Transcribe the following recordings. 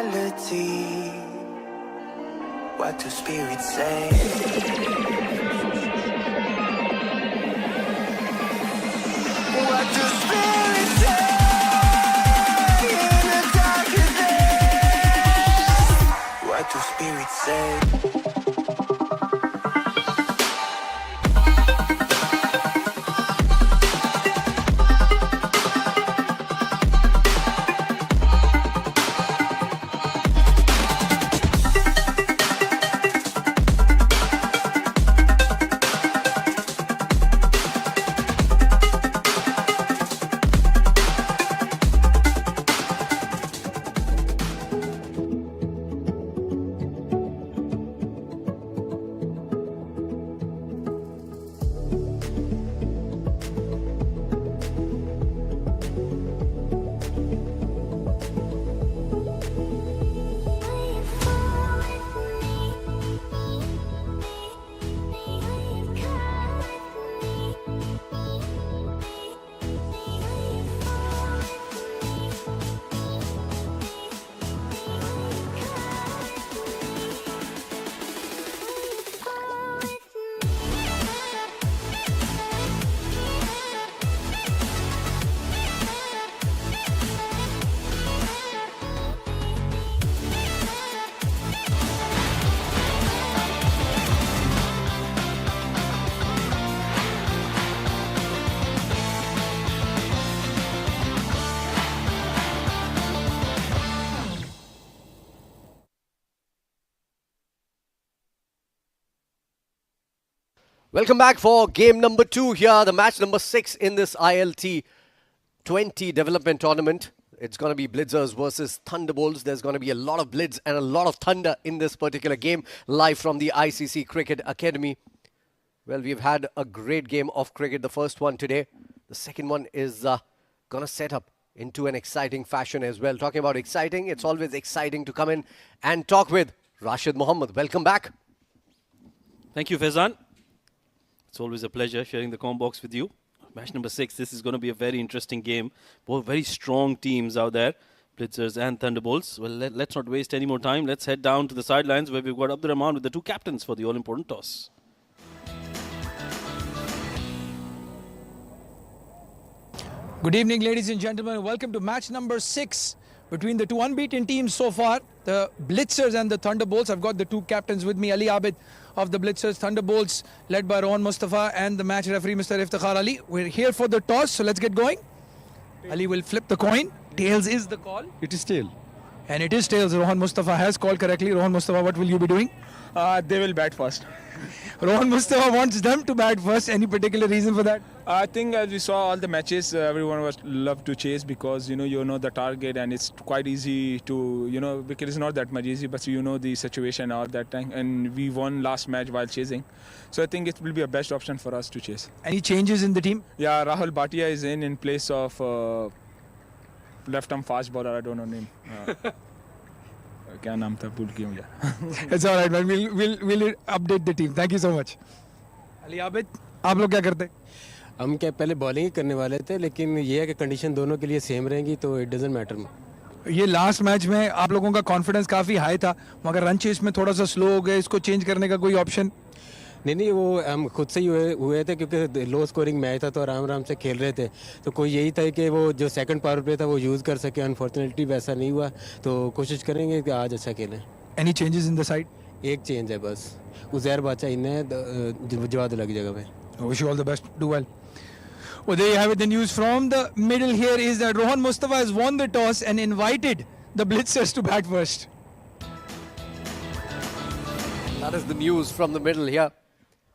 reality. What do spirits say? What do spirits say in the darker days? What do spirits say? Welcome back for game number 2 here, the match number 6 in this ILT20 development tournament. It's going to be Blitzers versus Thunderbolts. There's going to be a lot of blitz and a lot of thunder in this particular game, live from the ICC Cricket Academy. Well, we've had a great game of cricket, the first one today. The second one is going to set up into an exciting fashion as well. Talking about exciting, it's always exciting to come in and talk with Rashid Mohammed. Welcome back. Thank you, Faizan. It's always a pleasure sharing the com box with you. Match number 6, this is going to be a very interesting game. Both very strong teams out there, Blitzers and Thunderbolts. Well, let's not waste any more time. Let's head down to the sidelines where we've got Abdur Rahman with the two captains for the all-important toss. Good evening, ladies and gentlemen. Welcome to match number 6 between the two unbeaten teams so far, the Blitzers and the Thunderbolts. I've got the two captains with me, Ali Abid of the Blitzers, Thunderbolts, led by Rohan Mustafa, and the match referee, Mr. Iftikhar Ali. We're here for the toss, so let's get going. Ali will flip the coin. Tails is the call. It is tail. And it is tails. Rohan Mustafa has called correctly. Rohan Mustafa, what will you be doing? They will bat first. Rohan Mustafa wants them to bat first. Any particular reason for that? I think as we saw all the matches, everyone was love to chase because you know the target and it's quite easy to because it's not that much easy, but you know the situation at that time, and we won last match while chasing, so I think it will be a best option for us to chase. Any changes in the team? Yeah, Rahul Bhatia is in place of left arm fast bowler. I don't know name. क्या नाम था भूल गया मुझे. It's all right, man. We'll update the team. Thank you so much. Ali Abid, आप लोग क्या करते हैं? हम क्या पहले बॉलिंग ही करने वाले थे, लेकिन ये है कि कंडीशन दोनों के लिए सेम रहेंगी, तो इट डजंट मैटर. ये लास्ट मैच में आप लोगों का कॉन्फिडेंस काफ़ी हाई था, मगर रन चेस में थोड़ा सा स्लो हो गए. इसको चेंज करने का कोई ऑप्शन? नहीं, वो हम खुद से ही हुए थे, क्योंकि लो स्कोरिंग मैच था तो आराम से खेल रहे थे. तो कोई यही था कि वो जो सेकंड पावर प्ले था वो यूज़ कर सके. अनफॉर्चुनेटली वैसा नहीं हुआ, तो कोशिश करेंगे कि आज अच्छा खेलें. Any changes in the side? एक चेंज है बस, उज़ैर बादशाह इन्हें जवाब अलग जगह पे. Wish you all the best, do well. Well, there you have it. The news from the middle here is that Rohan Mustafa has won the toss and invited the Blitzers to bat first. That is the news from the middle here,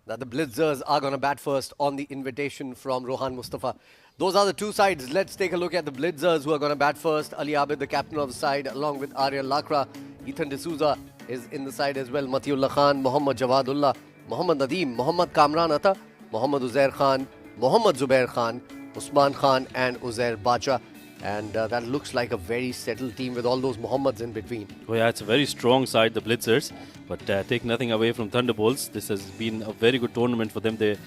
that the Blitzers are going to bat first on the invitation from Rohan Mustafa. Those are the two sides. Let's take a look at the Blitzers who are going to bat first. Ali Abid, the captain of the side, along with Arya Lakra. Ethan D'Souza is in the side as well. Matiullah Khan, Mohammad Jawadullah, Mohammad Nadeem, Mohammad Kamran Atta, Mohammad Uzair Khan, Mohammad Zubair Khan, Usman Khan and Uzair Bacha. And that looks like a very settled team with all those Mohammads in between. Oh yeah, it's a very strong side, the Blitzers. But take nothing away from Thunderbolts. This has been a very good tournament for them. They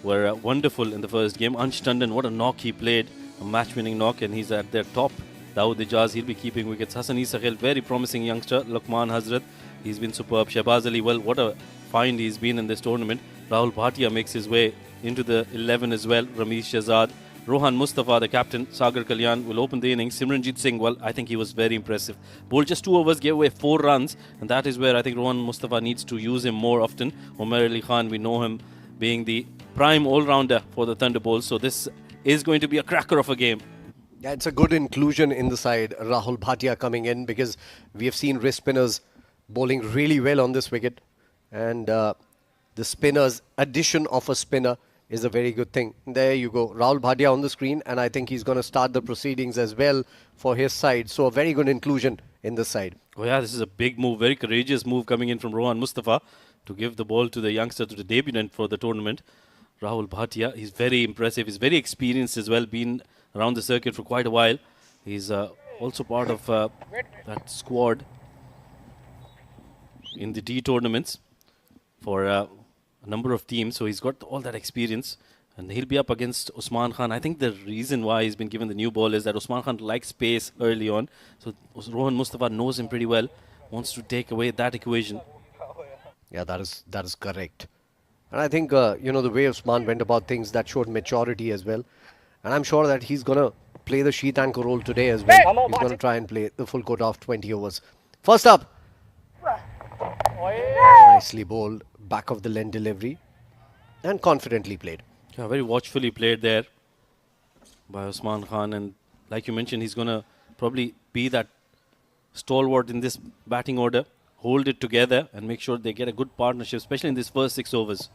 were wonderful in the first game. Ansh Tandon, what a knock he played. A match-winning knock, and he's at their top Dawood Ijaz, he'll be keeping wickets. Hassan Isakhil, very promising youngster. Luqman Hazrat, he's been superb. Shahbaz Ali, well, what a find he's been in this tournament. Rahul Bhatia makes his way into the 11 as well. Ramesh Shahzad. Rohan Mustafa, the captain. Sagar Kalyan will open the innings. Simranjit Singh, well, I think he was very impressive. Bowled just 2 overs, gave away 4 runs. And that is where I think Rohan Mustafa needs to use him more often. Umar Ali Khan, we know him being the prime all-rounder for the Thunderbolts. So this is going to be a cracker of a game. Yeah, it's a good inclusion in the side, Rahul Bhatia coming in, because we have seen wrist spinners bowling really well on this wicket. And the spinners, addition of a spinner is a very good thing. There you go, Rahul Bhatia on the screen, and I think he's going to start the proceedings as well for his side. So a very good inclusion in the side. Oh yeah, this is a big move, very courageous move coming in from Rohan Mustafa to give the ball to the youngster, to the debutant for the tournament. Rahul Bhatia, he's very impressive. He's very experienced as well, been around the circuit for quite a while. He's also part of that squad in the D tournaments for a number of teams. So he's got all that experience. And he'll be up against Usman Khan. I think the reason why he's been given the new ball is that Usman Khan likes pace early on. So Rohan Mustafa knows him pretty well, wants to take away that equation. Yeah, that is correct. And I think, the way Usman went about things, that showed maturity as well. And I'm sure that he's going to play the sheet anchor role today as well. He's going to try and play the full quota of 20 overs. First up. Nicely bowled, back of the length delivery. And confidently played. Yeah, very watchfully played there by Usman Khan. And like you mentioned, he's going to probably be that stalwart in this batting order. Hold it together and make sure they get a good partnership, especially in these first 6 overs.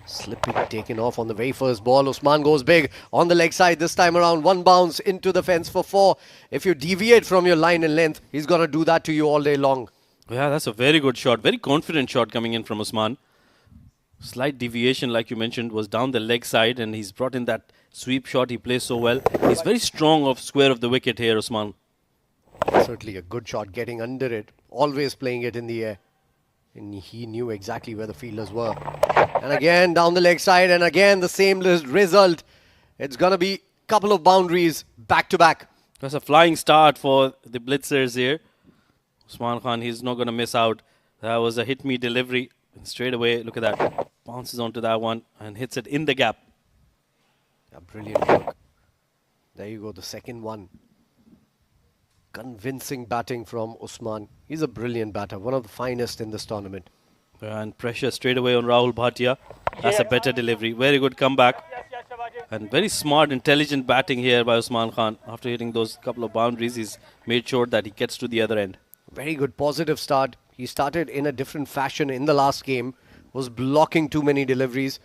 Slipping, taken off on the very first ball. Usman goes big on the leg side this time around. 1 bounce into the fence for 4. If you deviate from your line and length, he's going to do that to you all day long. Yeah, that's a very good shot. Very confident shot coming in from Usman. Slight deviation, like you mentioned, was down the leg side, and he's brought in that sweep shot. He plays so well. He's very strong off square of the wicket here, Usman. Certainly a good shot getting under it. Always playing it in the air. And he knew exactly where the fielders were. And again down the leg side, and again the same result. It's going to be a couple of boundaries back to back. That's a flying start for the Blitzers here. Usman Khan, he's not going to miss out. That was a hit me delivery. And straight away, look at that. Bounces onto that one and hits it in the gap. Yeah, brilliant work. There you go, the second one. Convincing batting from Usman. He's a brilliant batter, one of the finest in this tournament. And pressure straight away on Rahul Bhatia. That's a better delivery. Very good comeback. And very smart, intelligent batting here by Usman Khan. After hitting those couple of boundaries, he's made sure that he gets to the other end. Very good, positive start. He started in a different fashion in the last game. Was blocking too many deliveries.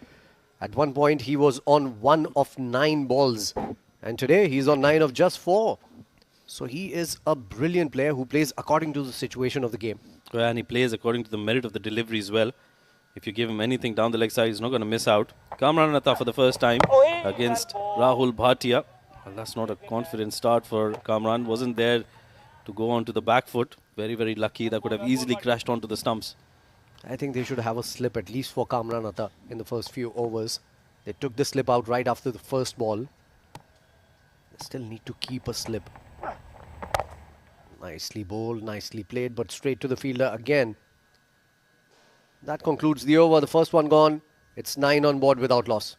At one point, he was on 1 of 9 balls. And today, he's on 9 of just 4. So he is a brilliant player who plays according to the situation of the game. And he plays according to the merit of the delivery as well. If you give him anything down the leg side, he's not going to miss out. Kamran Atta for the first time against Rahul Bhatia. Well, that's not a confident start for Kamran. Wasn't there to go on to the back foot. Very, very lucky. That could have easily crashed onto the stumps. I think they should have a slip at least for Kamran Atta in the first few overs. They took the slip out right after the first ball. They still need to keep a slip. Nicely bowled, nicely played, but straight to the fielder again. That concludes the over. The first one gone. It's 9 on board without loss.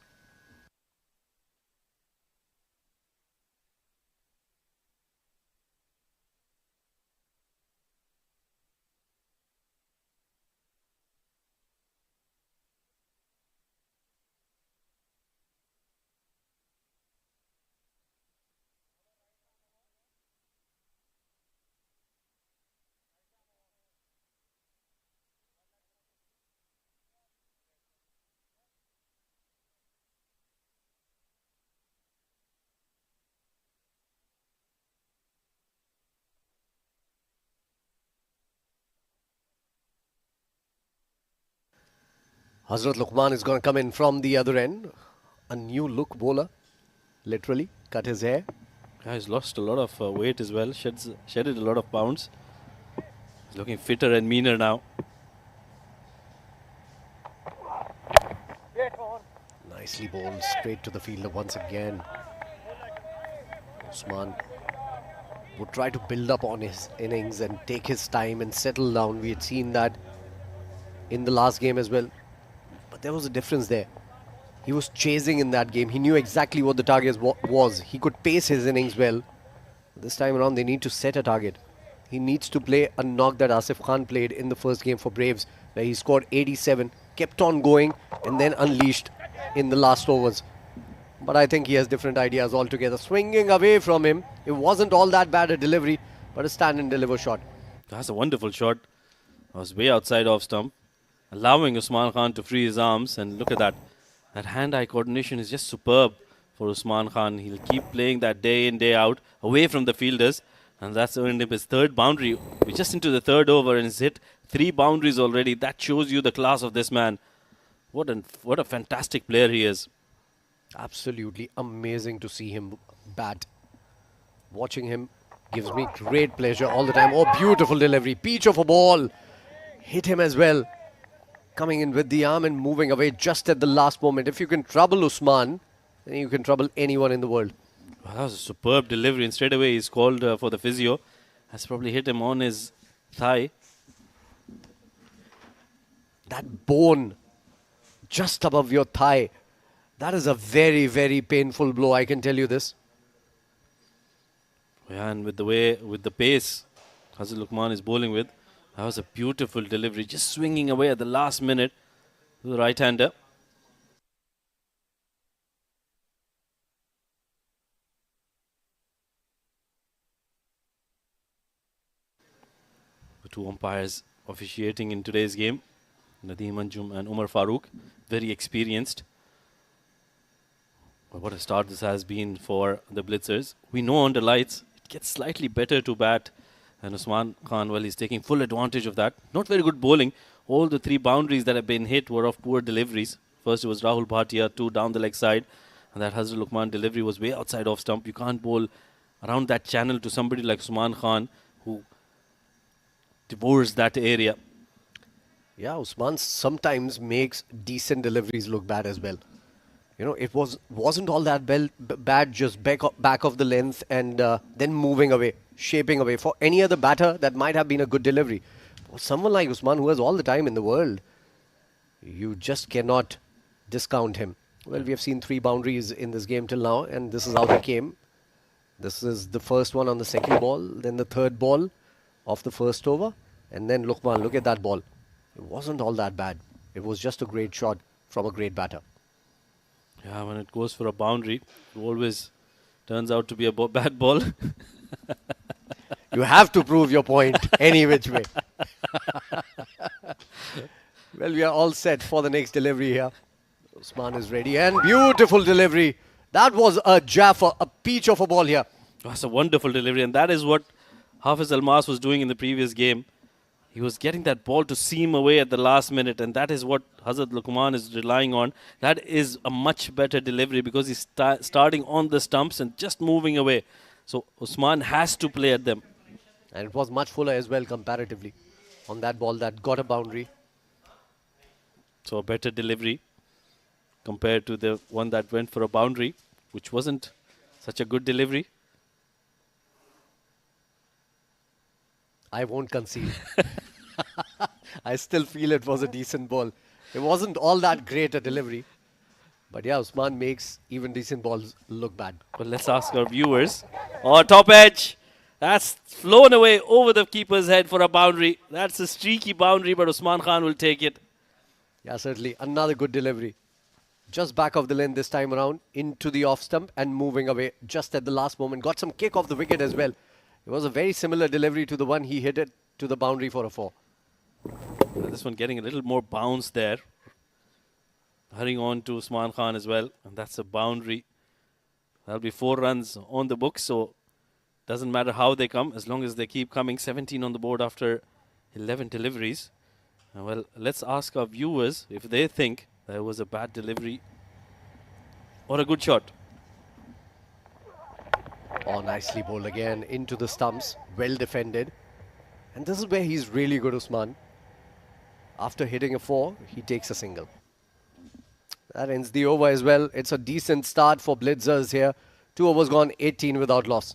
Hazrat Luqman is going to come in from the other end. A new look bowler. Literally. Cut his hair. Yeah, he's lost a lot of weight as well. Shedded a lot of pounds. He's looking fitter and meaner now. Nicely bowled. Straight to the fielder once again. Usman would try to build up on his innings and take his time and settle down. We had seen that in the last game as well. But there was a difference there. He was chasing in that game. He knew exactly what the target was. He could pace his innings well. This time around, they need to set a target. He needs to play a knock that Asif Khan played in the first game for Braves, where he scored 87, kept on going, and then unleashed in the last overs. But I think he has different ideas altogether. Swinging away from him. It wasn't all that bad a delivery, but a stand and deliver shot. That's a wonderful shot. I was way outside off stump, allowing Usman Khan to free his arms. And look at that. That hand-eye coordination is just superb for Usman Khan. He'll keep playing that day in, day out, away from the fielders. And that's earned him his third boundary. We're just into the third over and he's hit 3 boundaries already. That shows you the class of this man. What a fantastic player he is. Absolutely amazing to see him bat. Watching him gives me great pleasure all the time. Oh, beautiful delivery. Peach of a ball. Hit him as well. Coming in with the arm and moving away just at the last moment. If you can trouble Usman, then you can trouble anyone in the world. Well, that was a superb delivery. And straight away he's called for the physio. Has probably hit him on his thigh. That bone just above your thigh. That is a very, very painful blow, I can tell you this. Yeah, and with the pace Hazrat Luqman is bowling with, that was a beautiful delivery. Just swinging away at the last minute to the right-hander. The 2 umpires officiating in today's game, Nadeem Anjum and Umar Farooq, very experienced. Well, what a start this has been for the Blitzers. We know under lights, it gets slightly better to bat. And Usman Khan, well, he's taking full advantage of that. Not very good bowling. All the 3 boundaries that have been hit were of poor deliveries. First it was Rahul Bhatia, 2 down the leg side. And that Hazrat Luqman delivery was way outside off stump. You can't bowl around that channel to somebody like Usman Khan, who devours that area. Yeah, Usman sometimes makes decent deliveries look bad as well. You know, it wasn't all that bad, just back of the length and then moving away, shaping away. For any other batter, that might have been a good delivery. For someone like Usman, who has all the time in the world, you just cannot discount him. Well, we have seen 3 boundaries in this game till now, and this is how they came. This is the first one on the second ball, then the third ball of the first over, and then Luqman, look at that ball. It wasn't all that bad. It was just a great shot from a great batter. Yeah, when it goes for a boundary, it always turns out to be a bad ball. You have to prove your point any which way. Well, we are all set for the next delivery here. Usman is ready and beautiful delivery. That was a Jaffa, a peach of a ball here. That's a wonderful delivery, and that is what Hafiz Almas was doing in the previous game. He was getting that ball to seam away at the last minute, and that is what Hazrat Luqman is relying on. That is a much better delivery because he's starting on the stumps and just moving away. So Usman has to play at them. And it was much fuller as well comparatively on that ball that got a boundary. So a better delivery compared to the one that went for a boundary, which wasn't such a good delivery. I won't concede. I still feel it was a decent ball. It wasn't all that great a delivery. But yeah, Usman makes even decent balls look bad. Well, let's ask our viewers. Oh, top edge. That's flown away over the keeper's head for a boundary. That's a streaky boundary, but Usman Khan will take it. Yeah, certainly. Another good delivery. Just back of the lane this time around, into the off stump and moving away just at the last moment. Got some kick off the wicket as well. It was a very similar delivery to the one he hit it to the boundary for a 4. This one getting a little more bounce there. Hurrying on to Usman Khan as well. And that's a boundary. That'll be 4 runs on the book. So doesn't matter how they come, as long as they keep coming. 17 on the board after 11 deliveries. Well, let's ask our viewers if they think there was a bad delivery or a good shot. Oh, nicely bowled again into the stumps. Well defended. And this is where he's really good, Usman. After hitting a 4, he takes a single. That ends the over as well. It's a decent start for Blitzers here. 2 overs gone, 18 without loss.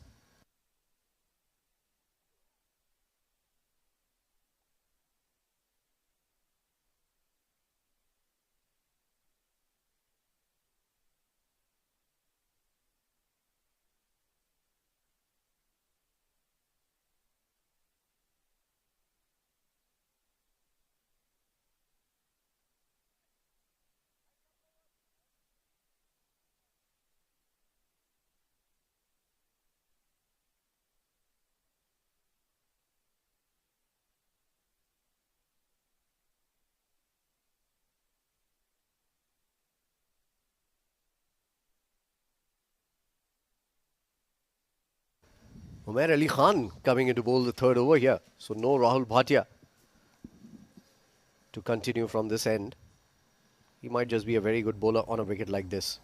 Umair Ali Khan coming in to bowl the third over here. So no Rahul Bhatia to continue from this end. He might just be a very good bowler on a wicket like this.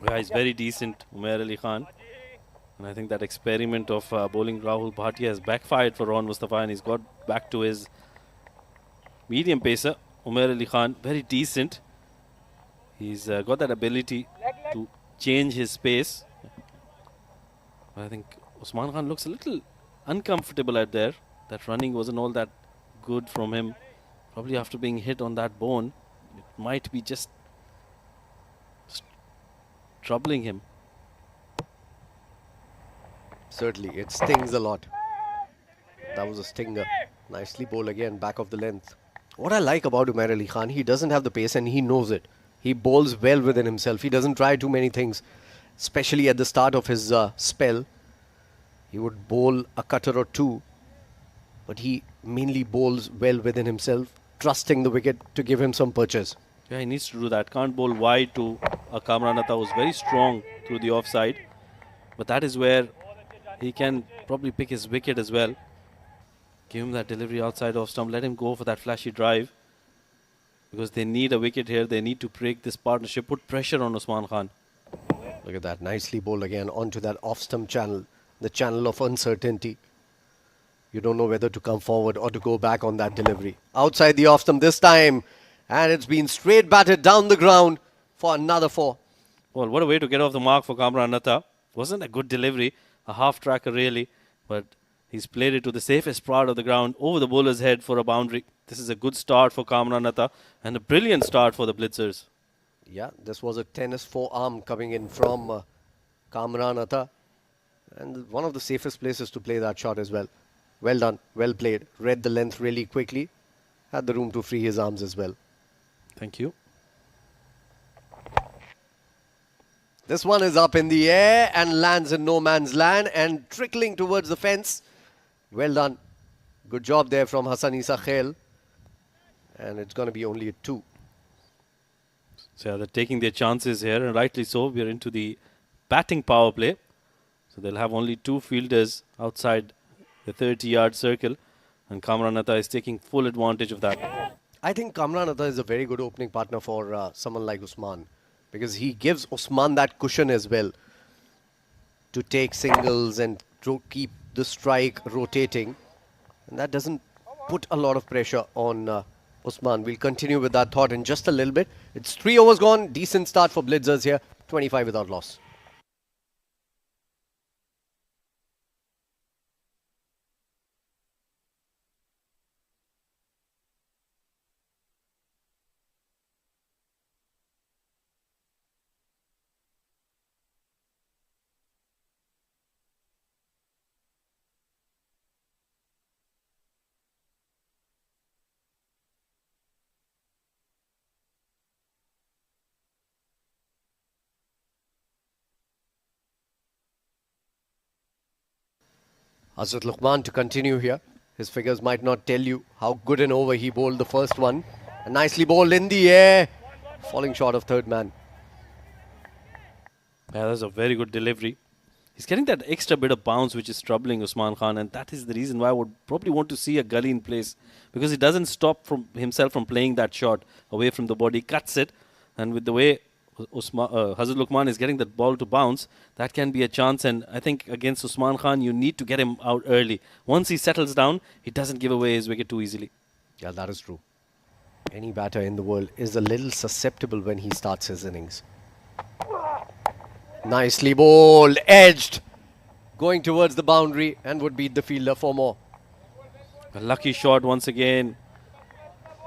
Yeah, he's very decent, Umair Ali Khan. And I think that experiment of bowling Rahul Bhatia has backfired for Ron Mustafa, and he's got back to his medium pacer. Umair Ali Khan, very decent. He's got that ability to change his pace. I think Usman Khan looks a little uncomfortable out there. That running wasn't all that good from him. Probably after being hit on that bone, it might be just troubling him. Certainly, it stings a lot. That was a stinger. Nicely bowled again, back of the length. What I like about Umair Ali Khan, he doesn't have the pace and he knows it. He bowls well within himself. He doesn't try too many things, especially at the start of his spell. He would bowl a cutter or two, but he mainly bowls well within himself, trusting the wicket to give him some purchase. Yeah, he needs to do that. Can't bowl wide to Kamran Atta, who's very strong through the offside. But that is where he can probably pick his wicket as well. Give him that delivery outside off stump. Let him go for that flashy drive. Because they need a wicket here. They need to break this partnership. Put pressure on Usman Khan. Look at that. Nicely bowled again onto that off-stump channel. The channel of uncertainty. You don't know whether to come forward or to go back on that delivery. Outside the off-stump this time. And it's been straight batted down the ground for another 4. Well, what a way to get off the mark for Kamran Atta. Wasn't a good delivery. A half-tracker really. But he's played it to the safest part of the ground over the bowler's head for a boundary. This is a good start for Kamran Atta and a brilliant start for the Blitzers. Yeah, this was a tennis forearm coming in from Kamran Atta. And one of the safest places to play that shot as well. Well done, well played. Read the length really quickly. Had the room to free his arms as well. Thank you. This one is up in the air and lands in no man's land and trickling towards the fence. Well done. Good job there from Hassan Isa Khail. And it's going to be only a 2. So yeah, they're taking their chances here, and rightly so. We're into the batting power play. So they'll have only 2 fielders outside the 30-yard circle. And Kamran Atta is taking full advantage of that. I think Kamran Atta is a very good opening partner for someone like Usman. Because he gives Usman that cushion as well to take singles and to keep the strike rotating. And that doesn't put a lot of pressure on Usman. We'll continue with that thought in just a little bit. It's 3 overs gone. Decent start for Blitzers here. 25 without loss. Hazrat Luqman to continue here. His figures might not tell you how good an over he bowled the first one. And nicely bowled in the air. Falling short of third man. Yeah, that's a very good delivery. He's getting that extra bit of bounce which is troubling Usman Khan, and that is the reason why I would probably want to see a gully in place, because he doesn't stop from himself from playing that shot away from the body, cuts it, and with the way Hazrat Luqman is getting that ball to bounce, that can be a chance. And I think against Usman Khan, you need to get him out early. Once he settles down, he doesn't give away his wicket too easily. Yeah, that is true. Any batter in the world is a little susceptible when he starts his innings. Nicely bowled, edged, going towards the boundary and would beat the fielder for more. A lucky shot once again.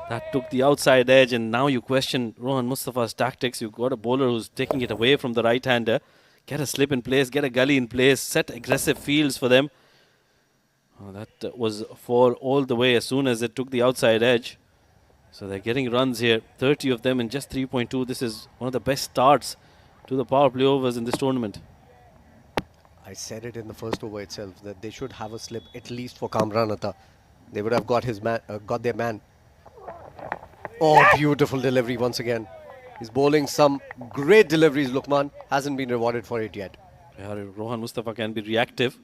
That took the outside edge, and now you question Rohan Mustafa's tactics. You've got a bowler who's taking it away from the right-hander. Get a slip in place, get a gully in place, set aggressive fields for them. Oh, that was 4 all the way as soon as it took the outside edge. So they're getting runs here, 30 of them in just 3.2. This is one of the best starts to the power play overs in this tournament. I said it in the first over itself that they should have a slip at least for Kamran Atta. They would have got his man, got their man. Oh, beautiful delivery once again. He's bowling some great deliveries. Luqman hasn't been rewarded for it yet. Yeah, Rohan Mustafa can be reactive.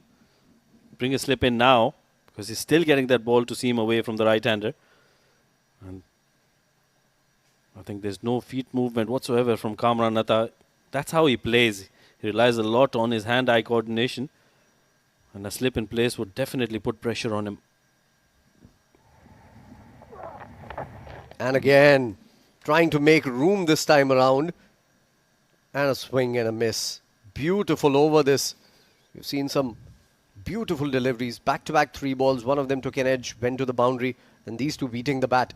bring a slip in now because he's still getting that ball to seam away from the right-hander. And I think there's no feet movement whatsoever from Kamran Atta. That's how he plays. He relies a lot on his hand-eye coordination. And a slip in place would definitely put pressure on him. And again, trying to make room this time around. And a swing and a miss. Beautiful over this. We've seen some beautiful deliveries. Back-to-back 3 balls. One of them took an edge, went to the boundary. And these two beating the bat.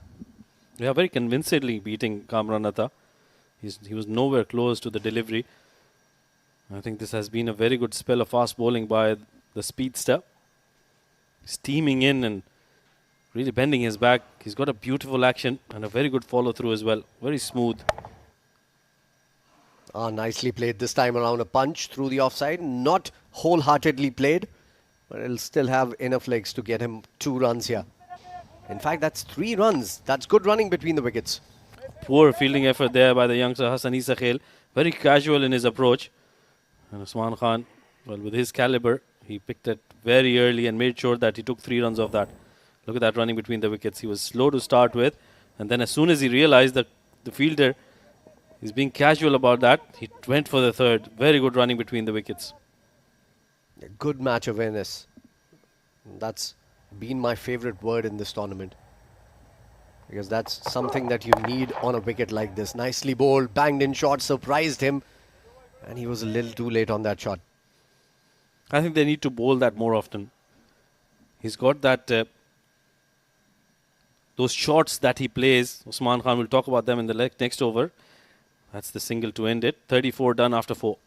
Yeah, very convincingly beating Kamran Atta. He was nowhere close to the delivery. I think this has been a very good spell of fast bowling by the speedster. Steaming in and really bending his back. He's got a beautiful action and a very good follow through as well. Very smooth. Nicely played this time around. A punch through the offside. Not wholeheartedly played, but it'll still have enough legs to get him 2 runs here. In fact, that's 3 runs. That's good running between the wickets. Poor fielding effort there by the youngster Hassan Isa Khail. Very casual in his approach. And Usman Khan, well, with his caliber, he picked it very early and made sure that he took 3 runs off that. Look at that running between the wickets. He was slow to start with. And then as soon as he realized that the fielder is being casual about that, he went for the 3rd. Very good running between the wickets. A good match awareness. That's been my favorite word in this tournament. Because that's something that you need on a wicket like this. Nicely bowled, banged in shot, surprised him. And he was a little too late on that shot. I think they need to bowl that more often. He's got that those shots that he plays. Usman Khan will talk about them in the next over. That's the single to end it. 34 done after 4.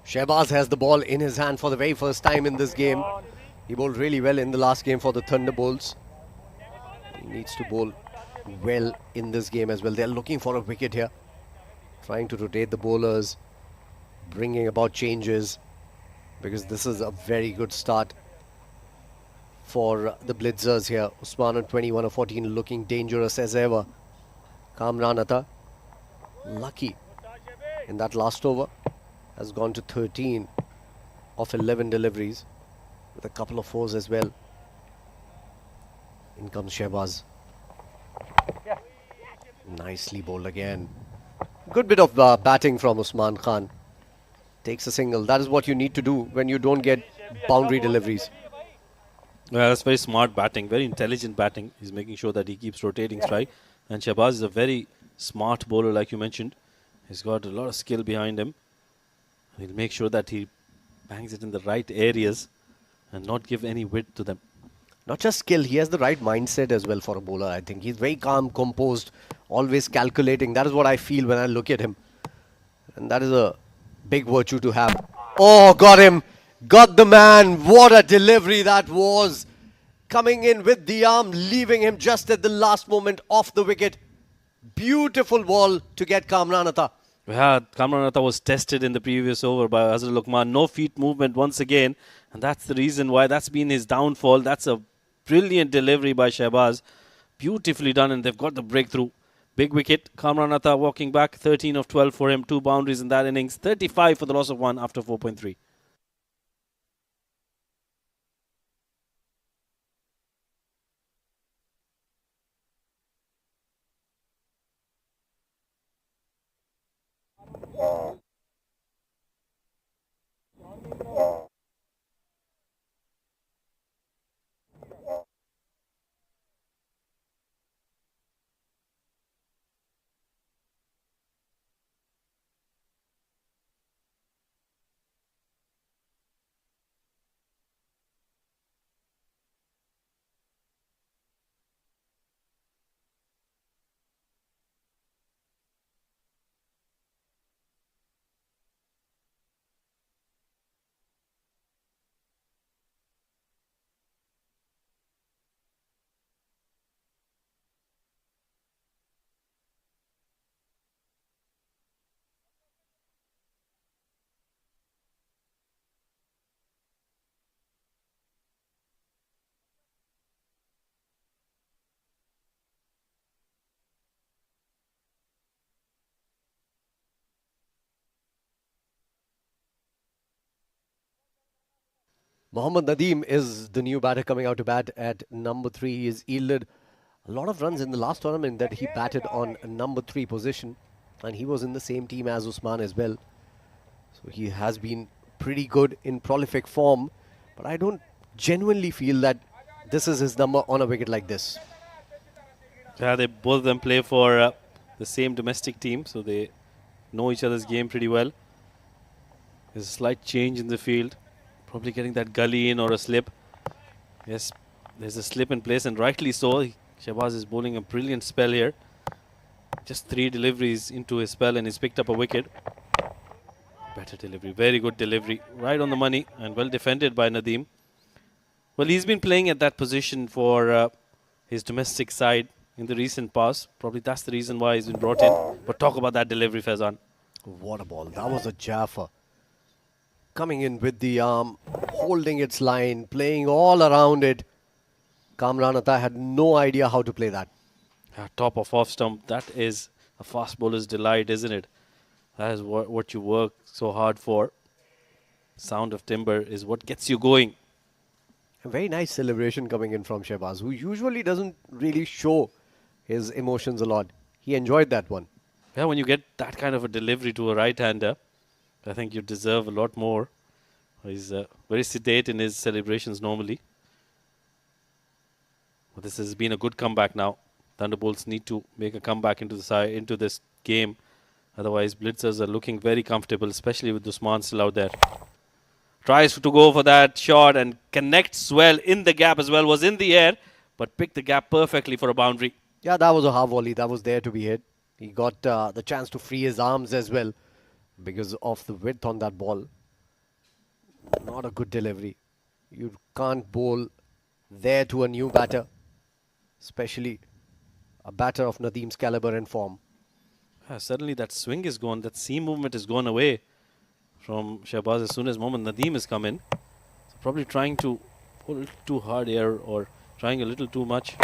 Shehbaz has the ball in his hand for the very first time in this game. He bowled really well in the last game for the Thunderbolts. He needs to bowl well in this game as well. They're looking for a wicket here. Trying to rotate the bowlers. Bringing about changes. Because this is a very good start for the Blitzers here. Usman on 21 of 14 looking dangerous as ever. Kamran Atta lucky in that last over. Has gone to 13 of 11 deliveries with a couple of 4s as well. In comes Shehbaz. Nicely bowled again. Good bit of batting from Usman Khan. Takes a single. That is what you need to do when you don't get boundary deliveries. Yeah, that's very smart batting, very intelligent batting. He's making sure that he keeps rotating strike. And Shehbaz is a very smart bowler, like you mentioned. He's got a lot of skill behind him. He'll make sure that he bangs it in the right areas and not give any width to them. Not just skill, he has the right mindset as well for a bowler, I think. He's very calm, composed, always calculating. That is what I feel when I look at him. And that is a big virtue to have. Oh, got him. Got the man. What a delivery that was. Coming in with the arm, leaving him just at the last moment off the wicket. Beautiful ball to get Kamran Atta. Yeah, Kamran Atta was tested in the previous over by Azhar Luqman. No feet movement once again. And that's the reason why that's been his downfall. That's a brilliant delivery by Shehbaz. Beautifully done, and they've got the breakthrough. Big wicket. Kamran Atta walking back. 13 of 12 for him. 2 boundaries in that innings. 35 for the loss of 1 after 4.3. Mohammad Nadeem is the new batter coming out to bat at number 3. He has yielded a lot of runs in the last tournament that he batted on number 3 position. And he was in the same team as Usman as well. So he has been pretty good in prolific form. But I don't genuinely feel that this is his number on a wicket like this. Yeah, they both of them play for the same domestic team, so they know each other's game pretty well. There's a slight change in the field. Probably getting that gully in or a slip. Yes, there's a slip in place, and rightly so. Shahbaz is bowling a brilliant spell here. Just 3 deliveries into his spell and he's picked up a wicket. Better delivery, very good delivery. Right on the money and well defended by Nadeem. Well, he's been playing at that position for his domestic side in the recent past. Probably that's the reason why he's been brought in. But talk about that delivery, Faizan. What a ball. That was a Jaffa. Coming in with the arm, holding its line, playing all around it. Kamran Atta had no idea how to play that. Top of off stump. That is a fast bowler's delight, isn't it? That is what you work so hard for. Sound of timber is what gets you going. A very nice celebration coming in from Shahbaz, who usually doesn't really show his emotions a lot. He enjoyed that one. Yeah, when you get that kind of a delivery to a right-hander, I think you deserve a lot more. He's very sedate in his celebrations normally. But this has been a good comeback now. Thunderbolts need to make a comeback into the side, into this game. Otherwise, Blitzers are looking very comfortable, especially with Usman still out there. Tries to go for that shot and connects well in the gap as well. Was in the air, but picked the gap perfectly for a boundary. Yeah, that was a half volley. That was there to be hit. He got the chance to free his arms as well because of the width on that ball. Not a good delivery. You can't bowl there to a new batter, especially a batter of Nadeem's caliber and form. Suddenly that swing is gone. That seam movement is gone away from Shahbaz as soon as Mohammad Nadeem has come in. So probably trying to pull a little too hard here or trying a little too much.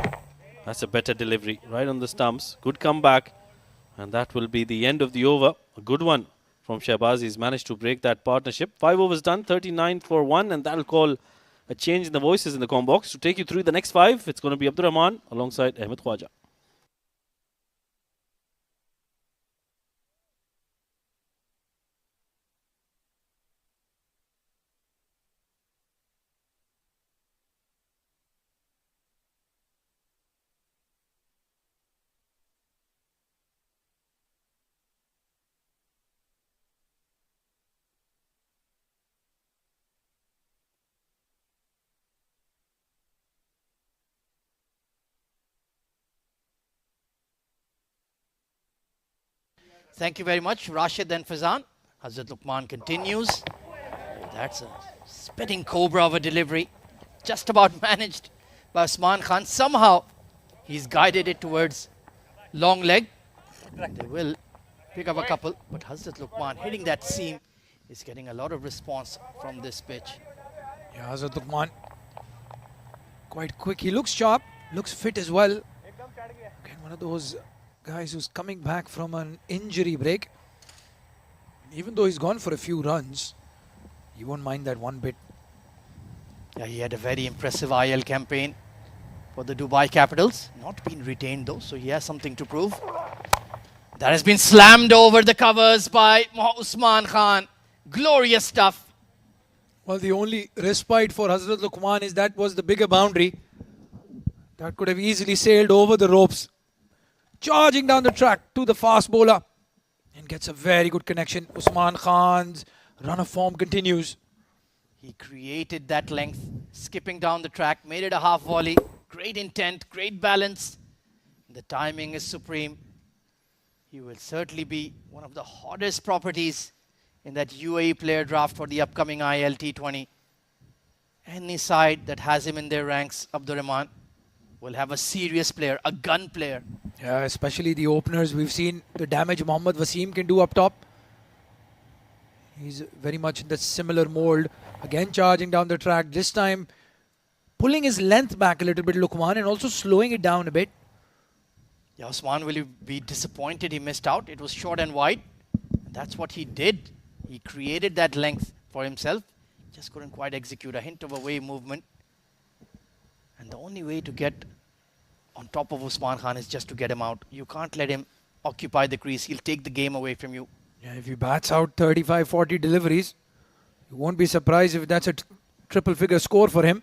That's a better delivery. Right on the stumps. Good comeback. And that will be the end of the over. A good one from Shahbaz. He's managed to break that partnership. 5 overs done. 39 for 1. And that'll call a change in the voices in the com box. To take you through the next 5, it's going to be Abdur Rahman alongside Ahmed Khwaja. Thank you very much, Rashid and Fazan. Hazrat Luqman continues. That's a spitting cobra of a delivery. Just about managed by Usman Khan. Somehow, he's guided it towards long leg. They will pick up a couple, but Hazrat Luqman hitting that seam is getting a lot of response from this pitch. Yeah, Hazrat Luqman, quite quick. He looks sharp, looks fit as well. Again, one of those guys who's coming back from an injury break. Even though he's gone for a few runs, you won't mind that one bit. Yeah, he had a very impressive IL campaign for the Dubai Capitals. Not been retained though, so he has something to prove. That has been slammed over the covers by Usman Khan. Glorious stuff. Well, the only respite for Hazrat Luqman is that was the bigger boundary. That could have easily sailed over the ropes. Charging down the track to the fast bowler and gets a very good connection. Usman Khan's run of form continues. He created that length, skipping down the track, made it a half volley. Great intent, great balance. The timing is supreme. He will certainly be one of the hottest properties in that UAE player draft for the upcoming ILT20. Any side that has him in their ranks, Abdur Rahman, will have a serious player, a gun player. Yeah, especially the openers. We've seen the damage Mohammad Waseem can do up top. He's very much in the similar mold. Again, charging down the track. This time, pulling his length back a little bit, Luqman, and also slowing it down a bit. Yeah, Usman will be disappointed he missed out. It was short and wide. And that's what he did. He created that length for himself. Just couldn't quite execute. A hint of a wave movement. And the only way to get on top of Usman Khan is just to get him out. You can't let him occupy the crease. He'll take the game away from you. Yeah, if he bats out 35, 40 deliveries, you won't be surprised if that's a triple figure score for him.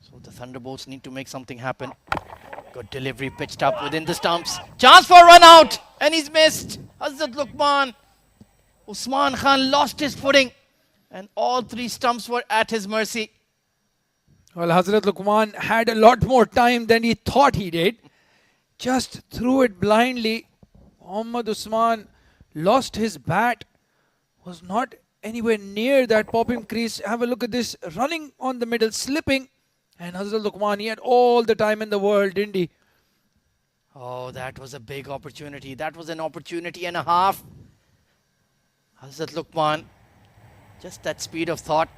So the Thunderbolts need to make something happen. Good delivery pitched up within the stumps. Chance for a run out. And he's missed. Hazrat Luqman. Usman Khan lost his footing. And all three stumps were at his mercy. Well, Hazrat Luqman had a lot more time than he thought he did. Just threw it blindly. Muhammad Usman lost his bat. Was not anywhere near that popping crease. Have a look at this. Running on the middle, slipping. And Hazrat Luqman, he had all the time in the world, didn't he? Oh, that was a big opportunity. That was an opportunity and a half. Hazrat Luqman, just that speed of thought.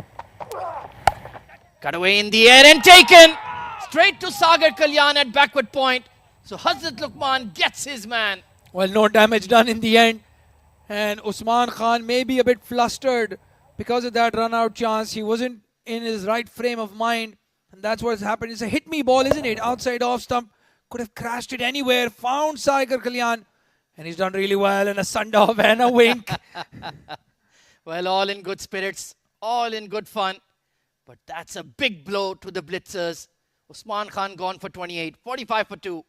Cut away in the air and taken. Straight to Sagar Kalyan at backward point. So Hazrat Luqman gets his man. Well, no damage done in the end. And Usman Khan may be a bit flustered because of that run-out chance. He wasn't in his right frame of mind. And that's what's happened. It's a hit-me ball, isn't it? Outside off stump. Could have crashed it anywhere. Found Sagar Kalyan. And he's done really well. And a sund-off and a wink. Well, all in good spirits. All in good fun. But that's a big blow to the Blitzers. Usman Khan gone for 28. 45 for 2.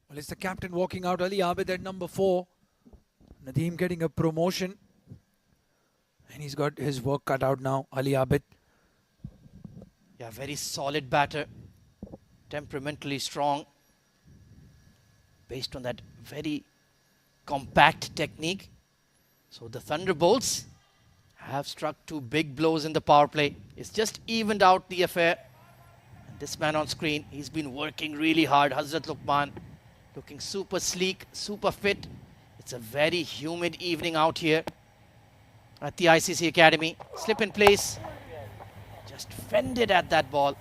Well, it's the captain walking out. Ali Abid at number 4. Nadeem getting a promotion. And he's got his work cut out now, Ali Abid. Yeah, very solid batter. Temperamentally strong. Based on that very compact technique. So the Thunderbolts have struck 2 big blows in the power play. It's just evened out the affair. And this man on screen, he's been working really hard. Hazrat Luqman looking super sleek, super fit. It's a very humid evening out here at the ICC Academy. Slip in place. Just fended at that ball.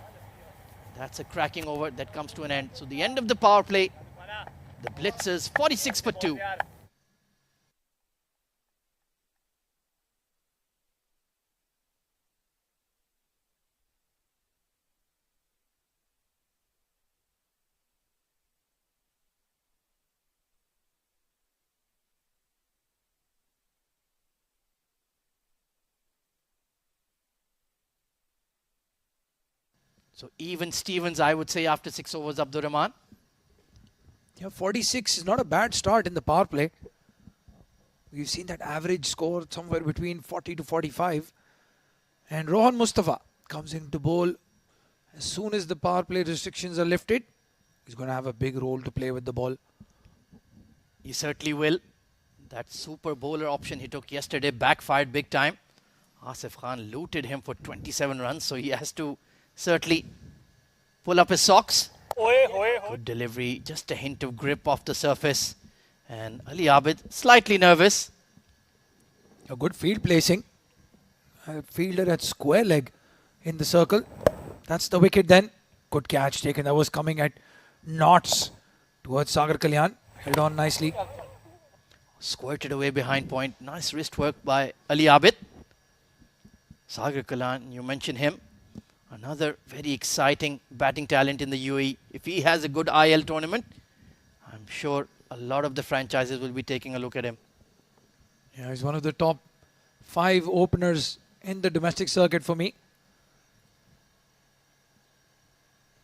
That's a cracking over that comes to an end. So the end of the power play. The Blitzers 46 for 2. So even Stevens, I would say, after 6 overs, Abdur Rahman. Yeah, 46 is not a bad start in the power play. We've seen that average score somewhere between 40 to 45. And Rohan Mustafa comes in to bowl. As soon as the power play restrictions are lifted, he's going to have a big role to play with the ball. He certainly will. That super bowler option he took yesterday backfired big time. Asif Khan looted him for 27 runs, so he has to certainly pull up his socks. Good delivery, just a hint of grip off the surface. And Ali Abid slightly nervous. A good field placing. A fielder at square leg in the circle. That's the wicket then. Good catch taken. That was coming at knots towards Sagar Kalyan. Held on nicely. Squirted away behind point. Nice wrist work by Ali Abid. Sagar Kalyan, you mentioned him. Another very exciting batting talent in the UAE. If he has a good IL tournament, I'm sure a lot of the franchises will be taking a look at him. Yeah, he's one of the top 5 openers in the domestic circuit for me.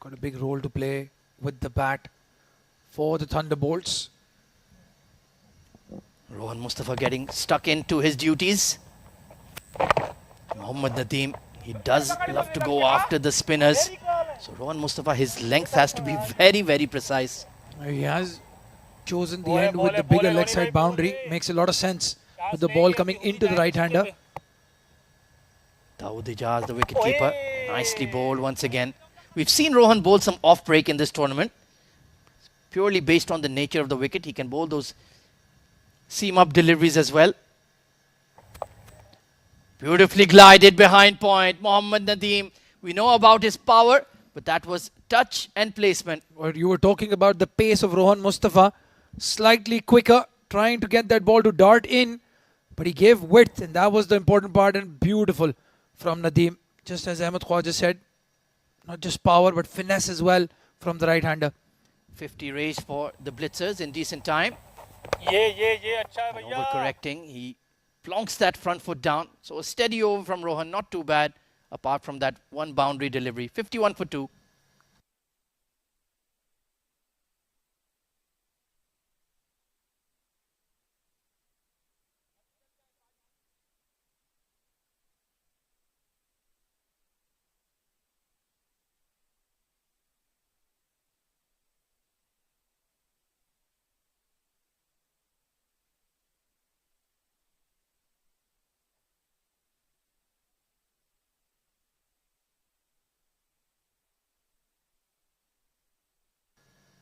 Got a big role to play with the bat for the Thunderbolts. Rohan Mustafa getting stuck into his duties. Mohammad Nadeem, he does love to go after the spinners. So Rohan Mustafa, his length has to be very, very precise. He has chosen the end with the bigger leg side boundary. Makes a lot of sense with the ball coming into the right-hander. Dawood Ijaz, the wicketkeeper, nicely bowled once again. We've seen Rohan bowl some off-break in this tournament. Purely based on the nature of the wicket. He can bowl those seam-up deliveries as well. Beautifully glided behind point. Mohammad Nadeem, we know about his power, but that was touch and placement. Or you were talking about the pace of Rohan Mustafa. Slightly quicker, trying to get that ball to dart in. But he gave width, and that was the important part, and beautiful from Nadeem. Just as Ahmed Khwaja said, not just power, but finesse as well from the right-hander. 50 raised for the Blitzers in decent time. Overcorrecting, he plonks that front foot down. So a steady over from Rohan, not too bad, apart from that one boundary delivery. 51 for 2.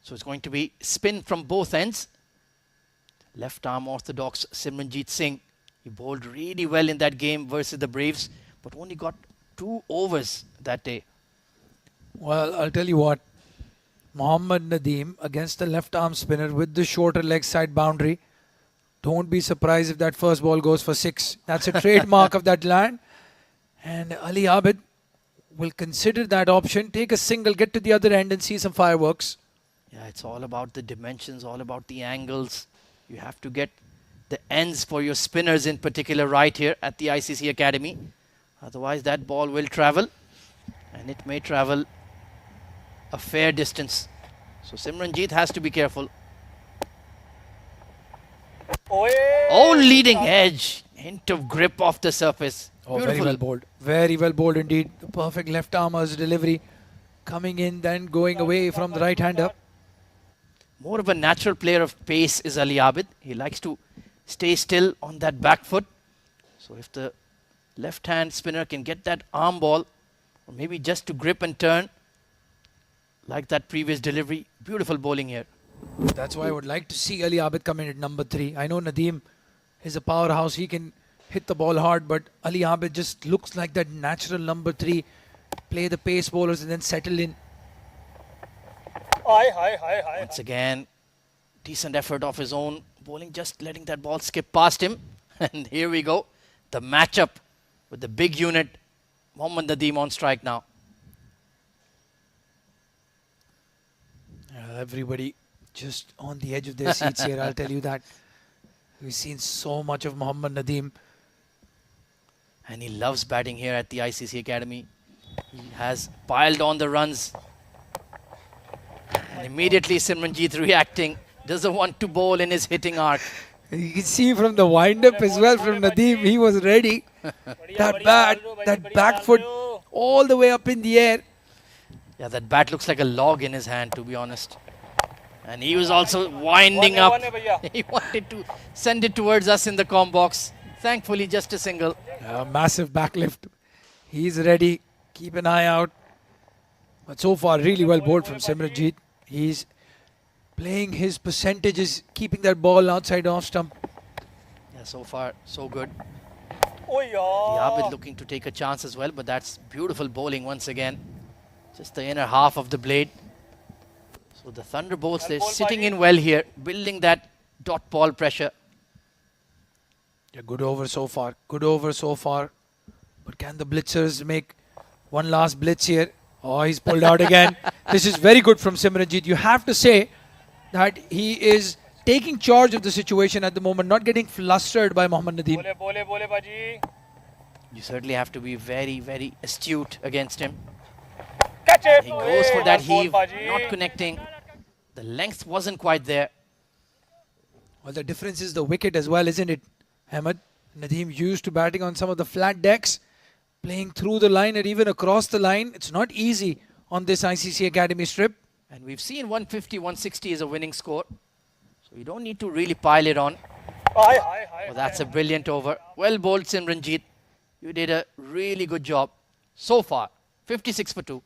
So it's going to be spin from both ends. Left arm orthodox Simranjeet Singh. He bowled really well in that game versus the Braves, but only got 2 overs that day. Well, I'll tell you what. Mohammad Nadeem against the left arm spinner with the shorter leg side boundary. Don't be surprised if that first ball goes for 6. That's a trademark of that land. And Ali Abid will consider that option. Take a single, get to the other end and see some fireworks. Yeah, it's all about the dimensions, all about the angles. You have to get the ends for your spinners in particular right here at the ICC Academy. Otherwise, that ball will travel, and it may travel a fair distance. So Simranjeet has to be careful. Oh, leading edge. Hint of grip off the surface. Oh, very well bowled. Very well bowled indeed. The perfect left armer's delivery. Coming in, then going away from the right-hander. More of a natural player of pace is Ali Abid. He likes to stay still on that back foot. So if the left-hand spinner can get that arm ball, or maybe just to grip and turn, like that previous delivery, beautiful bowling here. That's why I would like to see Ali Abid come in at number 3. I know Nadeem is a powerhouse. He can hit the ball hard, but Ali Abid just looks like that natural number 3. Play the pace bowlers and then settle in. Once again, decent effort of his own. Bowling, just letting that ball skip past him. And here we go. The matchup with the big unit. Mohammad Nadeem on strike now. Everybody just on the edge of their seats here, I'll tell you that. We've seen so much of Mohammad Nadeem. And he loves batting here at the ICC Academy. He has piled on the runs. And immediately Simranjeet reacting. Doesn't want to bowl in his hitting arc. You can see from the wind-up as well from Nadeem, he was ready. That bat, that back foot all the way up in the air. Yeah, that bat looks like a log in his hand, to be honest. And he was also winding up. He wanted to send it towards us in the comm box. Thankfully, just a single. Massive backlift. He's ready. Keep an eye out. But so far, really well bowled from Simranjeet. He's playing his percentages, keeping that ball outside off stump. Yeah, so far, so good. Abid looking to take a chance as well, but that's beautiful bowling once again. Just the inner half of the blade. So the Thunderbolts, they're sitting in well here, building that dot ball pressure. Yeah, good over so far. Good over so far. But can the Blitzers make one last blitz here? Oh, he's pulled out again. This is very good from Simranjeet. You have to say that he is taking charge of the situation at the moment, not getting flustered by Mohammad Nadeem. You certainly have to be very, very astute against him. He goes for that heave, not connecting. The length wasn't quite there. Well, the difference is the wicket as well, isn't it, Ahmed? Nadeem used to batting on some of the flat decks, playing through the line or even across the line. It's not easy on this ICC Academy strip. And we've seen 150, 160 is a winning score. So you don't need to really pile it on. Oh, that's a brilliant over. Well bowled, Simranjeet. You did a really good job so far. 56 for 2.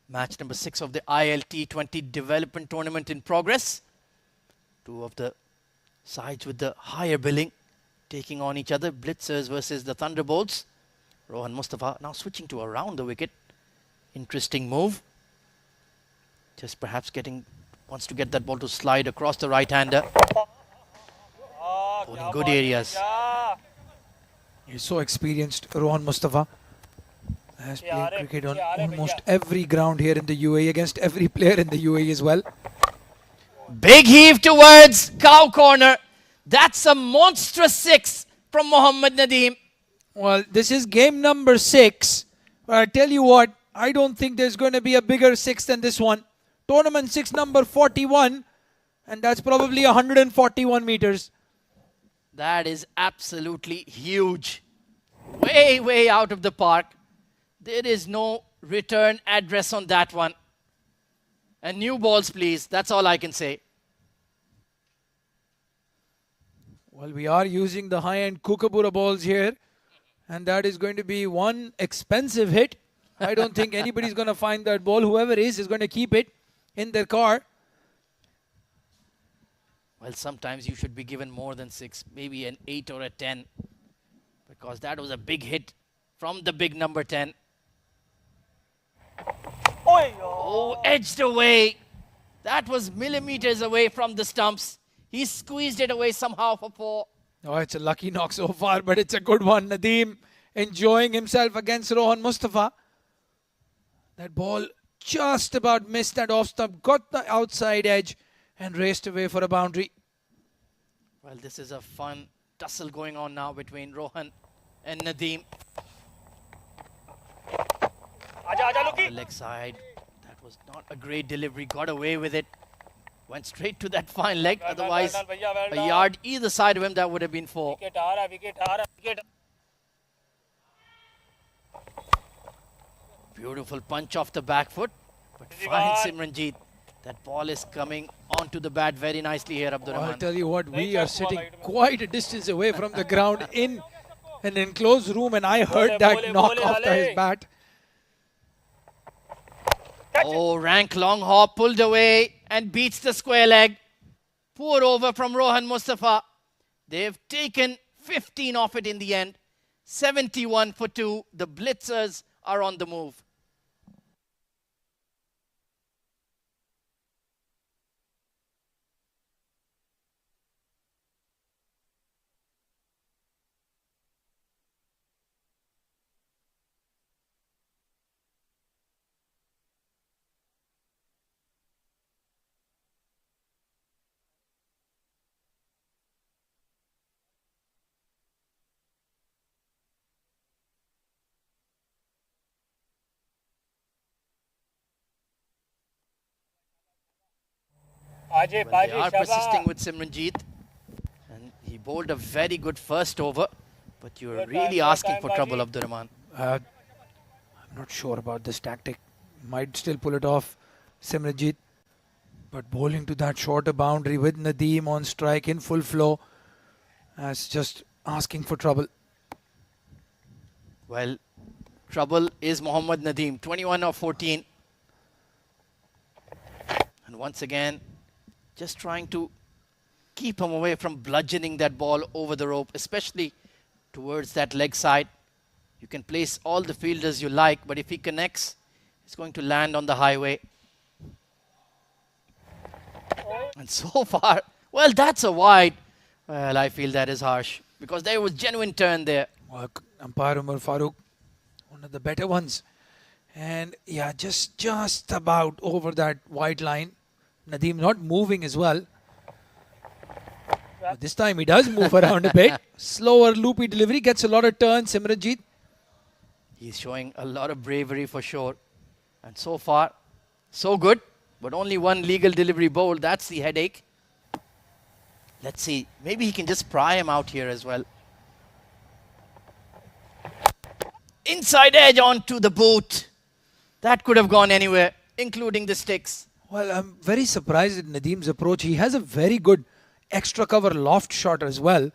Match number 6 of the ILT20 Development Tournament in progress. Two of the sides with the higher billing taking on each other. Blitzers versus the Thunderbolts. Rohan Mustafa now switching to around the wicket. Interesting move. Just perhaps wants to get that ball to slide across the right-hander. Bowling good areas. He's so experienced, Rohan Mustafa. Has played cricket on almost every ground here in the UAE, against every player in the UAE as well. Big heave towards cow corner. That's a monstrous 6 from Mohammad Nadeem. Well, this is game number 6. But I tell you what, I don't think there's going to be a bigger 6 than this one. Tournament 6 number 41. And that's probably 141 meters. That is absolutely huge. Way, way out of the park. There is no return address on that one. And new balls, please. That's all I can say. Well, we are using the high-end Kookaburra balls here. And that is going to be one expensive hit. I don't think anybody's going to find that ball. Whoever is going to keep it in their car. Well, sometimes you should be given more than 6. Maybe an 8 or a 10. Because that was a big hit from the big number 10. Oh, edged away. That was millimeters away from the stumps. He squeezed it away somehow for 4. Oh, it's a lucky knock so far, but it's a good one. Nadeem enjoying himself against Rohan Mustafa. That ball just about missed that off stump, got the outside edge and raced away for a boundary. Well, this is a fun tussle going on now between Rohan and Nadeem. The leg side. That was not a great delivery. Got away with it. Went straight to that fine leg. Otherwise, a yard either side of him, that would have been 4. Beautiful punch off the back foot. But fine, Simranjeet. That ball is coming onto the bat very nicely here, Abdurrahman. I'll tell you what, we are sitting quite a distance away from the ground in an enclosed room, and I heard that knock after his bat. Oh, rank long hop pulled away and beats the square leg. Poor over from Rohan Mustafa. They've taken 15 off it in the end. 71 for 2. The Blitzers are on the move. Well, they are persisting with Simranjeet. And he bowled a very good first over. But you're really asking for trouble, Abdurrahman. I'm not sure about this tactic. Might still pull it off, Simranjeet. But bowling to that shorter boundary with Nadeem on strike in full flow, that's just asking for trouble. Well, trouble is Mohammad Nadeem. 21 of 14. And once again, just trying to keep him away from bludgeoning that ball over the rope, especially towards that leg side. You can place all the fielders you like, but if he connects, it's going to land on the highway. And so far, Well, that's a wide. Well, I feel that is harsh because there was genuine turn there. Umpire Umar Farooq, one of the better ones. And yeah, just about over that white line. Nadeem not moving as well. But this time he does move around a bit. Slower, loopy delivery, gets a lot of turn. Simranjeet. He's showing a lot of bravery for sure. And so far, so good. But only one legal delivery bowl. That's the headache. Let's see. Maybe he can just pry him out here as well. Inside edge onto the boot. That could have gone anywhere, including the sticks. Well, I'm very surprised at Nadeem's approach. He has a very good extra cover loft shot as well.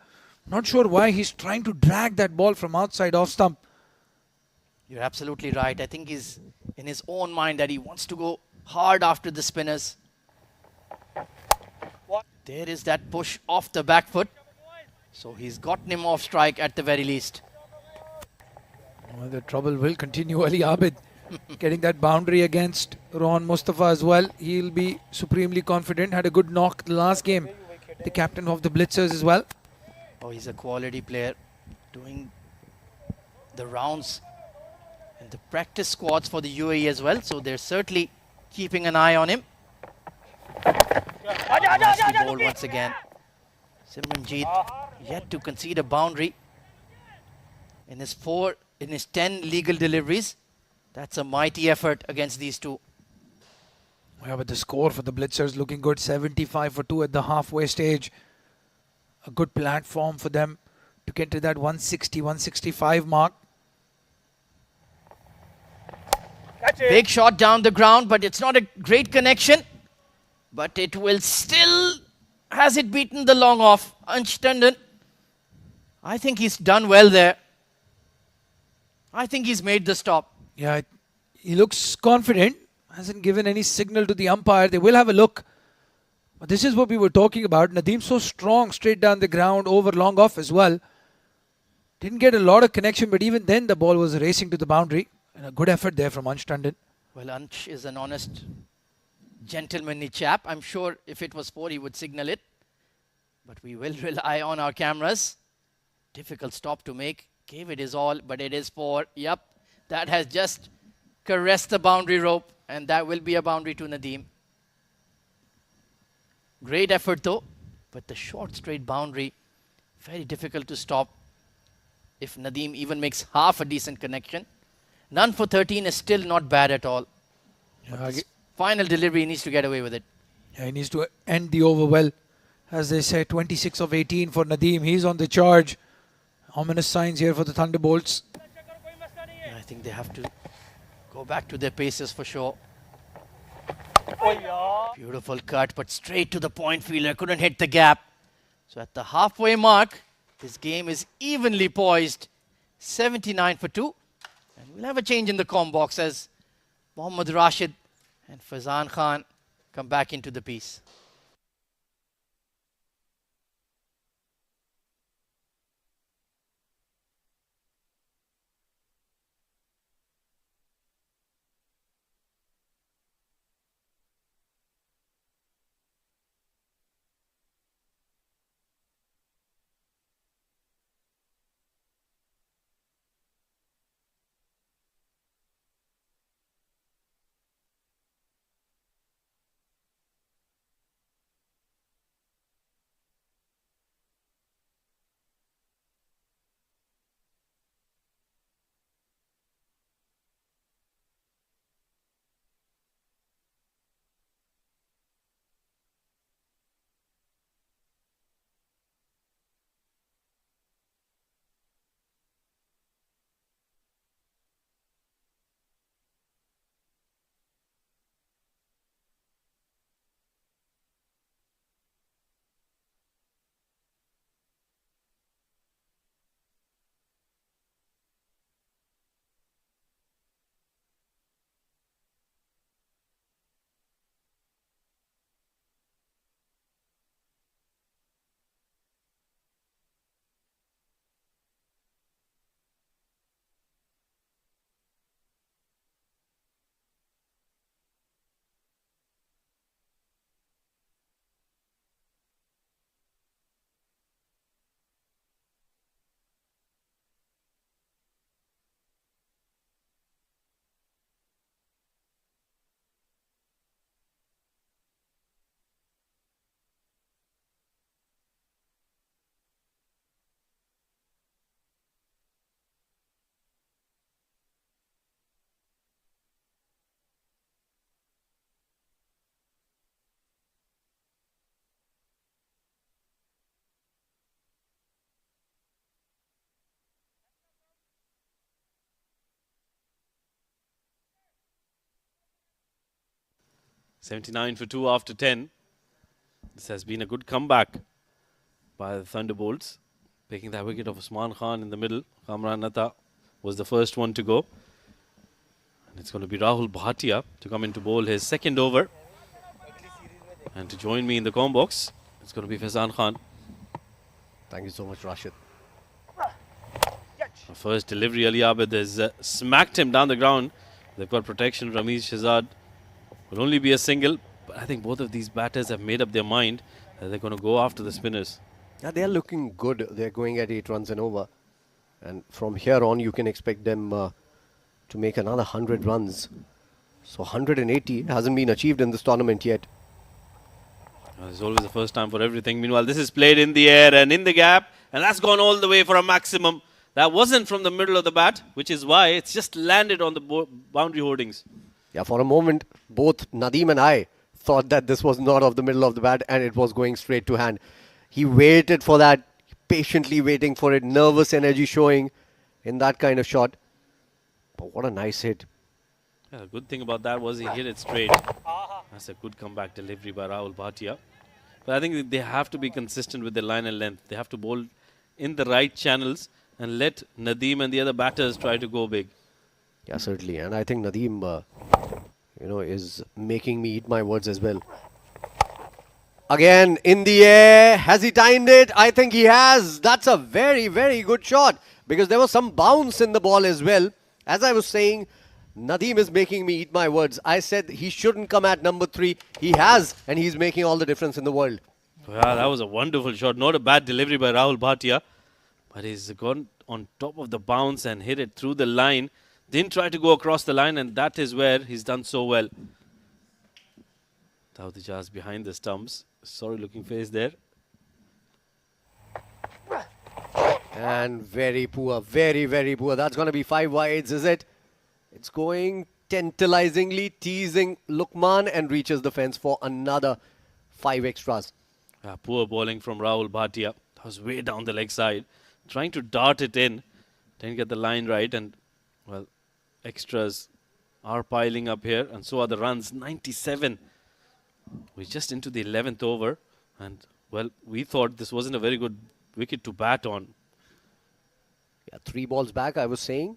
Not sure why he's trying to drag that ball from outside off stump. You're absolutely right. I think he's in his own mind that he wants to go hard after the spinners. There is that push off the back foot. So he's gotten him off strike at the very least. Well, the trouble will continue. Ali Abid getting that boundary against Ron Mustafa as well. He'll be supremely confident. Had a good knock the last game. The captain of the Blitzers as well. Oh, he's a quality player. Doing the rounds and the practice squads for the UAE as well. So they're certainly keeping an eye on him. Nicely bowled once again. Simranjeet yet to concede a boundary in his 10 legal deliveries. That's a mighty effort against these two. Yeah, but the score for the Blitzers looking good. 75 for 2 at the halfway stage. A good platform for them to get to that 160, 165 mark. Big shot down the ground, but it's not a great connection. But it will still, has it beaten the long off? Ansh Tandon, I think he's done well there. I think he's made the stop. Yeah, he looks confident. Hasn't given any signal to the umpire. They will have a look. But this is what we were talking about. Nadeem so strong straight down the ground, over long off as well. Didn't get a lot of connection, but even then the ball was racing to the boundary. And a good effort there from Ansh Tandon. Well, Ansh is an honest, gentlemanly chap. I'm sure if it was 4, he would signal it. But we will rely on our cameras. Difficult stop to make. Gave it his all, but it is 4. Yep, that has just caressed the boundary rope. And that will be a boundary to Nadeem. Great effort though. But the short straight boundary, very difficult to stop if Nadeem even makes half a decent connection. None for 13 is still not bad at all. Yeah, Final delivery, he needs to get away with it. yeah, he needs to end the over well. As they say, 26 of 18 for Nadeem. He's on the charge. Ominous signs here for the Thunderbolts. Yeah, I think they have to go back to their paces for sure. Beautiful cut, but straight to the point fielder. Couldn't hit the gap. So at the halfway mark, this game is evenly poised. 79 for 2. And we'll have a change in the comm box as Mohammad Rashid and Faizan Khan come back into the piece. 79 for 2 after 10. This has been a good comeback by the Thunderbolts. Taking that wicket of Usman Khan in the middle. Kamran Natta was the first one to go. And it's going to be Rahul Bhatia to come in to bowl his second over. And to join me in the com box, it's going to be Faizan Khan. Thank you so much, Rashid. The first delivery, Ali Abid has smacked him down the ground. They've got protection. Ramiz Shahzad will only be a single. But I think both of these batters have made up their mind that they're going to go after the spinners. Yeah, they're looking good. They're going at 8 runs and over. And from here on, you can expect them to make another 100 runs. So 180 hasn't been achieved in this tournament yet. It's always the first time for everything. Meanwhile, this is played in the air and in the gap. And that's gone all the way for a maximum. That wasn't from the middle of the bat, which is why it's just landed on the boundary hoardings. Yeah, for a moment, both Nadeem and I thought that this was not of the middle of the bat and it was going straight to hand. He waited for that, patiently waiting for it, nervous energy showing in that kind of shot. But what a nice hit. Yeah, the good thing about that was he hit it straight. That's a good comeback delivery by Rahul Bhatia. But I think they have to be consistent with their line and length. They have to bowl in the right channels and let Nadeem and the other batters try to go big. Yeah, certainly. And I think Nadeem, is making me eat my words as well. Again, in the air. Has he timed it? I think he has. That's a very, very good shot. Because there was some bounce in the ball as well. As I was saying, Nadeem is making me eat my words. I said he shouldn't come at number 3. He has. And he's making all the difference in the world. Yeah, that was a wonderful shot. Not a bad delivery by Rahul Bhatia. But he's gone on top of the bounce and hit it through the line. Didn't try to go across the line, and that is where he's done so well. Tawdijaz behind the stumps. Sorry looking face there. And very poor, very, very poor. That's going to be 5 wides, is it? It's going tantalizingly, teasing Lukman and reaches the fence for another 5 extras. Poor bowling from Rahul Bhatia. That was way down the leg side. Trying to dart it in. Didn't get the line right, and, well, extras are piling up here, and so are the runs. 97. We're just into the 11th over, and, well, we thought this wasn't a very good wicket to bat on. Yeah, 3 balls back, I was saying.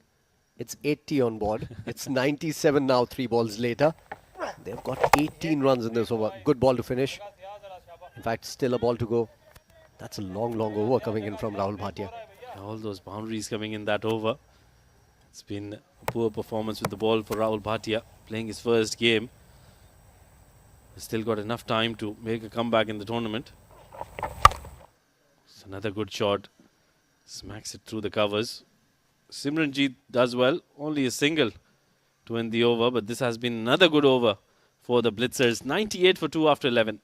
It's 80 on board. It's 97 now, 3 balls later. They've got 18 runs in this over. Good ball to finish. In fact, still a ball to go. That's a long, long over coming in from Rahul Bhatia. All those boundaries coming in that over. It's been a poor performance with the ball for Rahul Bhatia, playing his first game. He's still got enough time to make a comeback in the tournament. It's another good shot. Smacks it through the covers. Simranjeet does well. Only a single to end the over, but this has been another good over for the Blitzers. 98 for 2 after 11.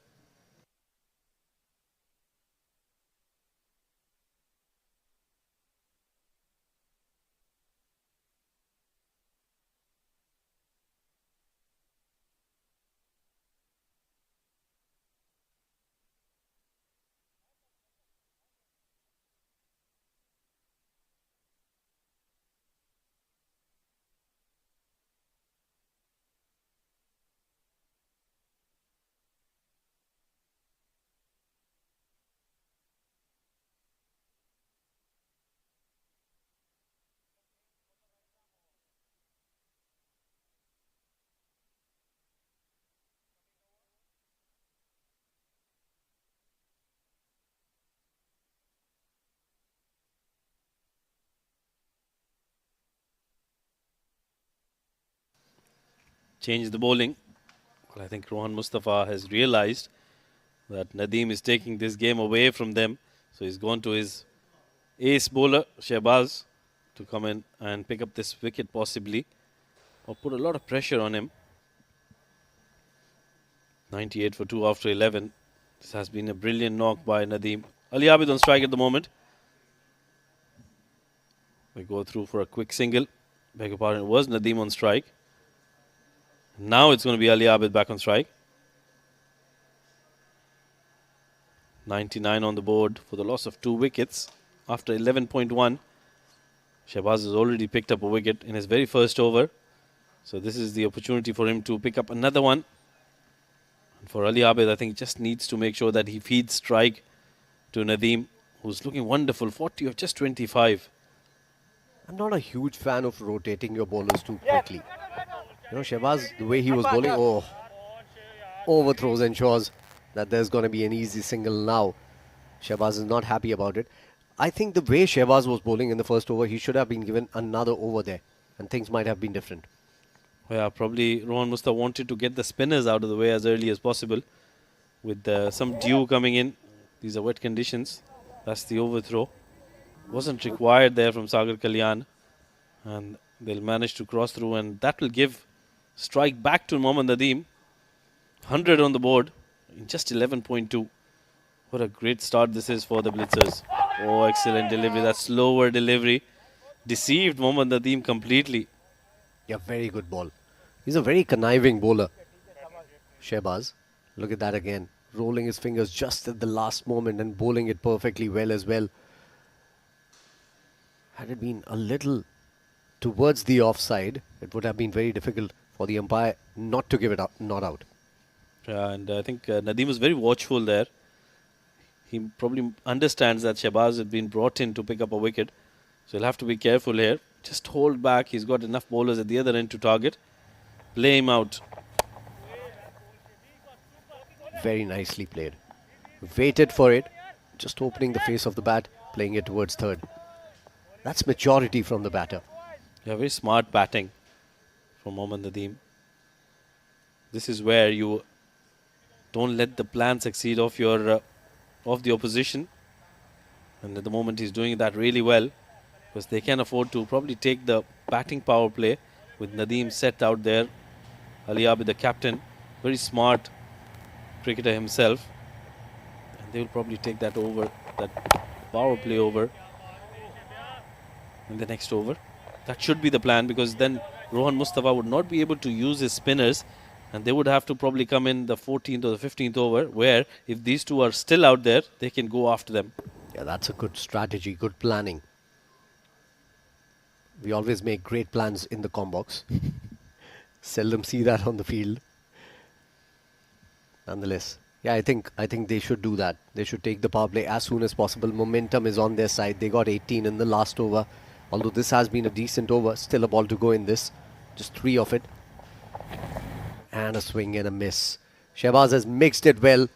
Change the bowling. Well, I think Rohan Mustafa has realized that Nadeem is taking this game away from them. So he's gone to his ace bowler, Shehbaz, to come in and pick up this wicket possibly, or put a lot of pressure on him. 98 for 2 after 11. This has been a brilliant knock by Nadeem. Ali Abid on strike at the moment. We go through for a quick single. Beg your pardon, it was Nadeem on strike. Now it's going to be Ali Abid back on strike. 99 on the board for the loss of 2 wickets. After 11.1, Shehbaz has already picked up a wicket in his very first over. So this is the opportunity for him to pick up another one. For Ali Abid, I think he just needs to make sure that he feeds strike to Nadeem, who's looking wonderful. 40 of just 25. I'm not a huge fan of rotating your bowlers too quickly. You know, Shehbaz, the way he was bowling, overthrows ensures that there's going to be an easy single now. Shehbaz is not happy about it. I think the way Shehbaz was bowling in the first over, he should have been given another over there, and things might have been different. Yeah, probably Rohan Musta wanted to get the spinners out of the way as early as possible. With some dew coming in, these are wet conditions. That's the overthrow. Wasn't required there from Sagar Kalyan. And they'll manage to cross through, and that will give strike back to Mohammad Nadeem. 100 on the board in just 11.2. What a great start this is for the Blitzers. Oh, excellent delivery. That slower delivery deceived Mohammad Nadeem completely. Yeah, very good ball. He's a very conniving bowler. Shehbaz, look at that again. Rolling his fingers just at the last moment and bowling it perfectly well as well. Had it been a little towards the offside, it would have been very difficult for the umpire not to give it up, not out. And I think Nadeem was very watchful there. He probably understands that Shehbaz had been brought in to pick up a wicket. So he'll have to be careful here. Just hold back. He's got enough bowlers at the other end to target. Play him out. Very nicely played. Waited for it, just opening the face of the bat, playing it towards third. That's maturity from the batter. Yeah, very smart batting from Mohammad Nadeem. This is where you don't let the plan succeed of your of the opposition. And at the moment he's doing that really well, because they can afford to probably take the batting power play with Nadeem set out there. Ali Abid, the captain, very smart cricketer himself. And they will probably take that over, that power play over in the next over. That should be the plan, because then Rohan Mustafa would not be able to use his spinners, and they would have to probably come in the 14th or the 15th over, where if these two are still out there, they can go after them. Yeah, that's a good strategy, good planning. We always make great plans in the combox. Seldom see that on the field. Nonetheless, yeah, I think they should do that. They should take the power play as soon as possible. Momentum is on their side. They got 18 in the last over. Although this has been a decent over, still a ball to go in this. Just 3 of it. And a swing and a miss. Shehbaz has mixed it well,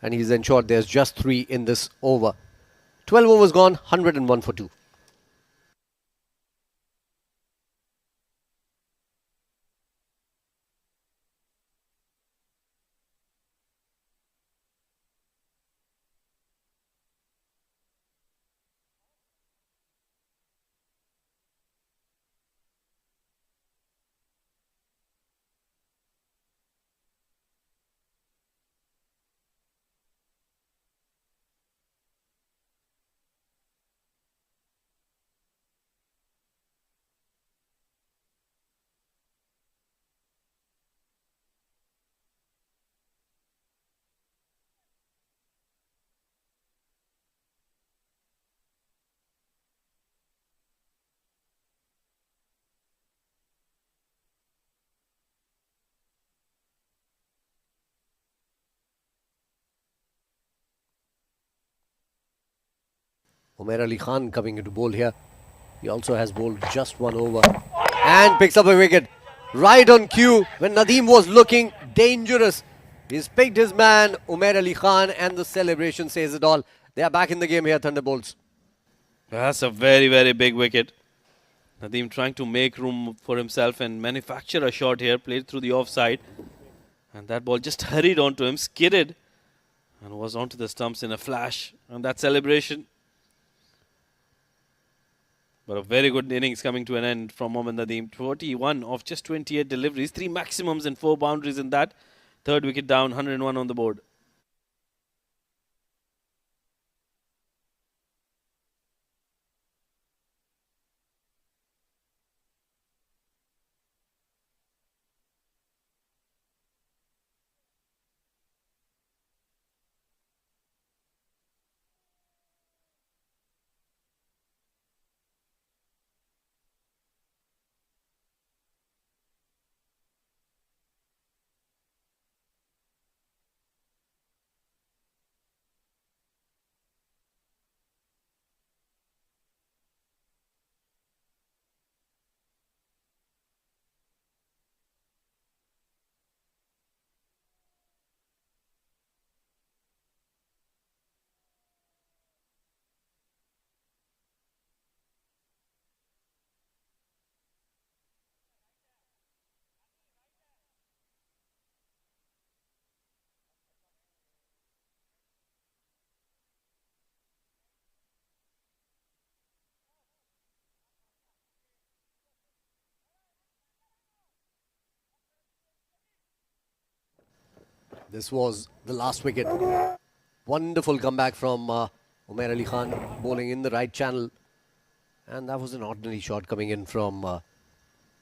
and he's ensured there's just 3 in this over. 12 overs gone, 101 for 2. Umair Ali Khan coming into bowl here. He also has bowled just 1 over and picks up a wicket right on cue when Nadeem was looking dangerous. He's picked his man, Umair Ali Khan, and the celebration says it all. They are back in the game here, Thunderbolts. That's a very, very big wicket. Nadeem trying to make room for himself and manufacture a shot here, played through the offside. And that ball just hurried onto him, skidded, and was onto the stumps in a flash. And that celebration. But a very good innings coming to an end from Mohammad Nadeem. 41 of just 28 deliveries, 3 maximums and 4 boundaries in that. Third wicket down, 101 on the board. This was the last wicket. Wonderful comeback from Umair Ali Khan, bowling in the right channel. And that was an ordinary shot coming in from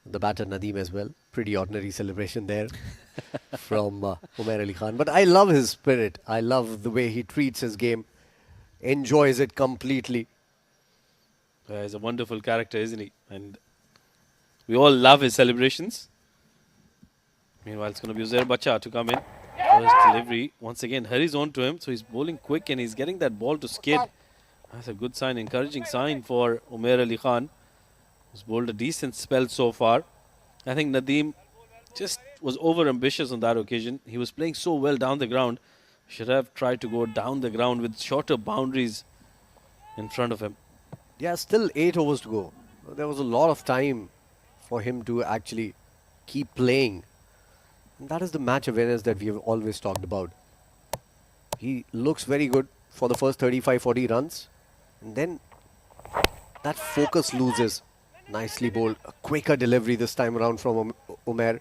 the batter Nadeem as well. Pretty ordinary celebration there from Umair Ali Khan. But I love his spirit. I love the way he treats his game. Enjoys it completely. He's a wonderful character, isn't he? And we all love his celebrations. Meanwhile, it's going to be Uzair Bacha to come in. First delivery. Once again, hurries on to him. So he's bowling quick and he's getting that ball to skid. That's a good sign, encouraging sign for Umair Ali Khan, who's bowled a decent spell so far. I think Nadeem just was over ambitious on that occasion. He was playing so well down the ground. Should have tried to go down the ground with shorter boundaries in front of him. Yeah, still 8 overs to go. There was a lot of time for him to actually keep playing. And that is the match awareness that we have always talked about. He looks very good for the first 35-40 runs. And then that focus loses. Nicely bowled. A quicker delivery this time around from Umair.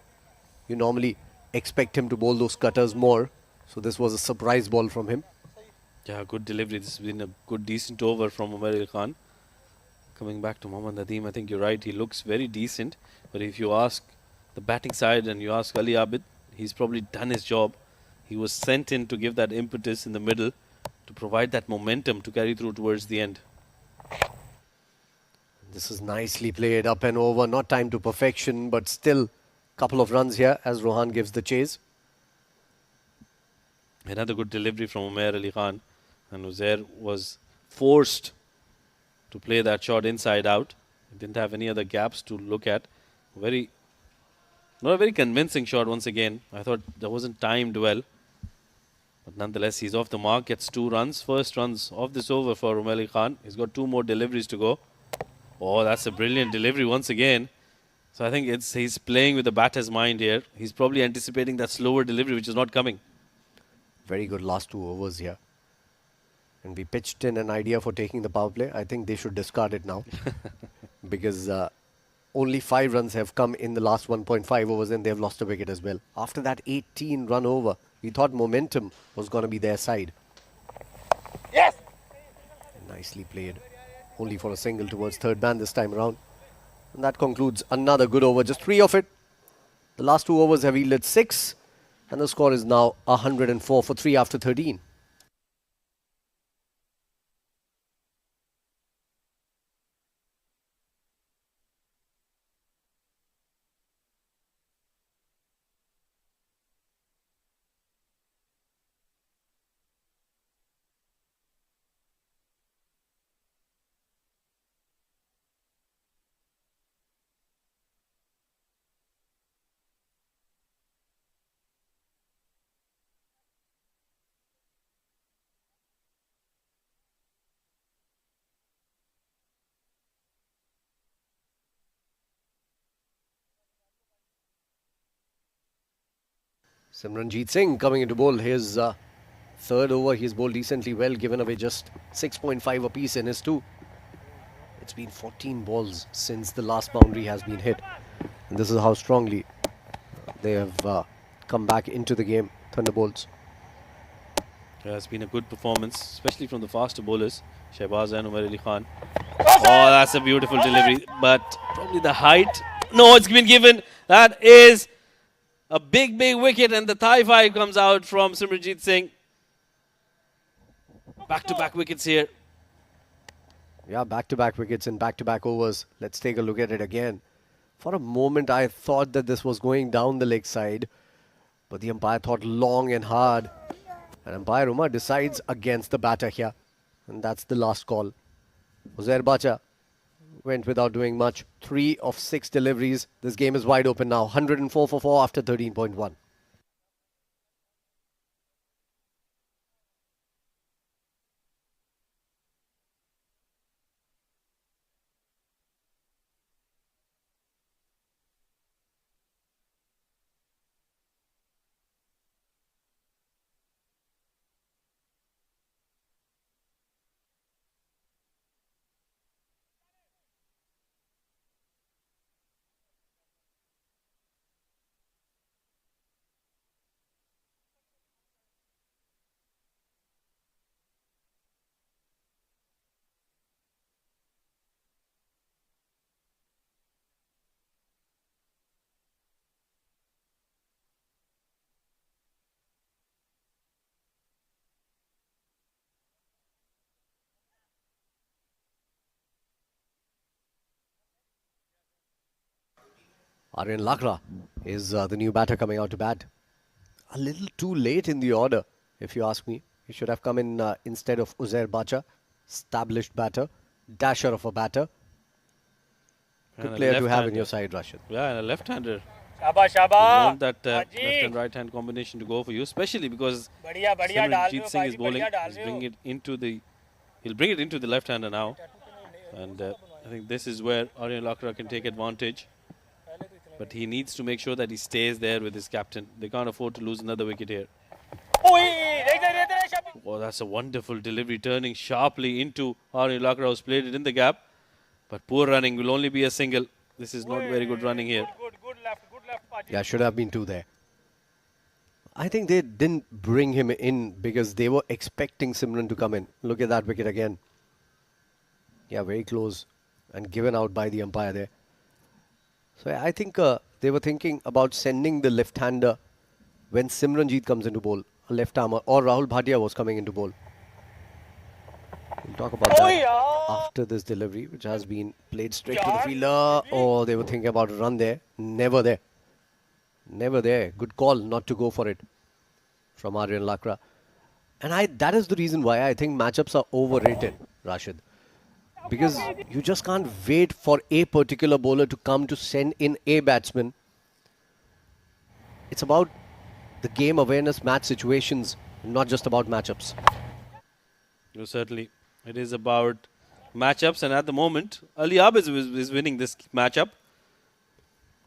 You normally expect him to bowl those cutters more. So this was a surprise ball from him. Yeah, good delivery. This has been a good, decent over from Umair Ali Khan. Coming back to Mohammad Nadeem, I think you're right. He looks very decent. But if you ask the batting side and you ask Ali Abid, he's probably done his job. He was sent in to give that impetus in the middle, to provide that momentum to carry through towards the end. This is nicely played up and over. Not time to perfection, but still a couple of runs here as Rohan gives the chase. Another good delivery from Umair Ali Khan. And Uzair was forced to play that shot inside out. He didn't have any other gaps to look at. Not a very convincing shot once again. I thought there wasn't timed well. But nonetheless, he's off the mark. Gets 2 runs. First runs of this over for Umair Ali Khan. He's got 2 more deliveries to go. Oh, that's a brilliant delivery once again. So I think he's playing with the batter's mind here. He's probably anticipating that slower delivery which is not coming. Very good last 2 overs here. And we pitched in an idea for taking the power play. I think they should discard it now. Because only 5 runs have come in the last 1.5 overs and they've lost a wicket as well. After that 18 run over, we thought momentum was going to be their side. Yes! Nicely played. Only for a single towards third man this time around. And that concludes another good over. Just 3 of it. The last 2 overs have yielded 6. And the score is now 104 for 3 after 13. Simranjeet Singh coming into bowl. His third over, he's bowled decently well, given away just 6.5 apiece in his 2. It's been 14 balls since the last boundary has been hit. And this is how strongly they have come back into the game, Thunderbolts. Yeah, it's been a good performance, especially from the faster bowlers, Shehbaz and Umair Ali Khan. Oh, that's a beautiful delivery, but probably the height. No, it's been given. That is a big, big wicket, and the thigh five comes out from Simranjeet Singh. Back-to-back wickets here. Yeah, back-to-back wickets and back-to-back overs. Let's take a look at it again. For a moment, I thought that this was going down the leg side, but the umpire thought long and hard. And umpire Umar decides against the batter here. And that's the last call. Uzair Bacha went without doing much. 3 of 6 deliveries. This game is wide open now. 104 for 4 after 13.1. Aryan Lakra is the new batter coming out to bat. A little too late in the order, if you ask me. He should have come in instead of Uzair Bacha. Established batter. Dasher of a batter. Good And a player to have in left-hander. your side, Rashid. Yeah, and a left-hander. शाबाश You शाबाश want that left Haji. and right hand combination to go for you, especially because बढ़िया बढ़िया डाल रहे Simranjeet हो Singh is भाई bowling. बढ़िया डाल He's रहे bringing हो it into the. He'll bring it into the left-hander now, and I think this is where Aryan Lakra can take advantage. But he needs to make sure that he stays there with his captain. They can't afford to lose another wicket here. ओए देख देख देख शाबाश Oh, that's a wonderful delivery, turning sharply into Aryan Lakra, who's played it in the gap. But poor running, will only be a single. This is not very good running here. good left Haji. Yeah, should have been two there. I think they didn't bring him in because they were expecting Simran to come in. Look at that wicket again. Yeah, very close and given out by the umpire there. So I think they were thinking about sending the left-hander when Simranjeet comes into bowl, a left-armer, or Rahul Bhatia was coming into bowl. We'll talk about that after this delivery, which has been played straight to the fielder. Oh, they were thinking about a run there. Never there. Never there. Good call not to go for it from Aryan Lakra. And that is the reason why I think matchups are overrated, Rashid. Because you just can't wait for a particular bowler to come to send in a batsman. It's about the game awareness, match situations, not just about matchups. No, certainly. It is about matchups, and at the moment, Ali Abid is winning this matchup.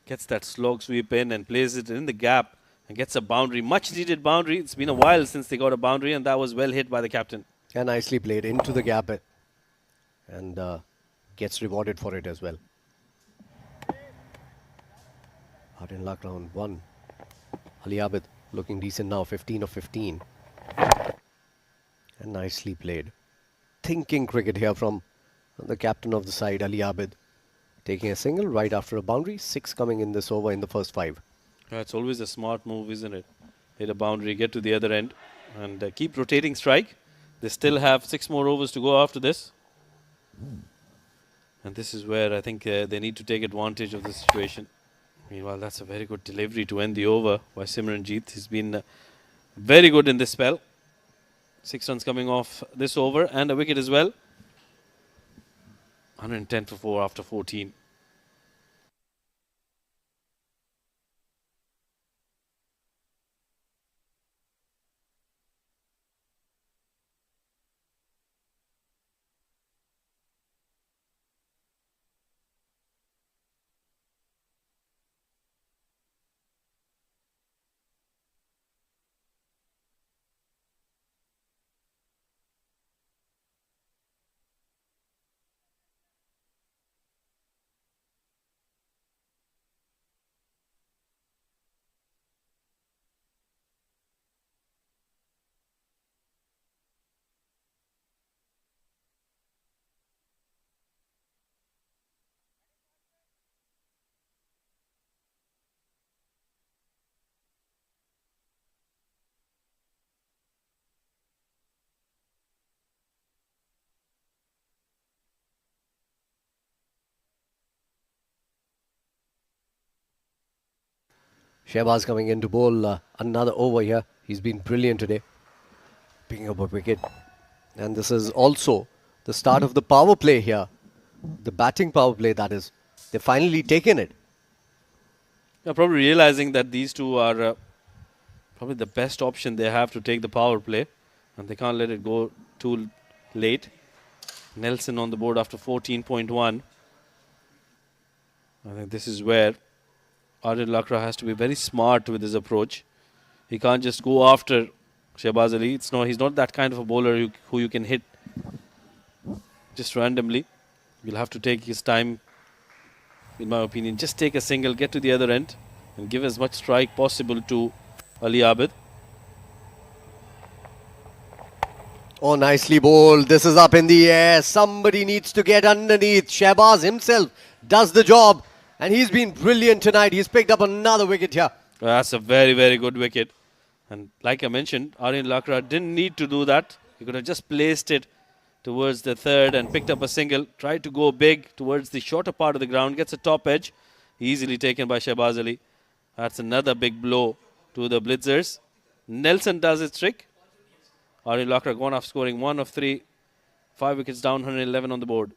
Gets that slog sweep in and plays it in the gap and gets a boundary. Much needed boundary. It's been a while since they got a boundary, and that was well hit by the captain. And nicely played into the gap and gets rewarded for it as well. Aryan Lakra on 1. Ali Abid looking decent now, 15 of 15. And nicely played. Thinking cricket here from the captain of the side, Ali Abid. Taking a single right after a boundary. 6 coming in this over in the first 5. It's always a smart move, isn't it? Hit a boundary, get to the other end, and keep rotating strike. They still have 6 more overs to go after this. And this is where I think they need to take advantage of the situation. Meanwhile, that's a very good delivery to end the over by Simranjeet. He's been very good in this spell. 6 runs coming off this over and a wicket as well. 110 for 4 after 14. Shehbaz coming in to bowl another over here. He's been brilliant today. Picking up a wicket. And this is also the start of the power play here. The batting power play, that is. They've finally taken it. They're probably realizing that these two are probably the best option they have to take the power play. And they can't let it go too late. Nelson on the board after 14.1. I think this is where Aryan Lakra has to be very smart with his approach. He can't just go after Shehbaz Ali. He's not that kind of a bowler who you can hit just randomly. You'll have to take his time, in my opinion. Just take a single, get to the other end, and give as much strike possible to Ali Abid. Oh, nicely bowled. This is up in the air. Somebody needs to get underneath. Shehbaz himself does the job. And he's been brilliant tonight. He's picked up another wicket here. That's a very, very good wicket. And like I mentioned, Aryan Lakra didn't need to do that. He could have just placed it towards the third and picked up a single. Tried to go big towards the shorter part of the ground. Gets a top edge Easily taken by Shehbaz Ali. That's another big blow to the Blitzers. Nelson does its trick. Aryan Lakra gone off scoring 1 of 3. 5 wickets down, 111 on the board.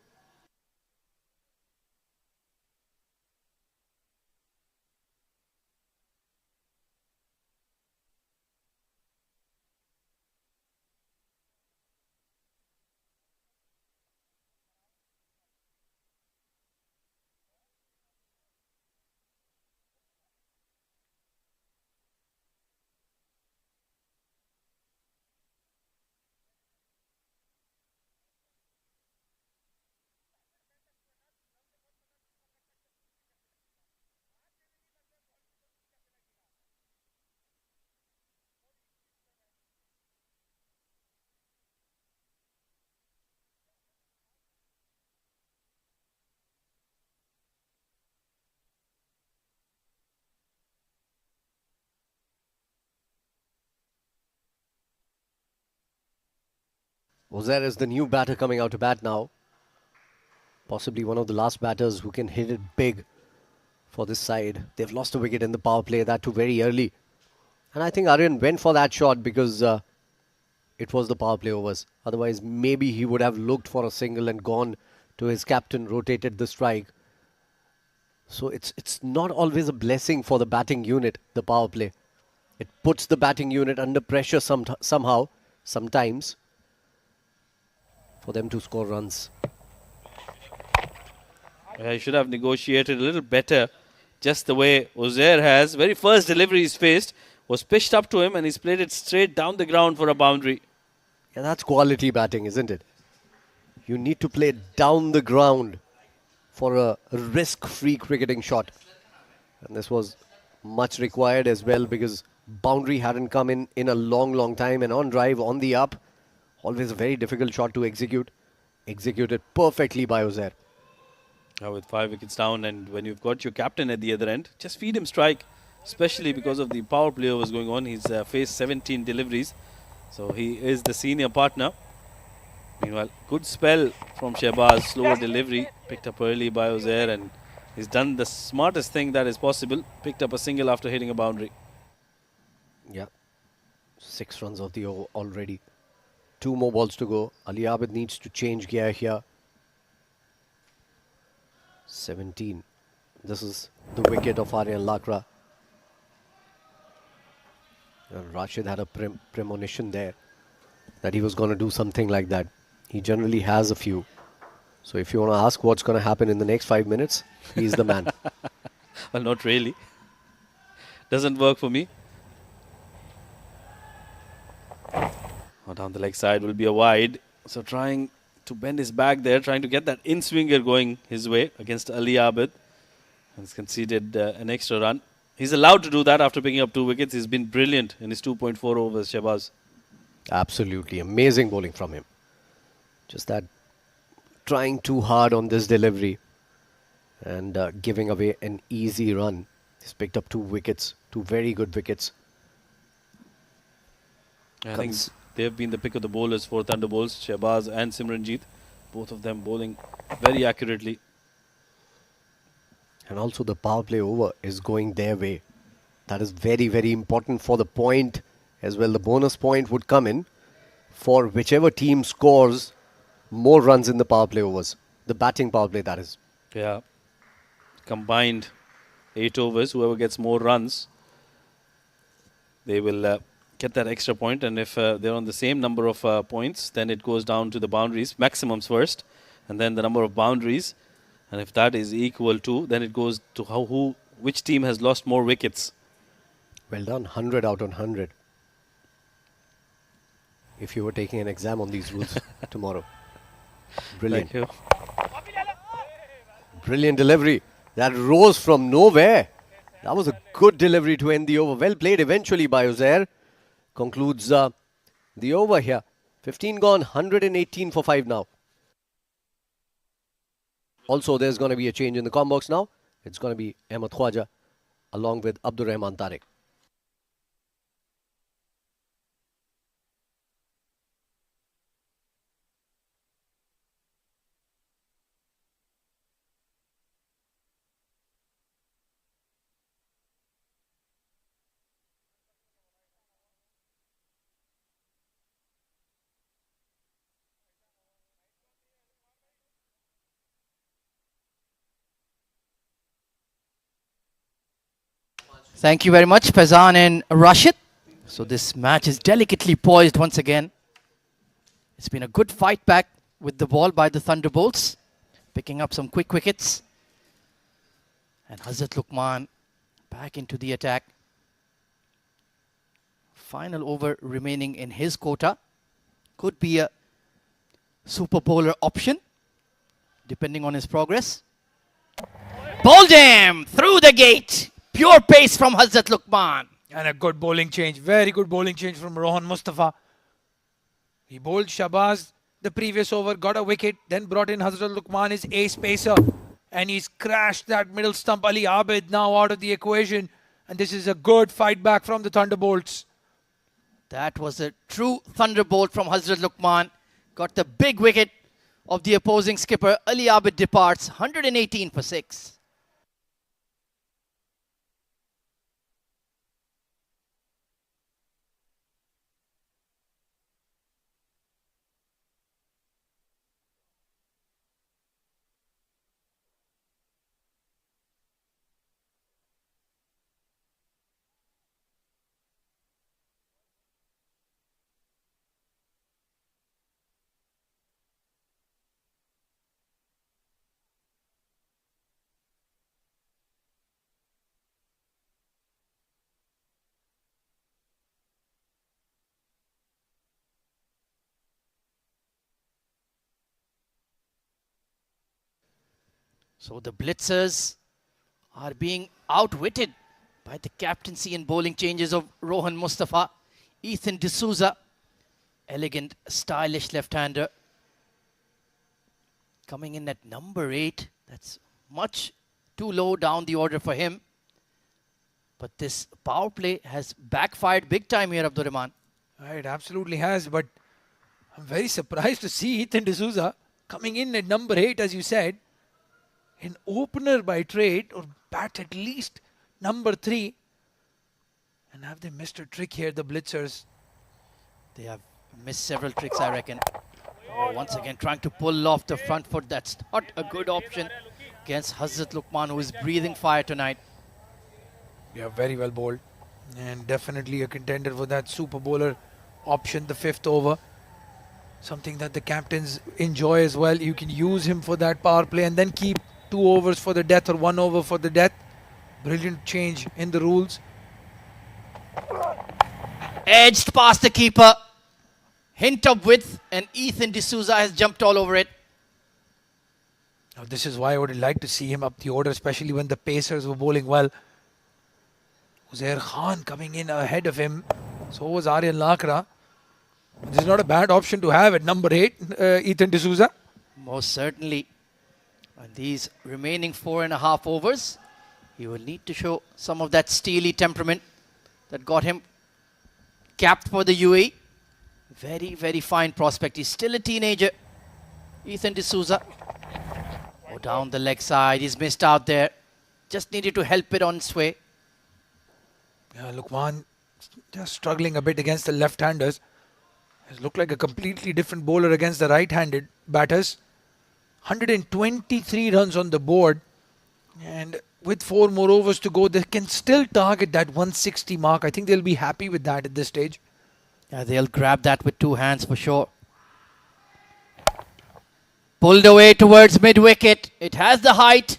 Uzair is the new batter coming out to bat now. Possibly one of the last batters who can hit it big for this side. They've lost a wicket in the power play, that too very early. And I think Aryan went for that shot because it was the power play overs. Otherwise, maybe he would have looked for a single and gone to his captain, rotated the strike. So it's not always a blessing for the batting unit, the power play. It puts the batting unit under pressure somehow, sometimes, for them to score runs. He should have negotiated a little better. Just the way Uzair has. Very first delivery he's faced was pitched up to him and he's played it straight down the ground for a boundary. Yeah, that's quality batting, isn't it? You need to play down the ground for a risk-free cricketing shot. And this was much required as well because boundary hadn't come in a long time. And on drive, on the up, always a very difficult shot to execute. Executed perfectly by Uzair. Now with 5 wickets down, and when you've got your captain at the other end, just feed him strike, especially because of the power play was going on. He's faced 17 deliveries, so he is the senior partner. Meanwhile, good spell from Shehbaz, slower delivery, picked up early by Uzair, and he's done the smartest thing that is possible, picked up a single after hitting a boundary. Yeah, 6 runs of the over already. 2 more balls to go. Ali Abid needs to change gear here. 17. This is the wicket of Aryan Lakra. Rashid had a premonition there that he was going to do something like that. He generally has a few. So if you want to ask what's going to happen in the next 5 minutes, he's the man. Well, not really. Doesn't work for me. Oh, down the leg side will be a wide. So trying to bend his back there, trying to get that in-swinger going his way against Ali Abid. He's conceded an extra run. He's allowed to do that after picking up 2 wickets. He's been brilliant in his 2.4 overs, Shehbaz. Absolutely amazing bowling from him. Just that trying too hard on this delivery and giving away an easy run. He's picked up 2 wickets, 2 very good wickets. I think they've been the pick of the bowlers for Thunderbolts, Shehbaz and Simranjeet. Both of them bowling very accurately. And also the power play over is going their way. That is very important for the point as well. The bonus point would come in for whichever team scores more runs in the power play overs. The batting power play, that is. Yeah. Combined 8 overs. Whoever gets more runs, they will get that extra point. And if they're on the same number of points, then it goes down to the boundaries. Maximums first, and then the number of boundaries. And if that is equal to, then it goes to which team has lost more wickets. Well done. 100 out on 100. If you were taking an exam on these rules tomorrow. Brilliant. Thank you. Brilliant delivery. That rose from nowhere. That was a good delivery to end the over. Well played eventually by Uzair. Concludes the over here. 15 gone, 118 for 5 now. Also, there's going to be a change in the com box now. It's going to be Ahmed Khwaja along with Abdur Rahman Tariq. Thank you very much, Faizan and Rashid. So this match is delicately poised once again. It's been a good fight back with the ball by the Thunderbolts, picking up some quick wickets. And Hazrat Luqman back into the attack. Final over remaining in his quota. Could be a super bowler option, depending on his progress. Bowled him through the gate. Pure pace from Hazrat Luqman. And a good bowling change. Very good bowling change from Rohan Mustafa. He bowled Shabazz the previous over, got a wicket, then brought in Hazrat Luqman, his ace pacer. And he's crashed that middle stump. Ali Abid now out of the equation. And this is a good fight back from the Thunderbolts. That was a true thunderbolt from Hazrat Luqman. Got the big wicket of the opposing skipper. Ali Abid departs 118 for 6. So the Blitzers are being outwitted by the captaincy and bowling changes of Rohan Mustafa. Ethan D'Souza, elegant, stylish left-hander. Coming in at number 8. That's much too low down the order for him. But this power play has backfired big time here, Abdur Rahman. It absolutely has, but I'm very surprised to see Ethan D'Souza coming in at number 8, as you said. An opener by trade, or bat at least number 3. And have they missed a trick here, the Blitzers? They have missed several tricks, I reckon. Oh, once again, trying to pull off the front foot. That's not a good option against Hazrat Luqman, who is breathing fire tonight. Yeah, very well bowled. And definitely a contender for that super bowler option, the 5th over. Something that the captains enjoy as well. You can use him for that power play and then keep 2 overs for the death or 1 over for the death. Brilliant change in the rules. Edged past the keeper. Hint of width, and Ethan D'Souza has jumped all over it. Now this is why I would like to see him up the order, especially when the Pacers were bowling well. Uzair Khan coming in ahead of him. So was Aryan Lakra. This is not a bad option to have at number 8, Ethan D'Souza. Most certainly. And these remaining 4.5 overs, he will need to show some of that steely temperament that got him capped for the UAE. Very, very fine prospect. He's still a teenager. Ethan D'Souza. Oh, down the leg side. He's missed out there. Just needed to help it on its way. Yeah, Luqman just struggling a bit against the left-handers. Has looked like a completely different bowler against the right-handed batters. 123 runs on the board. And with 4 more overs to go, they can still target that 160 mark. I think they'll be happy with that at this stage. Yeah, they'll grab that with 2 hands for sure. Pulled away towards mid-wicket. It has the height.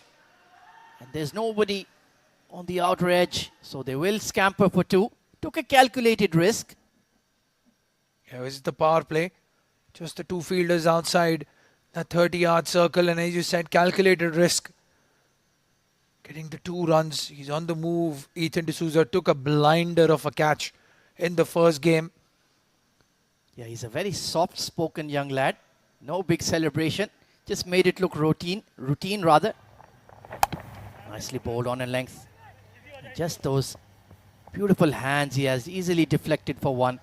And there's nobody on the outer edge. So they will scamper for 2. Took a calculated risk. Yeah, this is the power play. Just the 2 fielders outside that 30-yard circle. And as you said, calculated risk. Getting the 2 runs. He's on the move. Ethan D'Souza took a blinder of a catch in the first game. Yeah, he's a very soft-spoken young lad. No big celebration. Just made it look routine rather. Nicely bowled on a length. And just those beautiful hands he has easily deflected for 1.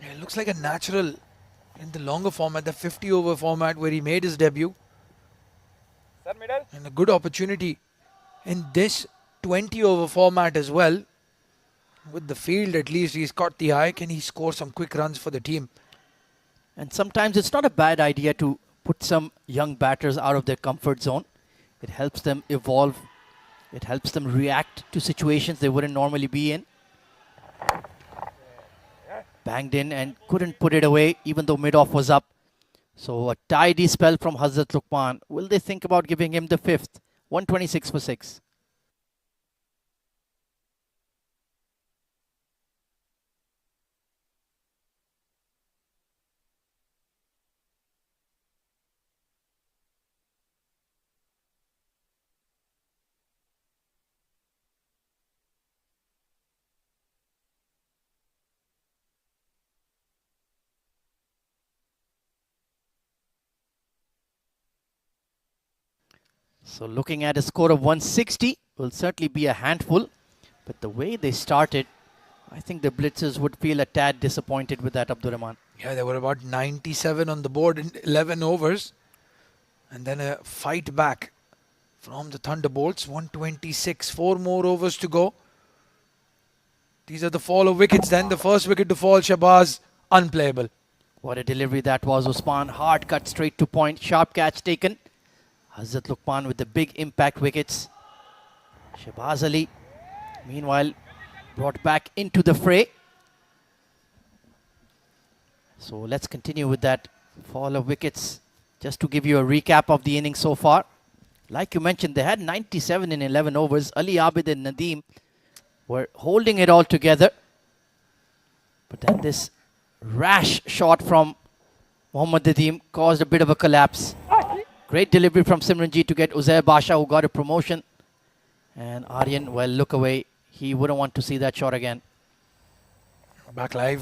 Yeah, it looks like a natural in the longer format, the 50-over format where he made his debut. Sir, middle. And a good opportunity in this 20-over format as well. With the field, at least he's caught the eye. Can he score some quick runs for the team? And sometimes it's not a bad idea to put some young batters out of their comfort zone. It helps them evolve It helps them react to situations they wouldn't normally be in. Banged in and couldn't put it away even though mid-off was up. So a tidy spell from Hazrat Luqman. Will they think about giving him the fifth? 126 for 6. So looking at a score of 160 will certainly be a handful. But the way they started, I think the Blitzers would feel a tad disappointed with that, Abdurrahman. Yeah, there were about 97 on the board in 11 overs. And then a fight back from the Thunderbolts. 126, 4 more overs to go. These are the fall of wickets then. The first wicket to fall, Shahbaz, unplayable. What a delivery that was, Usman. Hard cut straight to point. Sharp catch taken. Hazrat Luqman with the big impact wickets. Shahbaz Ali, meanwhile, brought back into the fray. So let's continue with that fall of wickets. Just to give you a recap of the innings so far. Like you mentioned, they had 97 in 11 overs. Ali Abid and Nadeem were holding it all together. But then this rash shot from Mohammad Nadeem caused a bit of a collapse. Great delivery from Simranjeet to get Uzair Basha, who got a promotion. And Aryan, well, look away. He wouldn't want to see that shot again. Back live.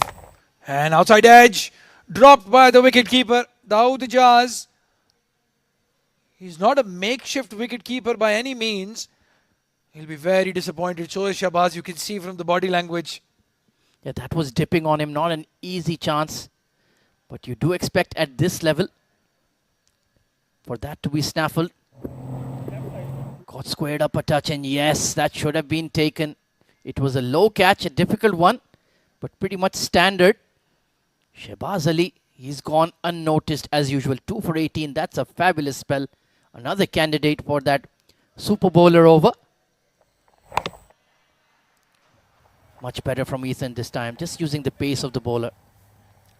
And outside edge. Dropped by the wicketkeeper, Dawood Ijaz. He's not a makeshift wicketkeeper by any means. He'll be very disappointed. So is Shahbaz. You can see from the body language. Yeah, that was dipping on him. Not an easy chance. But you do expect at this level for that to be snaffled. Got squared up a touch, and yes, that should have been taken. It was a low catch, a difficult one, but pretty much standard. Shahbaz Ali, he's gone unnoticed as usual. 2 for 18, that's a fabulous spell. Another candidate for that super bowler over. Much better from Ethan this time, just using the pace of the bowler.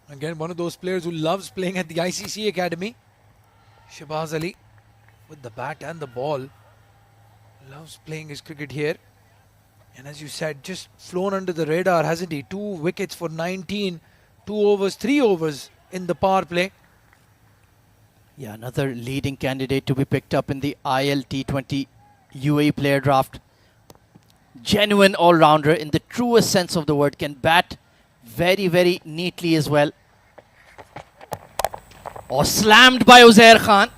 Again, one of those players who loves playing at the ICC Academy. Shahbaz Ali with the bat and the ball. Loves playing his cricket here. And as you said, just flown under the radar, hasn't he? 2 wickets for 19, 2 overs, 3 overs in the power play. Yeah, another leading candidate to be picked up in the ILT20 UAE player draft. Genuine all-rounder in the truest sense of the word. Can bat very, very neatly as well. Or slammed by Uzair Khan.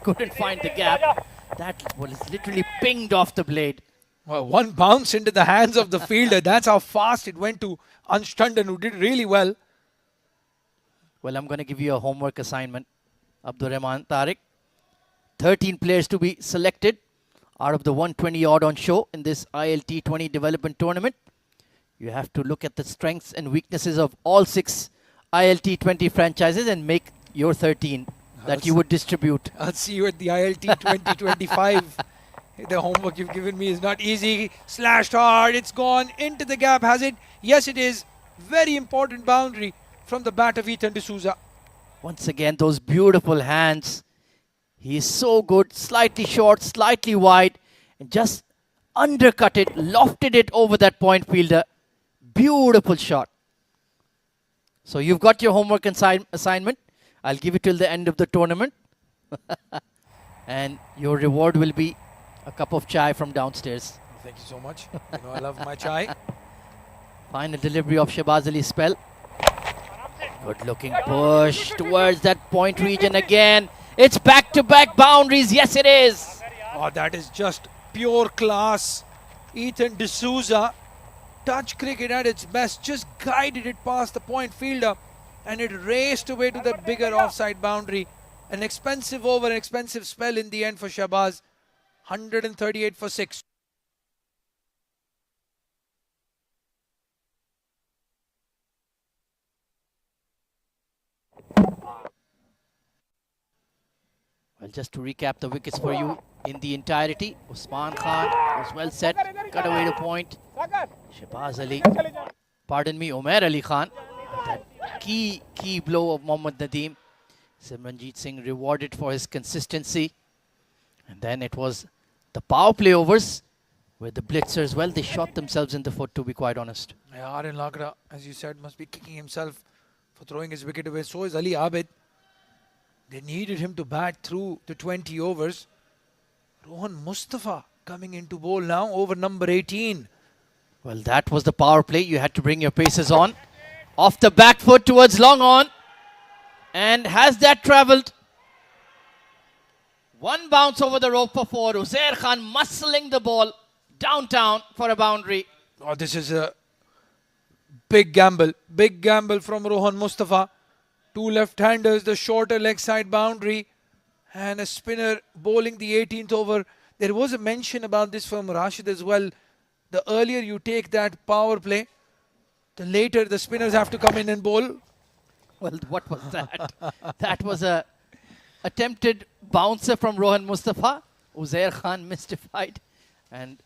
Couldn't find the gap. That was literally pinged off the blade. Well, one bounce into the hands of the fielder. That's how fast it went to Anshtandon, who did really well. Well, I'm going to give you a homework assignment, Abdurrahman Tariq. 13 players to be selected out of the 120 odd on show in this ILT20 development tournament. You have to look at the strengths and weaknesses of all 6 ILT20 franchises and make your 13 that you would distribute. I'll see you at the ILT 2025. The homework you've given me is not easy. Slashed hard. It's gone into the gap, has it? Yes, it is. Very important boundary from the bat of Ethan D'Souza. Once again, those beautiful hands. He is so good. Slightly short, slightly wide. And just undercut it, lofted it over that point fielder. Beautiful shot. So you've got your homework assignment. I'll give it till the end of the tournament. And your reward will be a cup of chai from downstairs. Thank you so much. You know I love my chai. Final delivery of Shahbaz Ali's spell. Good looking push towards that point region again. It's back-to-back boundaries. Yes, it is. Oh, that is just pure class. Ethan D'Souza, touch cricket at its best, just guided it past the point fielder and it raced away to that bigger offside boundary. An expensive over, an expensive spell in the end for Shahbaz. 138 for 6. Well, just to recap the wickets for you. in the entirety. Usman Khan was well set, cut away to point. Shahbaz Ali, pardon me, Umair Ali Khan. That key blow of Mohammad Nadeem. Simranjeet Singh rewarded for his consistency. And then it was the power play overs where the Blitzers, well, they shot themselves in the foot, to be quite honest. Yeah, Aryan Lakra, as you said, must be kicking himself for throwing his wicket away. So is Ali Abid. They needed him to bat through the 20 overs. Rohan Mustafa coming into bowl now, over number 18. Well, that was the power play. You had to bring your paces on. Off the back foot towards long on. And has that travelled? One bounce over the rope for four. Uzair Khan muscling the ball downtown for a boundary. Oh, this is a big gamble. Big gamble from Rohan Mustafa. Two left-handers, the shorter leg side boundary. And a spinner bowling the 18th over. There was a mention about this from Rashid as well. The earlier you take that power play, the later the spinners have to come in and bowl. Well, what was that? That was a attempted bouncer from Rohan Mustafa. Uzair Khan mystified. And,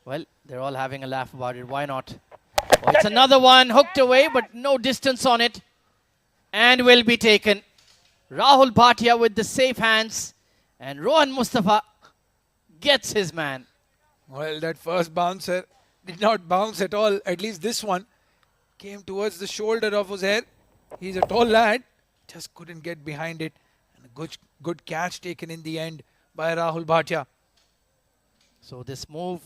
well, they're all having a laugh about it. Why not? Oh, it's another one hooked away, but no distance on it. And will be taken. Rahul Bhatia with the safe hands. And Rohan Mustafa gets his man. Well, that first bouncer did not bounce at all. At least this one came towards the shoulder of Uzair. He's a tall lad. Just couldn't get behind it. And a good catch taken in the end by Rahul Bhatia. So this move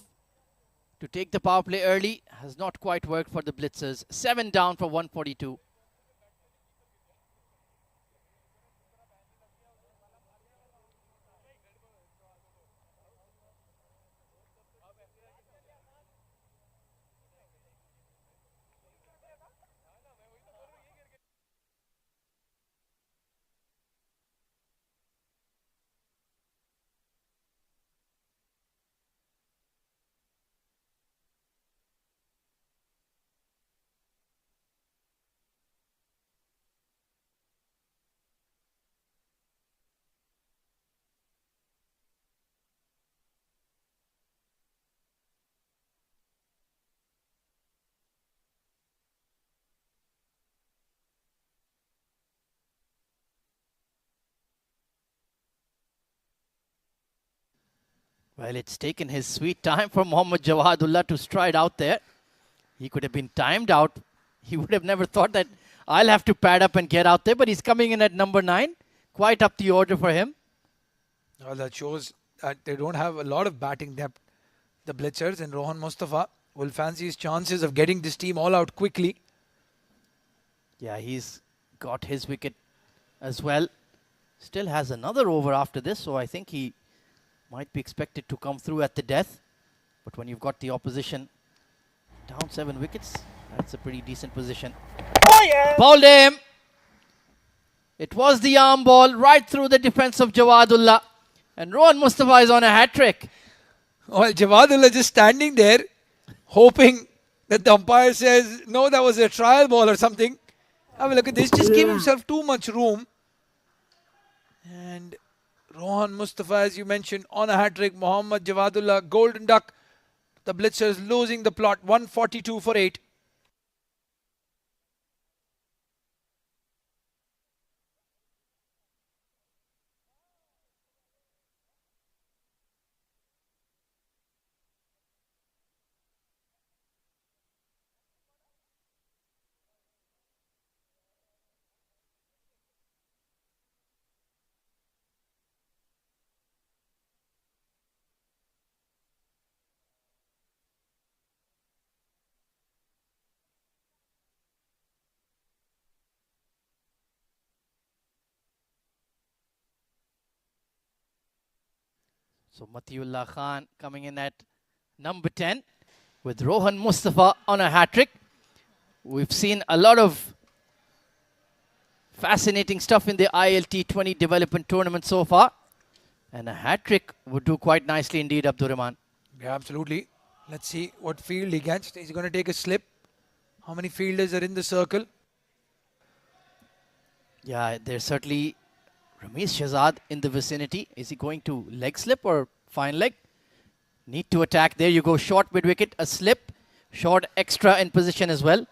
to take the power play early has not quite worked for the Blitzers. 7 down for 142. Well, it's taken his sweet time for Mohammad Jawahadullah to stride out there. He could have been timed out. He would have never thought that I'll have to pad up and get out there, but he's coming in at number 9. Quite up the order for him. Well, that shows that they don't have a lot of batting depth. The Blitzers, and Rohan Mustafa will fancy his chances of getting this team all out quickly. Yeah, he's got his wicket as well. Still has another over after this, so I think he might be expected to come through at the death. But when you've got the opposition down 7 wickets, that's a pretty decent position. Oh, yeah. Bowled him. It was the arm ball right through the defense of Jawadullah. And Rohan Mustafa is on a hat-trick. Well, Jawadullah just standing there, hoping that the umpire says, no, that was a trial ball or something. Have a look at this. Just gave himself too much room. And Rohan Mustafa, as you mentioned, on a hat-trick. Mohammad Jawadullah, golden duck. The Blitzers losing the plot, 142 for 8. So Matiullah Khan coming in at number 10 with Rohan Mustafa on a hat-trick. We've seen a lot of fascinating stuff in the ILT20 development tournament so far. And a hat-trick would do quite nicely indeed, Abdurrahman. Yeah, absolutely. Let's see what field he gets. He's going to take a slip. How many fielders are in the circle? Yeah, they're certainly Ramesh Shahzad in the vicinity. Is he going to leg slip or fine leg? Need to attack. There you go. Short mid wicket. A slip. Short extra in position as well.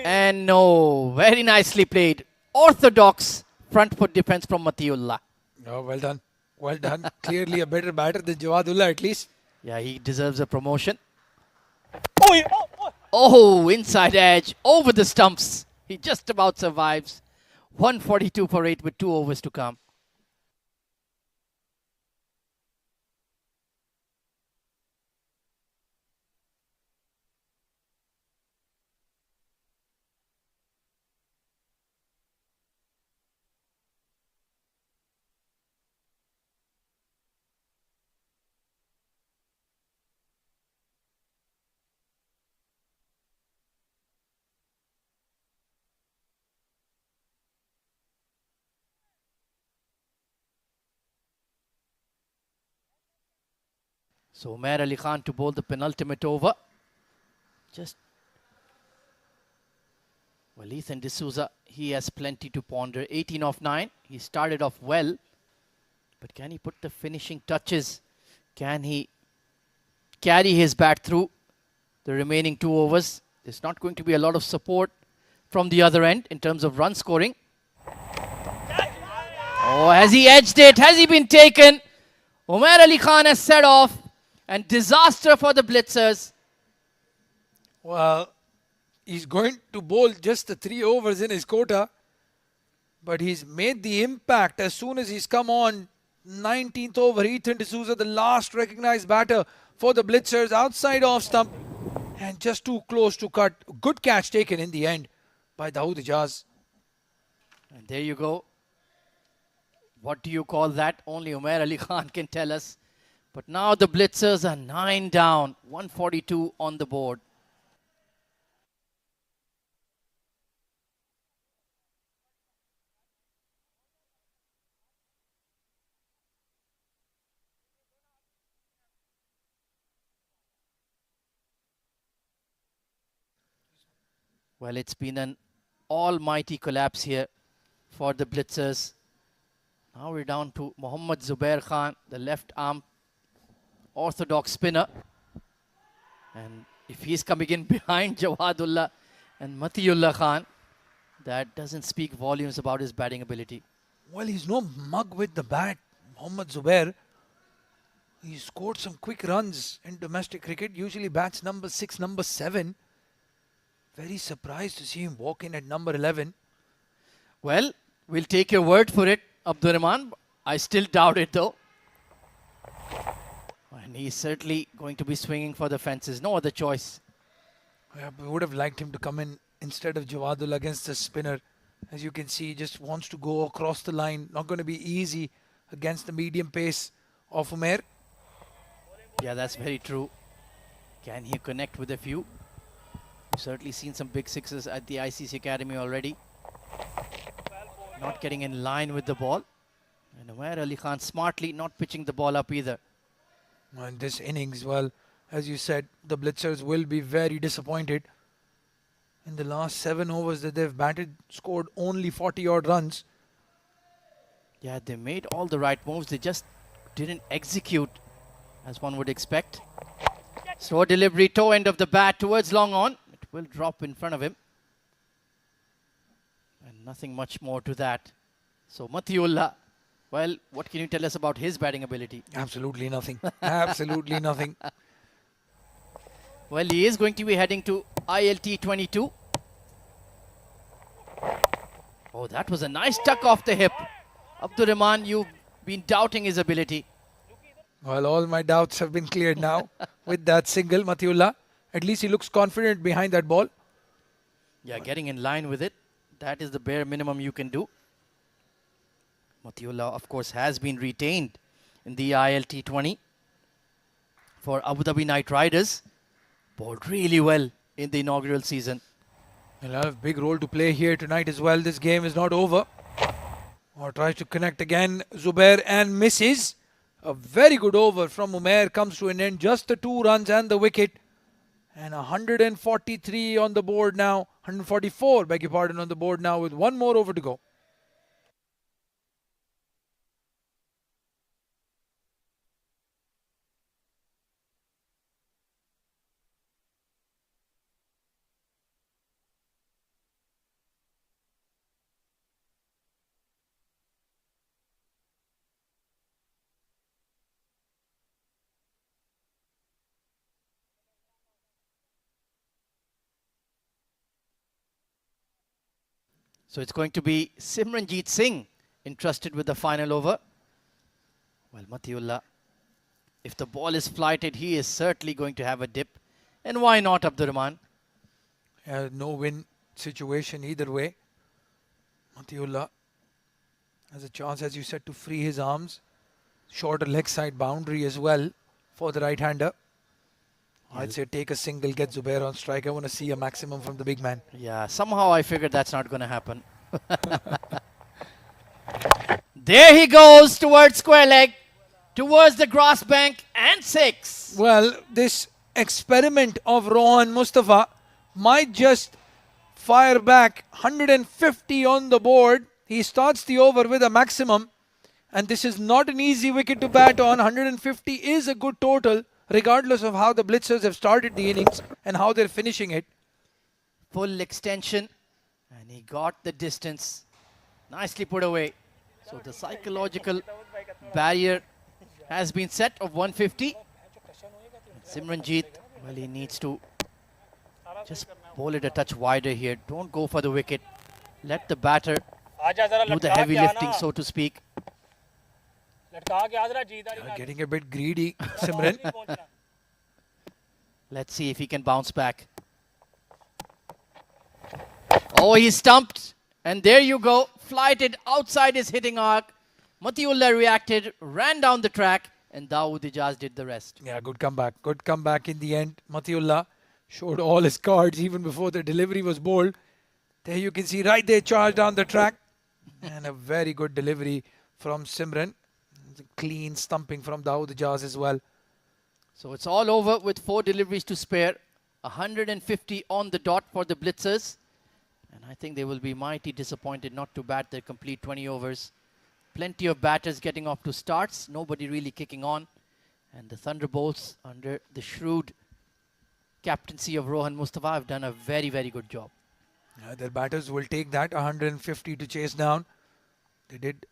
And no. Very nicely played. Orthodox front foot defense from Matiullah. Oh, well done. Well done. Clearly a better batter than Jawadullah at least. Yeah, he deserves a promotion. Oh, inside edge. Over the stumps. He just about survives. 142 for 8 with 2 overs to come. So Umair Ali Khan to bowl the penultimate over. Well, Ethan D'Souza, he has plenty to ponder. 18 of 9. He started off well. But can he put the finishing touches? Can he carry his bat through the remaining 2 overs? There's not going to be a lot of support from the other end in terms of run scoring. Oh, has he edged it? Has he been taken? Umair Ali Khan has set off. And disaster for the Blitzers. Well, he's going to bowl just the 3 overs in his quota. But he's made the impact as soon as he's come on. 19th over, Ethan D'Souza, the last recognized batter for the Blitzers, outside off stump. And just too close to cut. Good catch taken in the end by Dawood Ijaz. And there you go. What do you call that? Only Umair Ali Khan can tell us. But now the Blitzers are 9 down, 142 on the board. Well, it's been an almighty collapse here for the Blitzers. Now we're down to Mohammad Zubair Khan, the left arm orthodox spinner. And if he's coming in behind Jawadullah and Matiullah Khan, that doesn't speak volumes about his batting ability. Well, he's no mug with the bat, Mohammad Zubair. He scored some quick runs in domestic cricket. Usually bats number 6, number 7. Very surprised to see him walk in at number 11. Well, we'll take your word for it, Abdurrahman. I still doubt it though. And he's certainly going to be swinging for the fences. No other choice. Yeah, we would have liked him to come in instead of Jawadul against the spinner. As you can see, he just wants to go across the line. Not going to be easy against the medium pace of Umair. Yeah, that's very true. Can he connect with a few? We've certainly seen some big sixes at the ICC Academy already. Not getting in line with the ball. And Umair Ali Khan smartly not pitching the ball up either. And this innings, well, as you said, the Blitzers will be very disappointed. In the last 7 overs that they've batted, scored only 40-odd runs. Yeah, they made all the right moves. They just didn't execute as one would expect. Slow delivery, toe end of the bat towards long on. It will drop in front of him. And nothing much more to that. So Matiullah, well, what can you tell us about his batting ability? Absolutely nothing. Absolutely nothing. Well, he is going to be heading to ILT22. Oh, that was a nice tuck off the hip. Abdurrahman, you've been doubting his ability. Well, all my doubts have been cleared now with that single, Matiullah. At least he looks confident behind that ball. Yeah, getting in line with it. That is the bare minimum you can do. Matiullah, of course, has been retained in the ILT20 for Abu Dhabi Knight Riders. Bowled really well in the inaugural season. He'll have a big role to play here tonight as well. This game is not over. Or tries to connect again. Zubair and misses. A very good over from Umair comes to an end. Just the 2 runs and the wicket. And 143 on the board now. 144, beg your pardon, on the board now with 1 more over to go. So it's going to be Simranjeet Singh entrusted with the final over. Well, Matiullah, if the ball is flighted, he is certainly going to have a dip. And why not, Abdurrahman? No win situation either way. Matiullah has a chance, as you said, to free his arms. Shorter leg side boundary as well for the right-hander. I'd say take a single, get Zubair on strike. I want to see a maximum from the big man. Yeah, somehow I figured that's not going to happen. There he goes towards square leg, towards the grass bank, and 6. Well, this experiment of Rohan Mustafa might just fire back. 150 on the board. He starts the over with a maximum. And this is not an easy wicket to bat on. 150 is a good total, regardless of how the Blitzers have started the innings and how they're finishing it. Full extension, and he got the distance. Nicely put away. So the psychological barrier has been set of 150. And Simranjeet, well, he needs to just bowl it a touch wider here. Don't go for the wicket. Let the batter do the heavy lifting, so to speak. Getting a bit greedy, Simran. Let's see if he can bounce back. Oh, he stumped. And there you go. Flighted outside his hitting arc. Matiullah reacted, ran down the track, and Dawood Ijaz did the rest. Yeah, good comeback. Good comeback in the end. Matiullah showed all his cards even before the delivery was bowled. There you can see right there, charged down the track. And a very good delivery from Simran. Clean stumping from Dawood Ijaz as well. So it's all over with 4 deliveries to spare. 150 on the dot for the Blitzers. And I think they will be mighty disappointed not to bat their complete 20 overs. Plenty of batters getting off to starts. Nobody really kicking on. And the Thunderbolts, under the shrewd captaincy of Rohan Mustafa, have done a very, very good job. Their batters will take that 150 to chase down. They did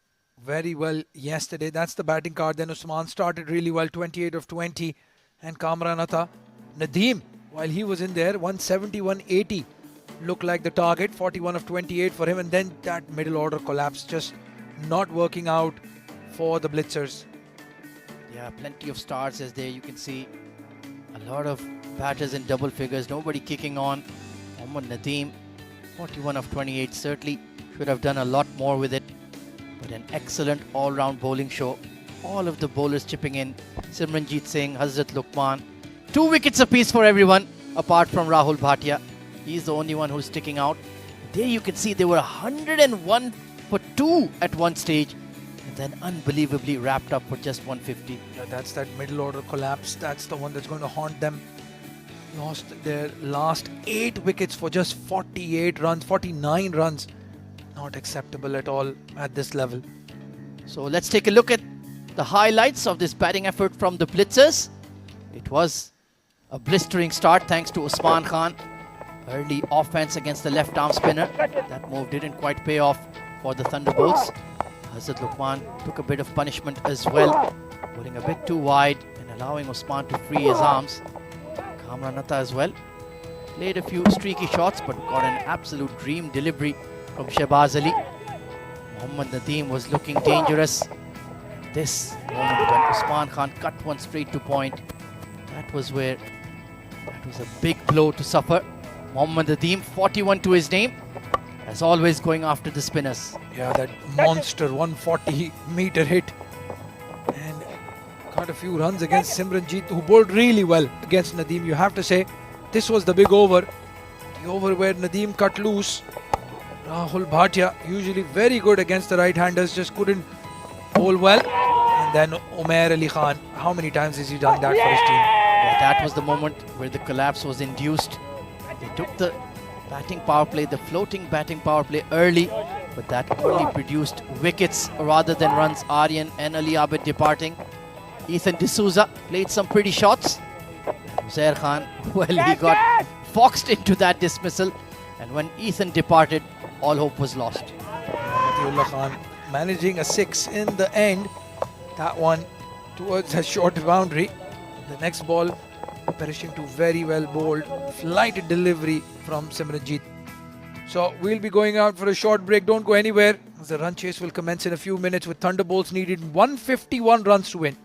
very well yesterday. That's the batting card. Then Usman started really well, 28 of 20. And Kamran Atta. Nadeem, while he was in there, 170, 180 looked like the target. 41 of 28 for him. And then that middle order collapse just not working out for the Blitzers. Yeah, plenty of stars as there you can see. A lot of batters in double figures. Nobody kicking on. Mohammad Nadeem, 41 of 28. Certainly should have done a lot more with it. But an excellent all-round bowling show. All of the bowlers chipping in. Simranjeet Singh, Hazrat Luqman. 2 wickets apiece for everyone, apart from Rahul Bhatia. He's the only one who's sticking out. There you can see they were 101 for 2 at one stage. And then unbelievably wrapped up for just 150. Yeah, that's that middle order collapse. That's the one that's going to haunt them. Lost their last 8 wickets for just 48 runs, 49 runs. Not acceptable at all at this level. So let's take a look at the highlights of this batting effort from the Blitzers. It was a blistering start thanks to Usman Khan. Early offense against the left arm spinner. That move didn't quite pay off for the Thunderbolts. Hazrat Luqman took a bit of punishment as well, pulling a bit too wide and allowing Usman to free his arms. Kamran Atta as well played a few streaky shots but got an absolute dream delivery from Shehbaz Ali. Mohammad Nadeem was looking dangerous. This moment when Usman Khan cut one straight to point, that was a big blow to suffer. Mohammad Nadeem, 41 to his name, as always going after the spinners. Yeah, that monster 140-meter hit. And got a few runs against Simranjeet, who bowled really well against Nadeem. You have to say, this was the big over. The over where Nadeem cut loose. Rahul Bhatia, usually very good against the right-handers, just couldn't bowl well. And then Umair Ali Khan, how many times has he done that for his team? Yeah, that was the moment where the collapse was induced. They took the batting power play, the floating batting power play early, but that only produced wickets rather than runs. Aryan and Ali Abid departing. Ethan D'Souza played some pretty shots. Uzair Khan, well, he got foxed into that dismissal. And when Ethan departed, all hope was lost. Matiullah Khan managing a 6 in the end. That one towards a short boundary. The next ball perishing to very well bowled flighted delivery from Simranjeet. So we'll be going out for a short break. Don't go anywhere. The run chase will commence in a few minutes with Thunderbolts needed 151 runs to win.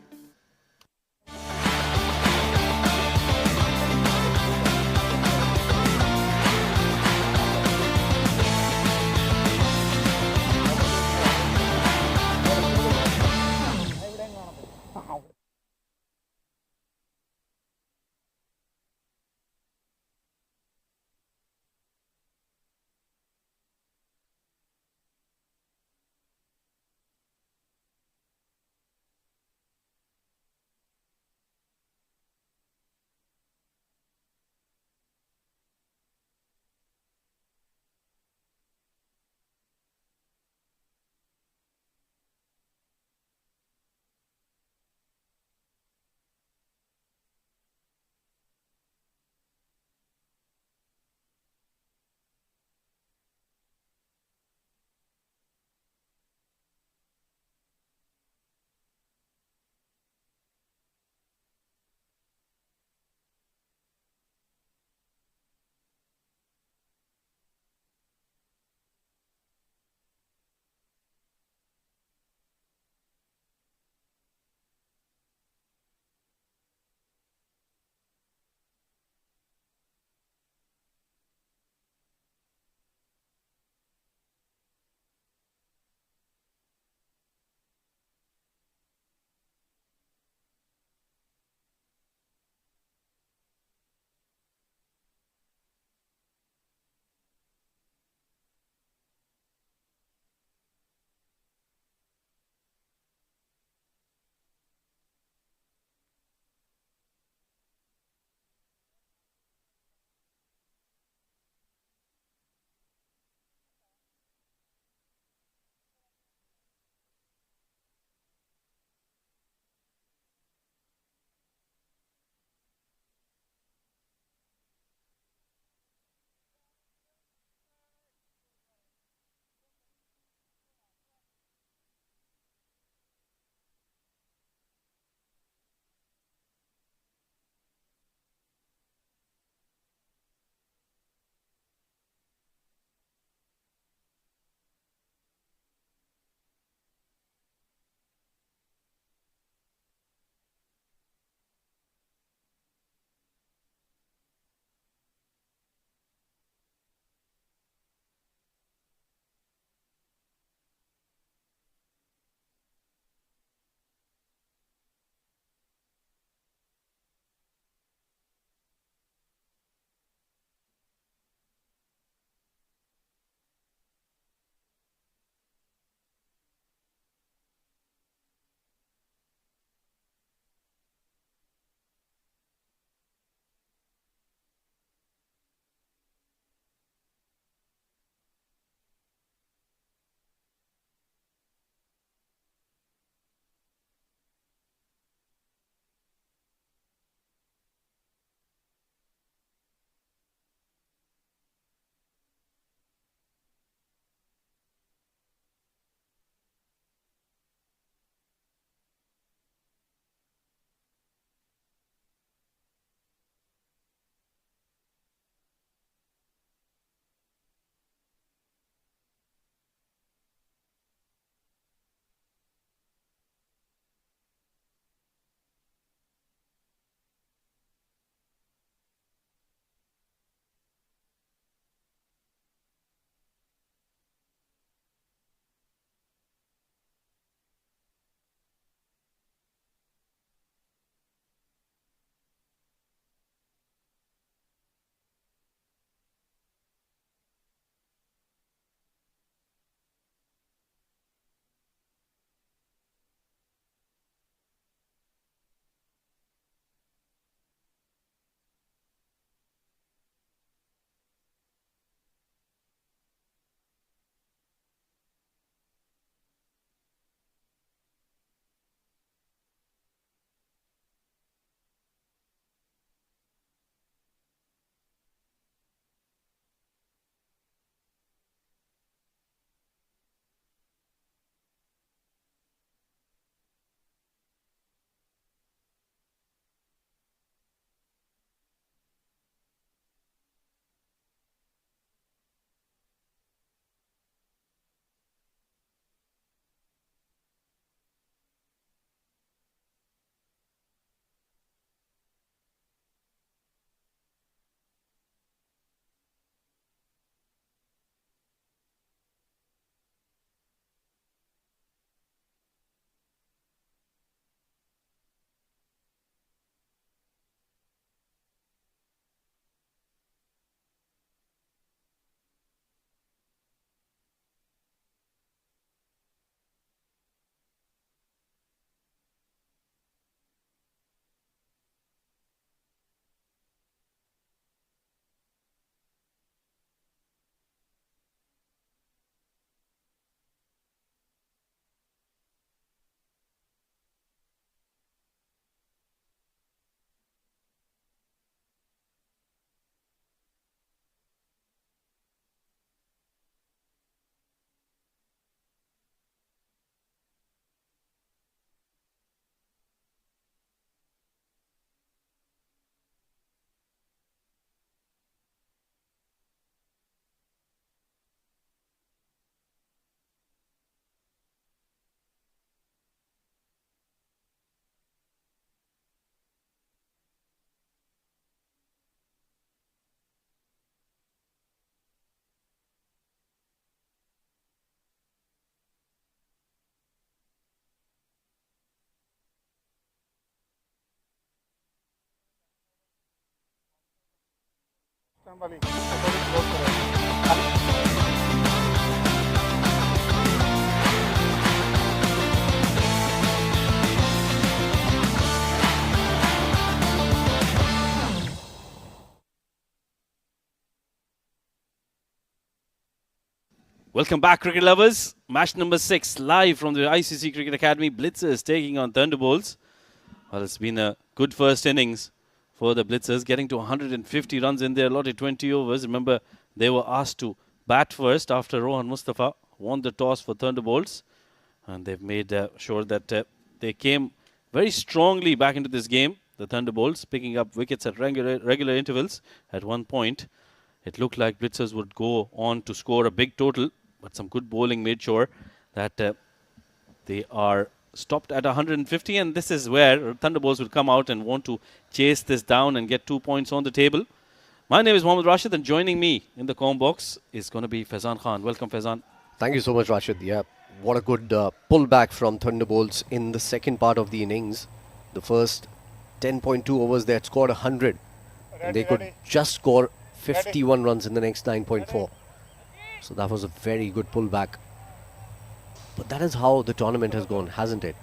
Welcome back, cricket lovers. Match number 6, live from the ICC Cricket Academy. Blitzers taking on Thunderbolts. Well, it's been a good first innings for the Blitzers, getting to 150 runs in their allotted 20 overs. Remember, they were asked to bat first after Rohan Mustafa won the toss for Thunderbolts. And they've made sure that they came very strongly back into this game. The Thunderbolts picking up wickets at regular intervals. At one point, it looked like Blitzers would go on to score a big total, but some good bowling made sure that they are stopped at 150, and this is where Thunderbolts will come out and want to chase this down and get 2 points on the table. My name is Mohammad Rashid, and joining me in the com box is going to be Faizan Khan. Welcome, Faizan. Thank you so much, Rashid. Yeah, what a good pullback from Thunderbolts in the second part of the innings. The first 10.2 overs, they had scored 100. And they could just score 51 runs in the next 9.4. So that was a very good pullback. But that is how the tournament has gone, hasn't it?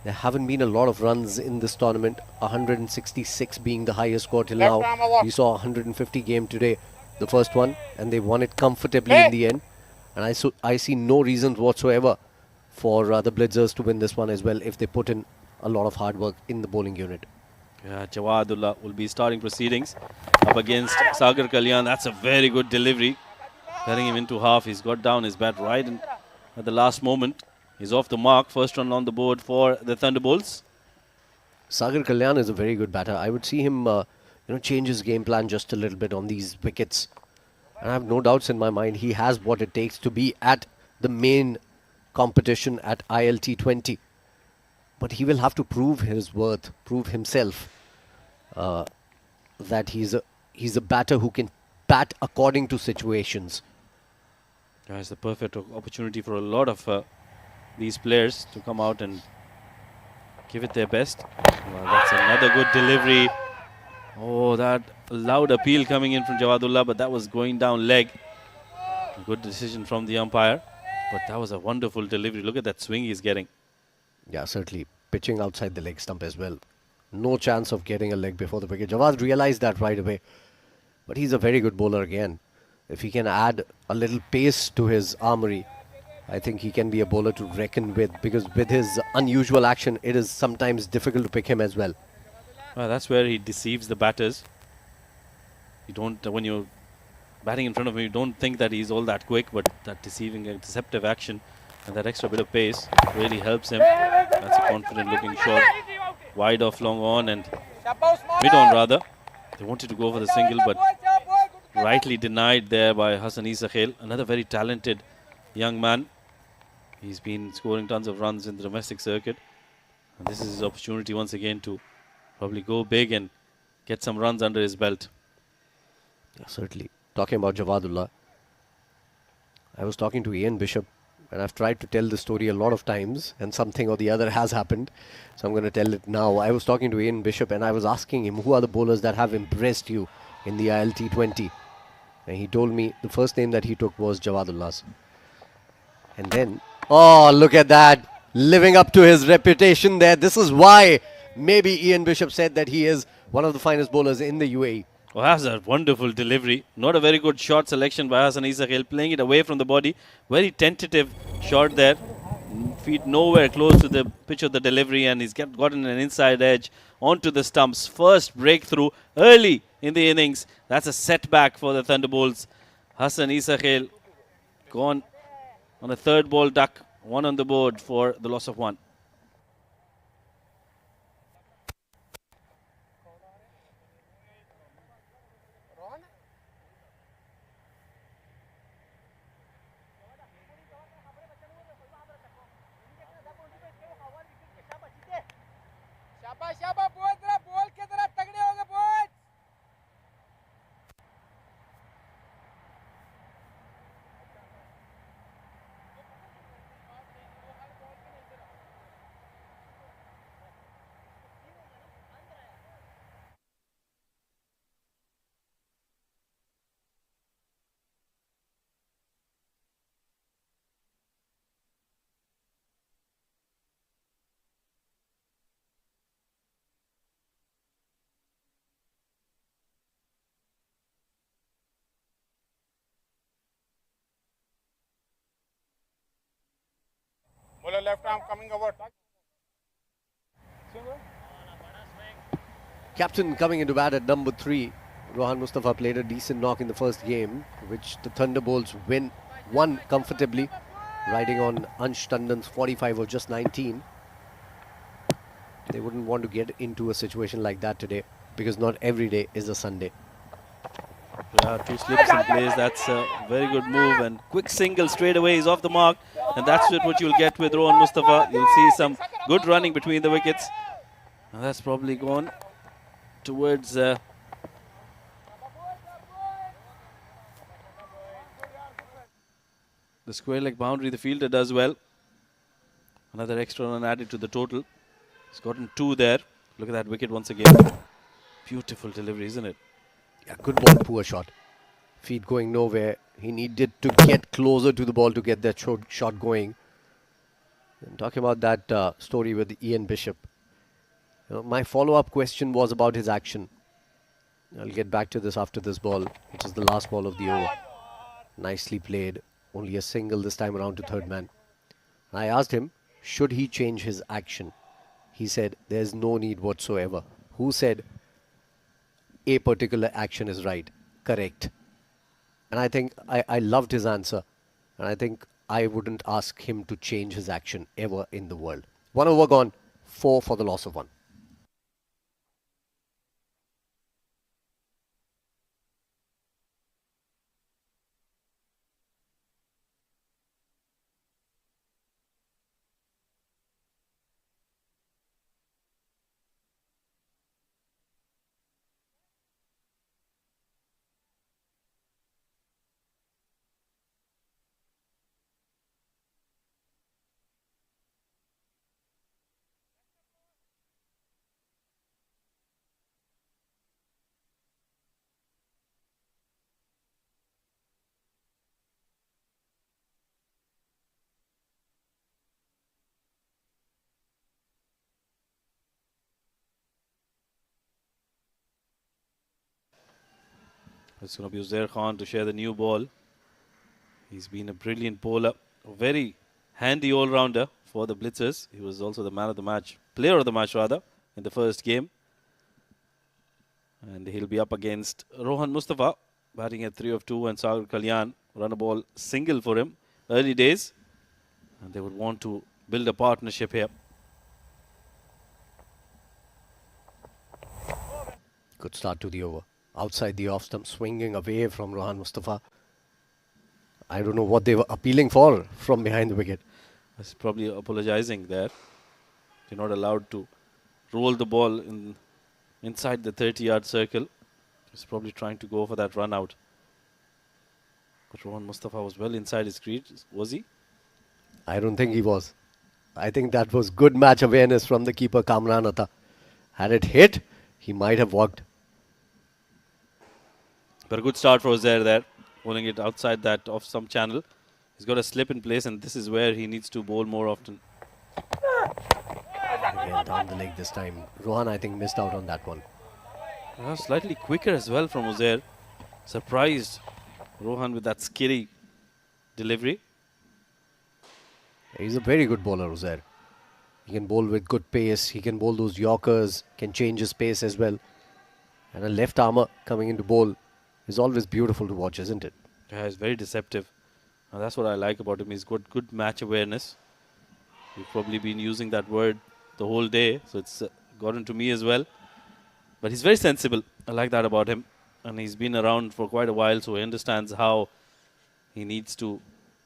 There haven't been a lot of runs in this tournament. 166 being the highest score till now. We saw 150 game today, the first one, and they won it comfortably in the end. And I see no reasons whatsoever for the Blitzers to win this one as well if they put in a lot of hard work in the bowling unit. Yeah, Jawadullah will be starting proceedings up against Sagar Kalyan. That's a very good delivery. Cutting him into half. He's got down his bat right at the last moment. He's off the mark. First run on the board for the Thunderbolts. Sagar Kalyan is a very good batter. I would see him change his game plan just a little bit on these wickets. And I have no doubts in my mind he has what it takes to be at the main competition at ILT20. But he will have to prove his worth, prove himself that he's a batter who can bat according to situations. Yeah, it's the perfect opportunity for a lot of these players to come out and give it their best. Well, that's another good delivery. Oh, that loud appeal coming in from Jawadullah, but that was going down leg. A good decision from the umpire, but that was a wonderful delivery. Look at that swing he's getting. Yeah, certainly. Pitching outside the leg stump as well. No chance of getting a leg before the wicket. Jawad realized that right away. But he's a very good bowler again. If he can add a little pace to his armory, I think he can be a bowler to reckon with, because with his unusual action, it is sometimes difficult to pick him as well. Well, that's where he deceives the batters. You don't, when you're batting in front of him, you don't think that he's all that quick, but that deceptive action and that extra bit of pace really helps him. That's a confident looking shot. Wide off, long on, and mid on rather. They wanted to go for the single, but rightly denied there by Hassan Isa Khail. Another very talented young man. He's been scoring tons of runs in the domestic circuit. And this is his opportunity once again to probably go big and get some runs under his belt. Yeah, certainly. Talking about Jawadullah, I was talking to Ian Bishop, and I've tried to tell the story a lot of times, and something or the other has happened. So I'm going to tell it now. I was talking to Ian Bishop, and I was asking him, who are the bowlers that have impressed you in the ILT20? And he told me the first name that he took was Jawadullah's. And then, oh, look at that. Living up to his reputation there. This is why maybe Ian Bishop said that he is one of the finest bowlers in the UAE. Well, that's a wonderful delivery. Not a very good shot selection by Hassan Isa Khail, playing it away from the body. Very tentative shot there. Feet nowhere close to the pitch of the delivery, and he's gotten an inside edge onto the stumps. First breakthrough early in the innings. That's a setback for the Thunderbolts. Hassan Isa Khail gone on a third ball duck. One on the board for the loss of one. left arm coming over. Captain coming into bat at number 3. Rohan Mustafa played a decent knock in the first game, which the Thunderbolts won comfortably, riding on Ansh Tandon's 45 of just 19. They wouldn't want to get into a situation like that today, because not every day is a Sunday. Yeah, 2 slips in place. That's a very good move, and quick single straight away is off the mark, and that's what you'll get with Rohan Mustafa. You'll see some good running between the wickets. And that's probably gone towards the square leg boundary. The fielder does well. Another extra run added to the total. He's gotten 2 there. Look at that wicket once again. Beautiful delivery, isn't it? Yeah, good ball, poor shot. Feet going nowhere. He needed to get closer to the ball to get that shot going. And talking about that story with Ian Bishop, my follow-up question was about his action. I'll get back to this after this ball, which is the last ball of the over. Nicely played. Only a single this time around to third man. I asked him, should he change his action? He said, there's no need whatsoever. Who said a particular action is right? Correct. And I think I loved his answer. And I think I wouldn't ask him to change his action ever in the world. 1 over gone, 4 for the loss of 1. It's going to be Uzair Khan to share the new ball. He's been a brilliant bowler, a very handy all-rounder for the Blitzers. He was also the man of the match, player of the match rather, in the first game. And he'll be up against Rohan Mustafa, batting at 3 of 2, and Sagar Kalyan run a ball single for him. Early days, and they would want to build a partnership here. Good start to the over. Outside the off stump, swinging away from Rohan Mustafa. I don't know what they were appealing for from behind the wicket. He's probably apologizing there. You're not allowed to roll the ball inside the 30-yard circle. He's probably trying to go for that run out. But Rohan Mustafa was well inside his crease, was he? I don't think he was. I think that was good match awareness from the keeper Kamran Atta. Had it hit, he might have walked. But a good start for Uzair there, bowling it outside that off some channel. He's got a slip in place, and this is where he needs to bowl more often. Again, down the leg this time. Rohan, I think, missed out on that one. Slightly quicker as well from Uzair. Surprised Rohan with that skitty delivery. He's a very good bowler, Uzair. He can bowl with good pace. He can bowl those Yorkers, can change his pace as well. And a left armour coming into bowl is always beautiful to watch, isn't it? Yeah, he's very deceptive. And that's what I like about him. He's got good match awareness. We've probably been using that word the whole day, so it's gotten to me as well. But he's very sensible. I like that about him. And he's been around for quite a while, so he understands how he needs to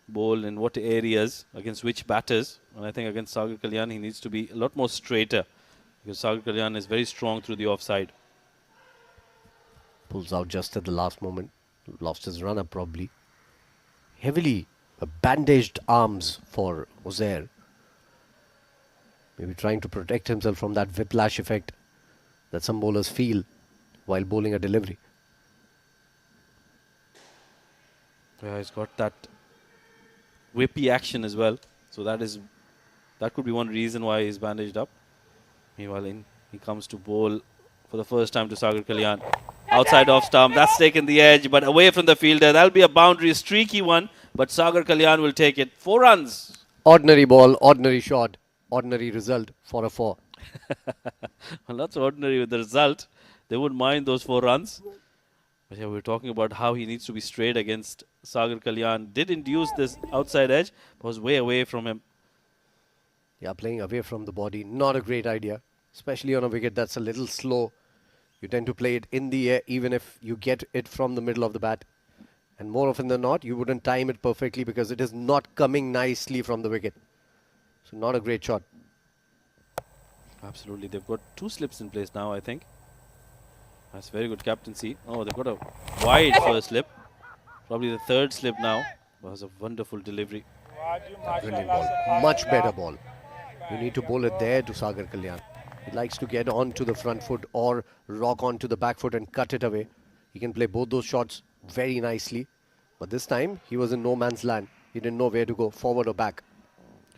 bowl in what areas, against which batters. And I think against Sagar Kalyan, he needs to be a lot more straighter, because Sagar Kalyan is very strong through the offside. Pulls out just at the last moment. Lost his runner probably. Heavily bandaged arms for Uzair. Maybe trying to protect himself from that whiplash effect that some bowlers feel while bowling a delivery. Yeah, he's got that whippy action as well. So that could be one reason why he's bandaged up. Meanwhile, he comes to bowl for the first time to Sagar Kalyan. Outside off stump, that's taken the edge, but away from the fielder. That'll be a boundary, streaky one, but Sagar Kalyan will take it. 4 runs Ordinary ball, ordinary shot, ordinary result for a 4. Well, that's ordinary with the result. They wouldn't mind those 4 runs. But yeah, we're talking about how he needs to be straight against Sagar Kalyan. Did induce this outside edge, but was way away from him. Yeah, playing away from the body, not a great idea. Especially on a wicket that's a little slow. You tend to play it in the air even if you get it from the middle of the bat. And more often than not, you wouldn't time it perfectly because it is not coming nicely from the wicket. So not a great shot. Absolutely. They've got 2 slips in place now, I think. That's very good captaincy. Oh, they've got a wide first slip. Probably the 3rd slip now. That was a wonderful delivery. Brilliant ball. Much better ball. You need to bowl it there to Sagar Kalyan. He likes to get onto the front foot or rock onto the back foot and cut it away. He can play both those shots very nicely. But this time, he was in no man's land. He didn't know where to go, forward or back.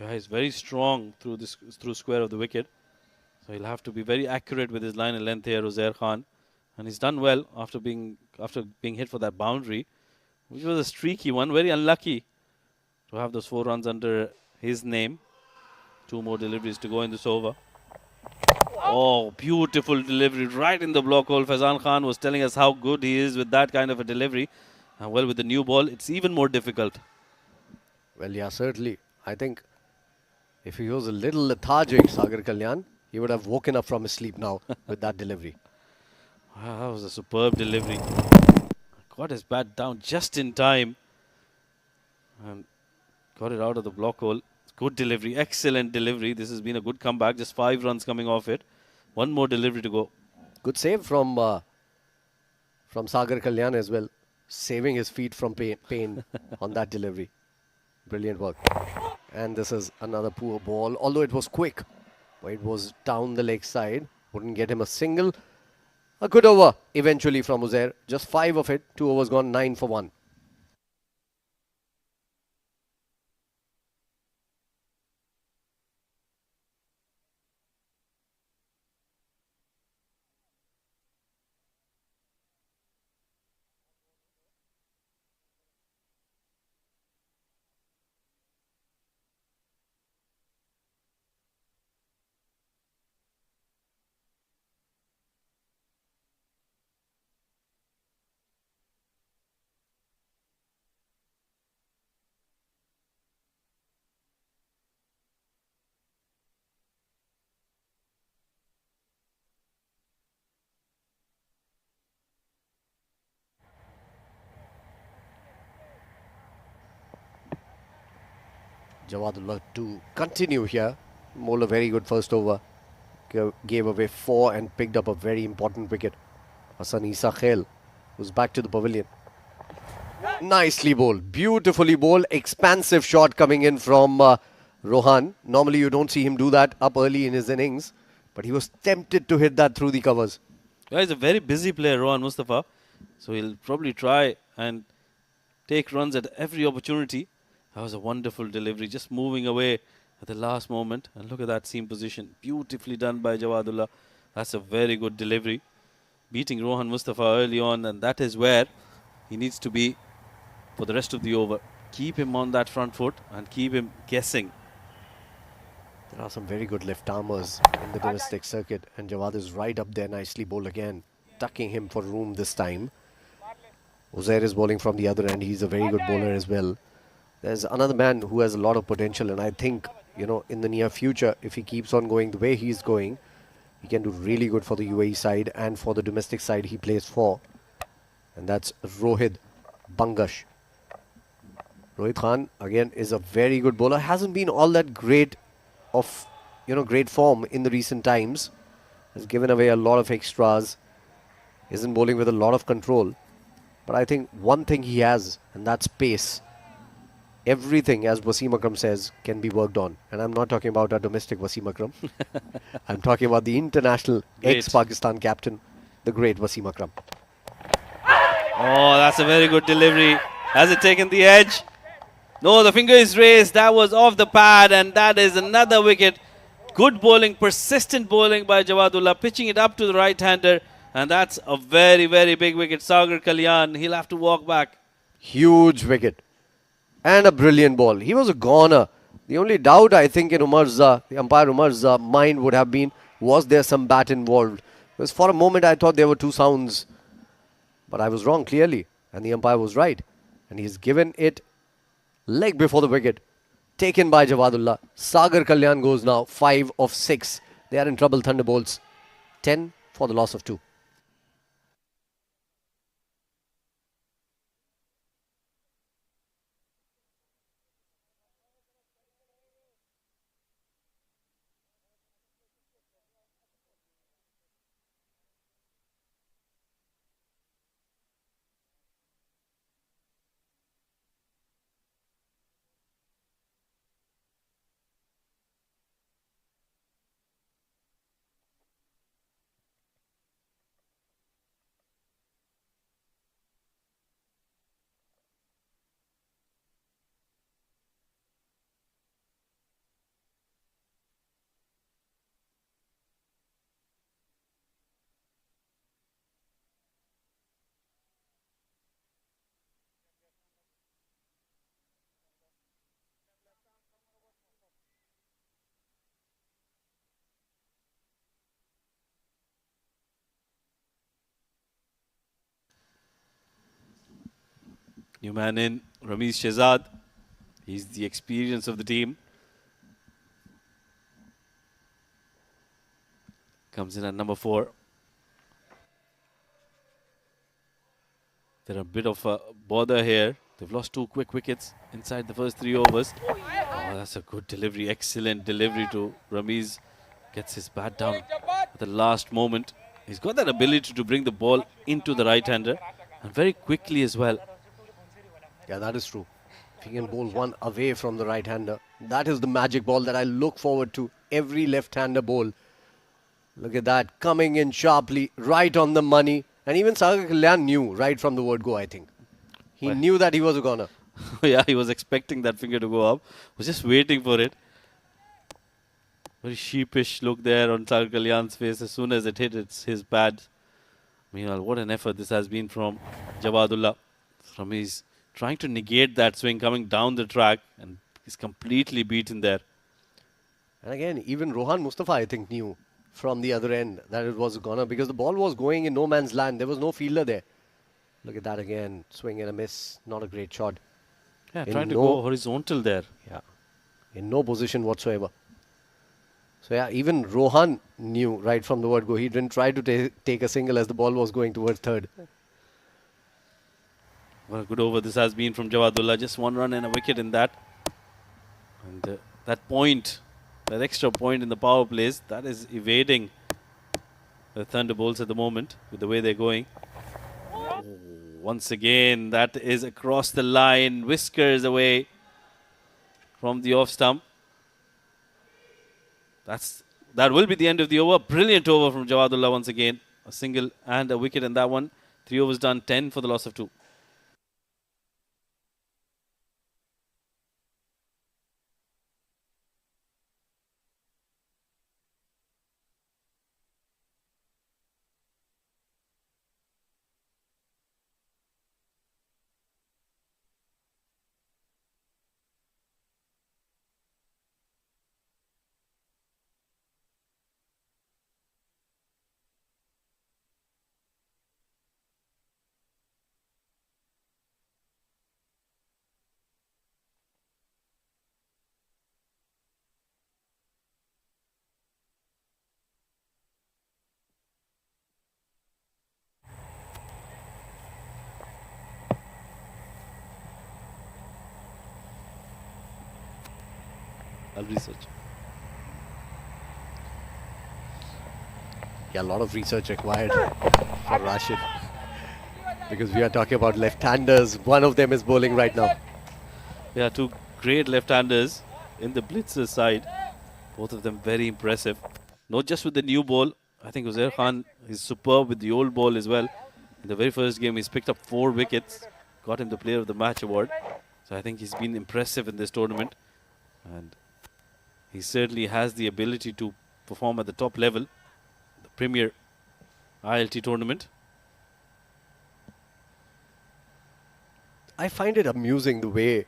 Yeah, he's very strong through square of the wicket. So he'll have to be very accurate with his line and length here, Uzair Khan. And he's done well after being hit for that boundary, which was a streaky one. Very unlucky to have those 4 runs under his name. 2 more deliveries to go in this over. Oh, beautiful delivery right in the block hole. Faizan Khan was telling us how good he is with that kind of a delivery. And well, with the new ball, it's even more difficult. Well, yeah, certainly. I think if he was a little lethargic, Sagar Kalyan, he would have woken up from his sleep now with that delivery. Wow, that was a superb delivery. Got his bat down just in time. And got it out of the block hole. Good delivery, excellent delivery. This has been a good comeback. Just 5 runs coming off it. 1 more delivery to go. Good save from Sagar Kalyan as well. Saving his feet from pain on that delivery. Brilliant work. And this is another poor ball. Although it was quick. But it was down the leg side. Wouldn't get him a single. A good over eventually from Uzair. Just 5 of it. 2 overs gone, 9 for 1. Jawadullah to continue here. Mola very good first over. Gave away 4 and picked up a very important wicket. Hassan Isa Khail was back to the pavilion. Nicely bowled. Beautifully bowled. Expansive shot coming in from Rohan. Normally you don't see him do that up early in his innings. But he was tempted to hit that through the covers. Yeah, he's a very busy player, Rohan Mustafa. So he'll probably try and take runs at every opportunity. That was a wonderful delivery, just moving away at the last moment. And look at that seam position. Beautifully done by Jawadullah. That's a very good delivery. Beating Rohan Mustafa early on, and that is where he needs to be for the rest of the over. Keep him on that front foot and keep him guessing. There are some very good left-armers in the domestic circuit. And Jawad is right up there, nicely bowled again. Tucking him for room this time. Uzair is bowling from the other end. He's a very good bowler as well. There's another man who has a lot of potential, and I think, you know, in the near future, if he keeps on going the way he's going, he can do really good for the UAE side and for the domestic side he plays for. And that's Rohit Bangash. Rohit Khan, again, is a very good bowler. Hasn't been all that great of, you know, great form in the recent times. Has given away a lot of extras. Isn't bowling with a lot of control. But I think one thing he has, and that's pace. Everything, as Wasim Akram says, can be worked on. And I'm not talking about our domestic Wasim Akram. I'm talking about the international ex-Pakistan captain, the great Wasim Akram. Oh, that's a very good delivery. Has it taken the edge? No, the finger is raised. That was off the pad, and that is another wicket. Good bowling, persistent bowling by Jawadullah, pitching it up to the right-hander. And that's a very, very big wicket. Sagar Kalyan, he'll have to walk back. Huge wicket. And a brilliant ball. He was a goner The only doubt I think in the umpire Umar's mind would have been, was there some bat involved? Because for a moment I thought there were two sounds. But I was wrong clearly. And the umpire was right. And he's given it leg before the wicket. Taken by Jawadullah. Sagar Kalyan goes now 5 of 6. They are in trouble, Thunderbolts. 10 for the loss of 2. New man in, Ramiz Shehzad. He's the experience of the team. Comes in at number 4. They're a bit of a bother here. They've lost 2 quick wickets inside the first 3 overs. Oh, that's a good delivery. Excellent delivery to Ramiz. Gets his bat down at the last moment. He's got that ability to bring the ball into the right-hander, and very quickly as well. Yeah, that is true. If he can bowl one away from the right-hander, that is the magic ball that I look forward to every left-hander bowl. Look at that, coming in sharply, right on the money. And even Sagar Kalyan knew right from the word go, I think. He knew that he was a goner. Yeah, he was expecting that finger to go up. Was just waiting for it. Very sheepish look there on Sagar Kalyan's face. As soon as it hit, it's his pad. Meanwhile, what an effort this has been from Jawadullah. From his trying to negate that swing coming down the track, and he's completely beaten there. And again, even Rohan Mustafa, I think, knew from the other end that it was a goner, because the ball was going in no man's land. There was no fielder there. Look at that again. Swing and a miss. Not a great shot. Yeah, trying to go horizontal there. Yeah. In no position whatsoever. So yeah, even Rohan knew right from the word go. He didn't try to take a single as the ball was going towards third. What a good over this has been from Jawadullah. Just 1 run and a wicket in that. And that point, that extra point in the power plays, that is evading the Thunderbolts at the moment with the way they're going. Oh, once again, that is across the line, whiskers away from the off stump. That will be the end of the over. Brilliant over from Jawadullah once again. A single and a wicket in that one. 3 overs done, 10 for the loss of 2. I'll research. Yeah, a lot of research required for Rashid, because we are talking about left-handers. One of them is bowling right now. Yeah, 2 great left-handers in the Blitzers side. Both of them very impressive. Not just with the new ball. I think Uzair Khan is superb with the old ball as well. In the very first game, he's picked up 4 wickets. Got him the Player of the Match award. So I think he's been impressive in this tournament. And he certainly has the ability to perform at the top level. The Premier ILT tournament. I find it amusing the way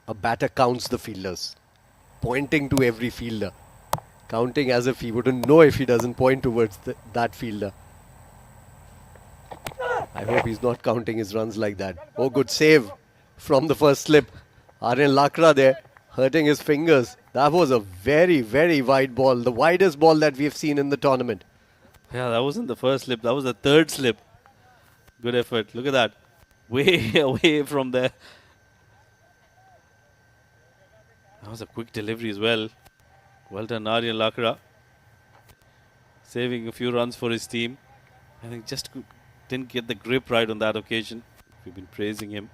a batter counts the fielders. pointing to every fielder, counting as if he wouldn't know if he doesn't point towards that fielder. I hope he's not counting his runs like that. Oh, good save from the first slip. Aryan Lakra there, hurting his fingers. That was a very, very wide ball. The widest ball that we've seen in the tournament. Yeah, that wasn't the first slip. That was the third slip. Good effort. Look at that. Way away from there. That was a quick delivery as well. Well done, Aryan Lakra. Saving a few runs for his team. I think just didn't get the grip right on that occasion. We've been praising him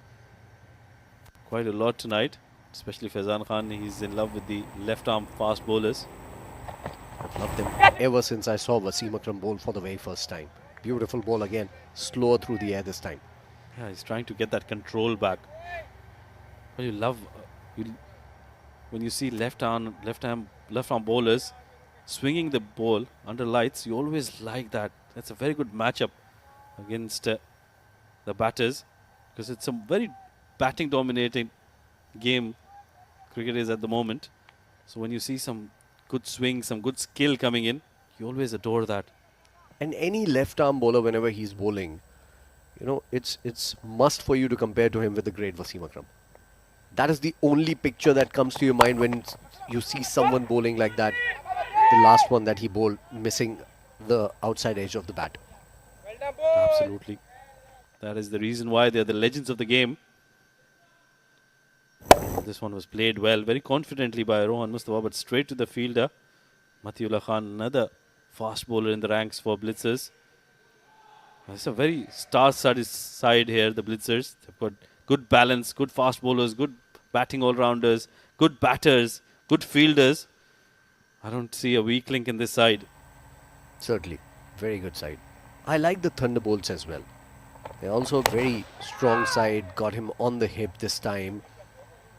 quite a lot tonight, especially Faizan Khan. He's in love with the left arm fast bowlers. I've loved them ever since I saw Wasim Akram bowl for the very first time. Beautiful ball again, slower through the air this time. Yeah, he's trying to get that control back. Well, you love when you see left arm bowlers swinging the ball under lights. You always like that. That's a very good matchup against the batters, because it's a very batting dominating game cricket is at the moment. So when you see some good swing, some good skill coming in, you always adore that. And any left arm bowler, whenever he's bowling, you know, it's must for you to compare to him with the great Wasim Akram. That is the only picture that comes to your mind when you see someone bowling like that. The last one that he bowled, missing the outside edge of the bat. Absolutely. That is the reason why they're the legends of the game. This one was played well, very confidently by Rohan Mustafa, but straight to the fielder. Matiullah Khan, another fast bowler in the ranks for Blitzers. It's a very star-studded side here, the Blitzers. They've got good balance, good fast bowlers, good batting all-rounders, good batters, good fielders. I don't see a weak link in this side. Certainly, very good side. I like the Thunderbolts as well. They're also a very strong side. Got him on the hip this time.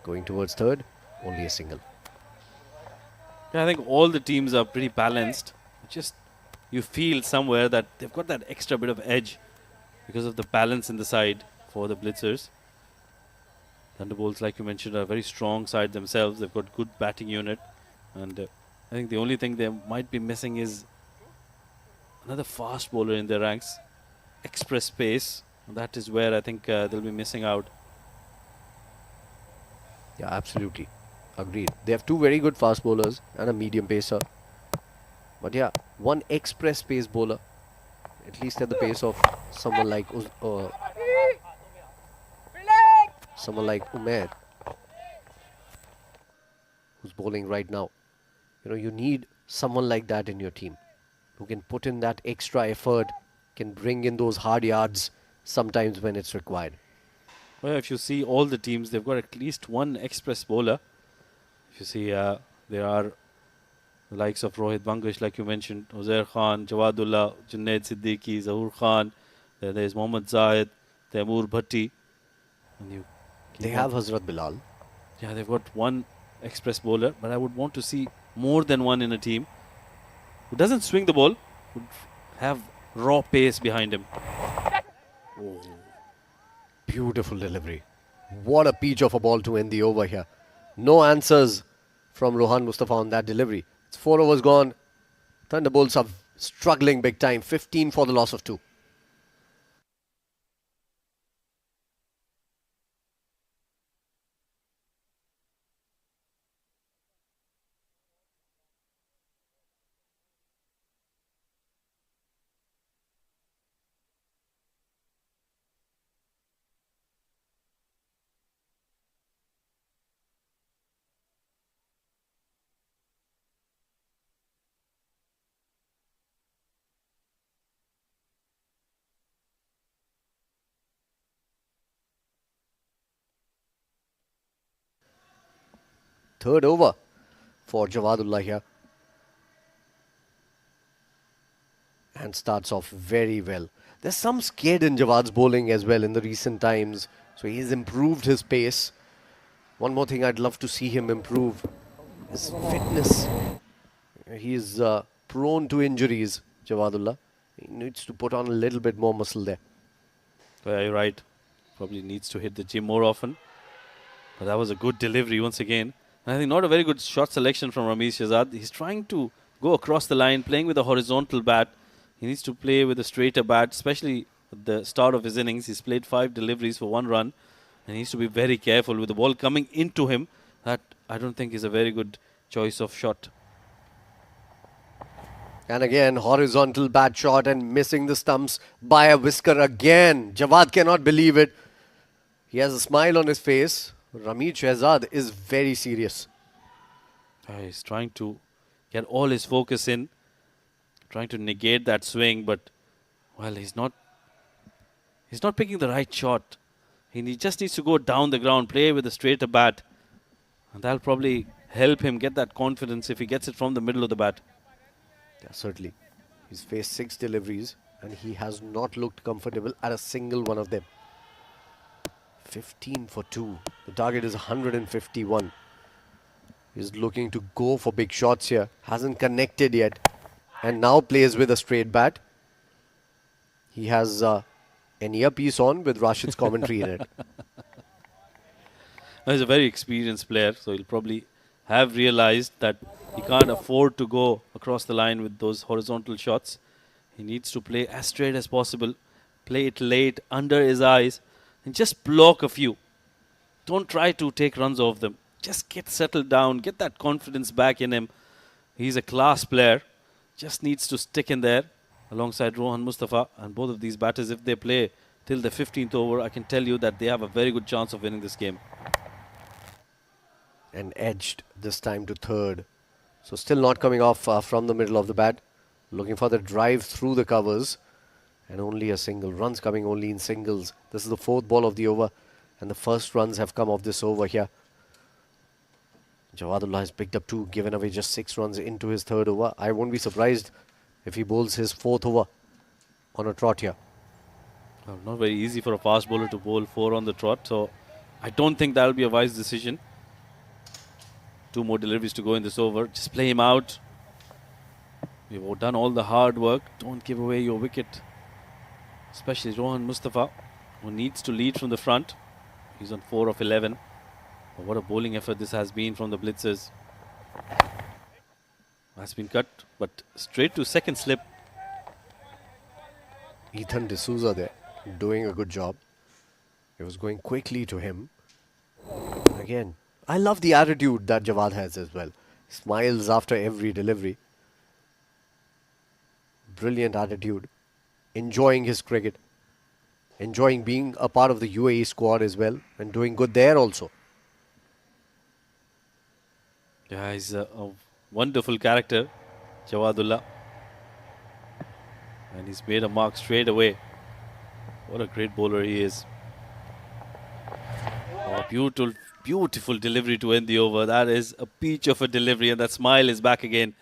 Going towards third, only a single. Yeah, I think all the teams are pretty balanced. Just you feel somewhere that they've got that extra bit of edge because of the balance in the side for the Blitzers. Thunderbolts, like you mentioned, are a very strong side themselves. They've got good batting unit, and I think the only thing they might be missing is another fast bowler in their ranks. Express pace. That is where I think they'll be missing out. Yeah, absolutely. Agreed. They have two very good fast bowlers and a medium pacer. But yeah, one express pace bowler, at least at the pace of someone like Umair, who's bowling right now. You know, you need someone like that in your team, who can put in that extra effort, can bring in those hard yards sometimes when it's required. Well, if you see all the teams, they've got at least one express bowler. If you see, there are the likes of Rohit Bangash, like you mentioned, Uzair Khan, Jawadullah, Junaid Siddiqui, Zahoor Khan. There's Mohammad Zahid, Taimur Bhatti. And They have Hazrat Bilal. Yeah, they've got one express bowler, but I would want to see more than one in a team who doesn't swing the ball, would have raw pace behind him. Oh, beautiful delivery. What a peach of a ball to end the over here. No answers from Rohan Mustafa on that delivery. It's 4 overs gone. Thunderbolts are struggling big time. 15 for the loss of 2. Third over for Jawadullah here. And starts off very well. There's some skid in Jawad's bowling as well in the recent times. So he's improved his pace. One more thing I'd love to see him improve is fitness. He's prone to injuries, Jawadullah. He needs to put on a little bit more muscle there. Yeah, you're right. Probably needs to hit the gym more often. But that was a good delivery once again. I think not a very good shot selection from Ramesh Shehzad. He's trying to go across the line, playing with a horizontal bat. He needs to play with a straighter bat, especially at the start of his innings. He's played 5 deliveries for 1 run. And he needs to be very careful with the ball coming into him. That I don't think is a very good choice of shot. And again, horizontal bat shot and missing the stumps by a whisker again. Jawad cannot believe it. He has a smile on his face. Ramesh Shehzad is very serious. He's trying to get all his focus in, trying to negate that swing, but well, he's not picking the right shot. He just needs to go down the ground, play with a straighter bat, and that'll probably help him get that confidence if he gets it from the middle of the bat. Yeah, certainly. He's faced 6 deliveries and he has not looked comfortable at a single one of them. 15 for 2. The target is 151. He's looking to go for big shots here. Hasn't connected yet. And now plays with a straight bat. He has an earpiece on with Rashid's commentary in it. He's a very experienced player, so he'll probably have realized that he can't afford to go across the line with those horizontal shots. He needs to play as straight as possible, play it late under his eyes, and just block a few. Don't try to take runs off them. Just get settled down, get that confidence back in him. He's a class player. Just needs to stick in there alongside Rohan Mustafa. And both of these batters, if they play till the 15th over, I can tell you that they have a very good chance of winning this game. And edged this time to third. So still not coming off from the middle of the bat. Looking for the drive through the covers. And only a single. Runs coming only in singles. This is the 4th ball of the over. And the first runs have come off this over here. Jawadullah has picked up 2, given away just 6 runs into his 3rd over. I won't be surprised if he bowls his 4th over on a trot here. Well, not very easy for a fast bowler to bowl 4 on the trot. So I don't think that'll be a wise decision. 2 more deliveries to go in this over. Just play him out. We've done all the hard work. Don't give away your wicket. Especially Rohan Mustafa, who needs to lead from the front. He's on 4 of 11. But what a bowling effort this has been from the Blitzers. Has been cut, but straight to second slip. Ethan D'Souza there, doing a good job. It was going quickly to him. Again, I love the attitude that Jawad has as well. Smiles after every delivery. Brilliant attitude. Enjoying his cricket. Enjoying being a part of the UAE squad as well. And doing good there also. Yeah, he's a wonderful character, Jawadullah. And he's made a mark straight away. What a great bowler he is. Oh, beautiful delivery to end the over. That is a peach of a delivery, and that smile is back again.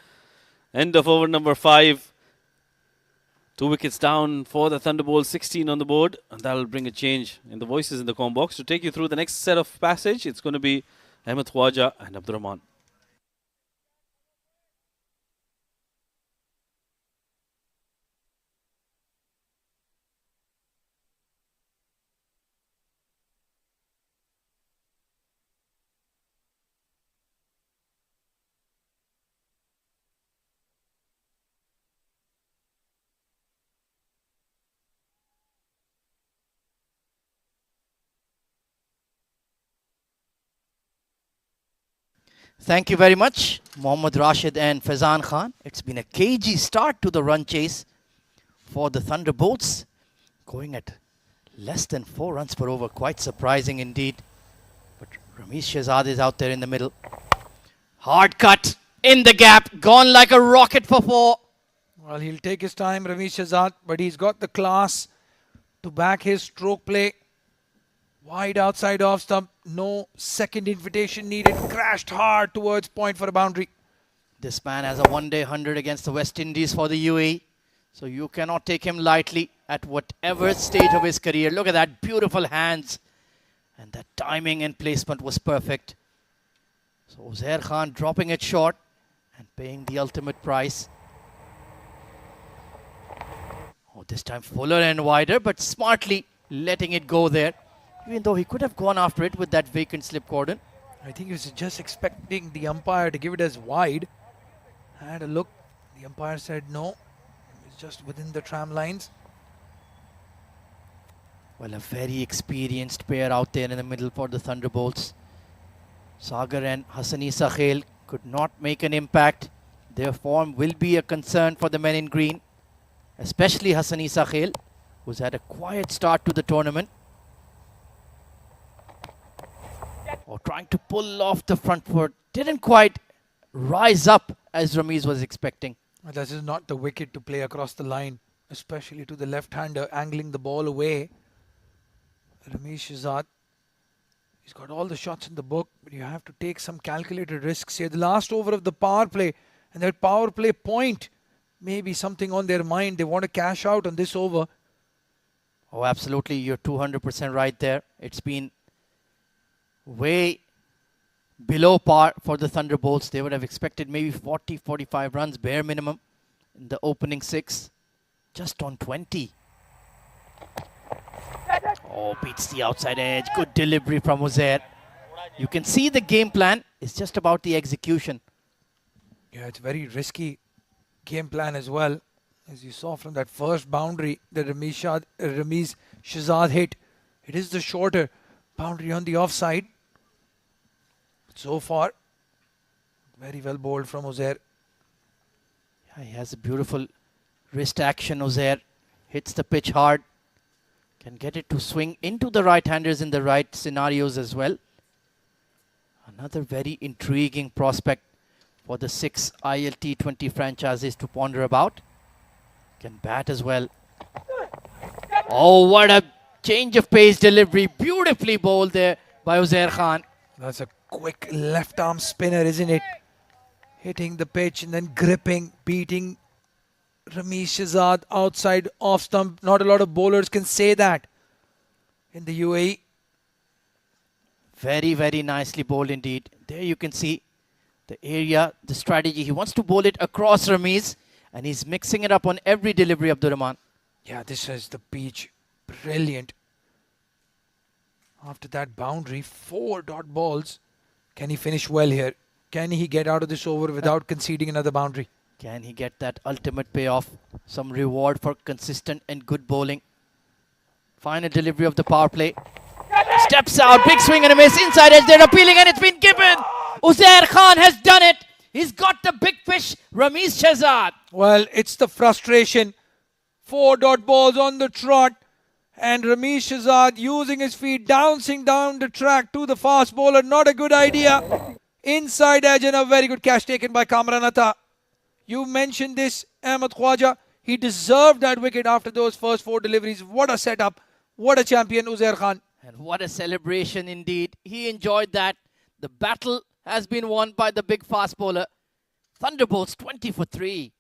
End of over number 5. 2 wickets down for the Thunderbolts, 16 on the board, and that'll bring a change in the voices in the com box. To take you through the next set of passage, it's going to be Ahmed Khwaja and Abdurrahman. Thank you very much, Mohammad Rashid and Faizan Khan. It's been a cagey start to the run chase for the Thunderbolts. Going at less than 4 runs per over. Quite surprising indeed. But Ramesh Shehzad is out there in the middle. Hard cut in the gap. Gone like a rocket for 4. Well, he'll take his time, Ramesh Shehzad, but he's got the class to back his stroke play. Wide outside off stump. No second invitation needed. Crashed hard towards point for a boundary. This man has a one-day 100 against the West Indies for the UAE. So you cannot take him lightly at whatever stage of his career. Look at that beautiful hands. And that timing and placement was perfect. So Uzair Khan dropping it short and paying the ultimate price. Oh, this time fuller and wider, but smartly letting it go there. Even though he could have gone after it with that vacant slip cordon. I think he was just expecting the umpire to give it as wide. Had a look. The umpire said no. It's just within the tram lines. Well, a very experienced pair out there in the middle for the Thunderbolts. Sagar and Hassani Sakhel could not make an impact. Their form will be a concern for the men in green, especially Hassani Sakhel, who's had a quiet start to the tournament. Trying to pull off the front foot. Didn't quite rise up as Ramiz was expecting. This is not the wicket to play across the line, especially to the left-hander, angling the ball away. Ramiz Shehzad, he's got all the shots in the book, but you have to take some calculated risks here. The last over of the power play, and that power play point may be something on their mind. They want to cash out on this over. Oh, absolutely. You're 200% right there. It's been way below par for the Thunderbolts. They would have expected maybe 40, 45 runs, bare minimum, in the opening 6. Just on 20. Oh, beats the outside edge. Good delivery from Uzair. You can see the game plan. It's just about the execution. Yeah, it's very risky game plan as well. As you saw from that first boundary that Ramiz Shehzad hit. It is the shorter boundary on the offside. So far, very well bowled from Uzair. Yeah, he has a beautiful wrist action. Uzair hits the pitch hard. Can get it to swing into the right-handers in the right scenarios as well. Another very intriguing prospect for the 6 ILT20 franchises to ponder about. Can bat as well. Oh, what a change of pace delivery. Beautifully bowled there by Uzair Khan. That's a quick left arm spinner, isn't it? Hitting the pitch and then gripping, beating Ramiz Shehzad outside off stump. Not a lot of bowlers can say that in the UAE. Very, very nicely bowled indeed. There you can see the area, the strategy. He wants to bowl it across Ramiz, and he's mixing it up on every delivery, Abdurrahman. Yeah, this is the pitch. Brilliant. After that boundary, 4 dot balls. Can he finish well here? Can he get out of this over without conceding another boundary? Can he get that ultimate payoff? Some reward for consistent and good bowling. Final delivery of the power play. Steps out, big swing and a miss. Inside edge, they're appealing and it's been given. Uzair Khan has done it. He's got the big fish, Ramiz Shehzad. Well, it's the frustration. 4 dot balls on the trot. And Ramiz Shehzad using his feet, bouncing down the track to the fast bowler. Not a good idea. Inside edge and a very good catch taken by Kamran Atta. You mentioned this, Ahmed Khwaja. He deserved that wicket after those first 4 deliveries. What a setup. What a champion, Uzair Khan. And what a celebration indeed. He enjoyed that. The battle has been won by the big fast bowler. Thunderbolts 20 for 3.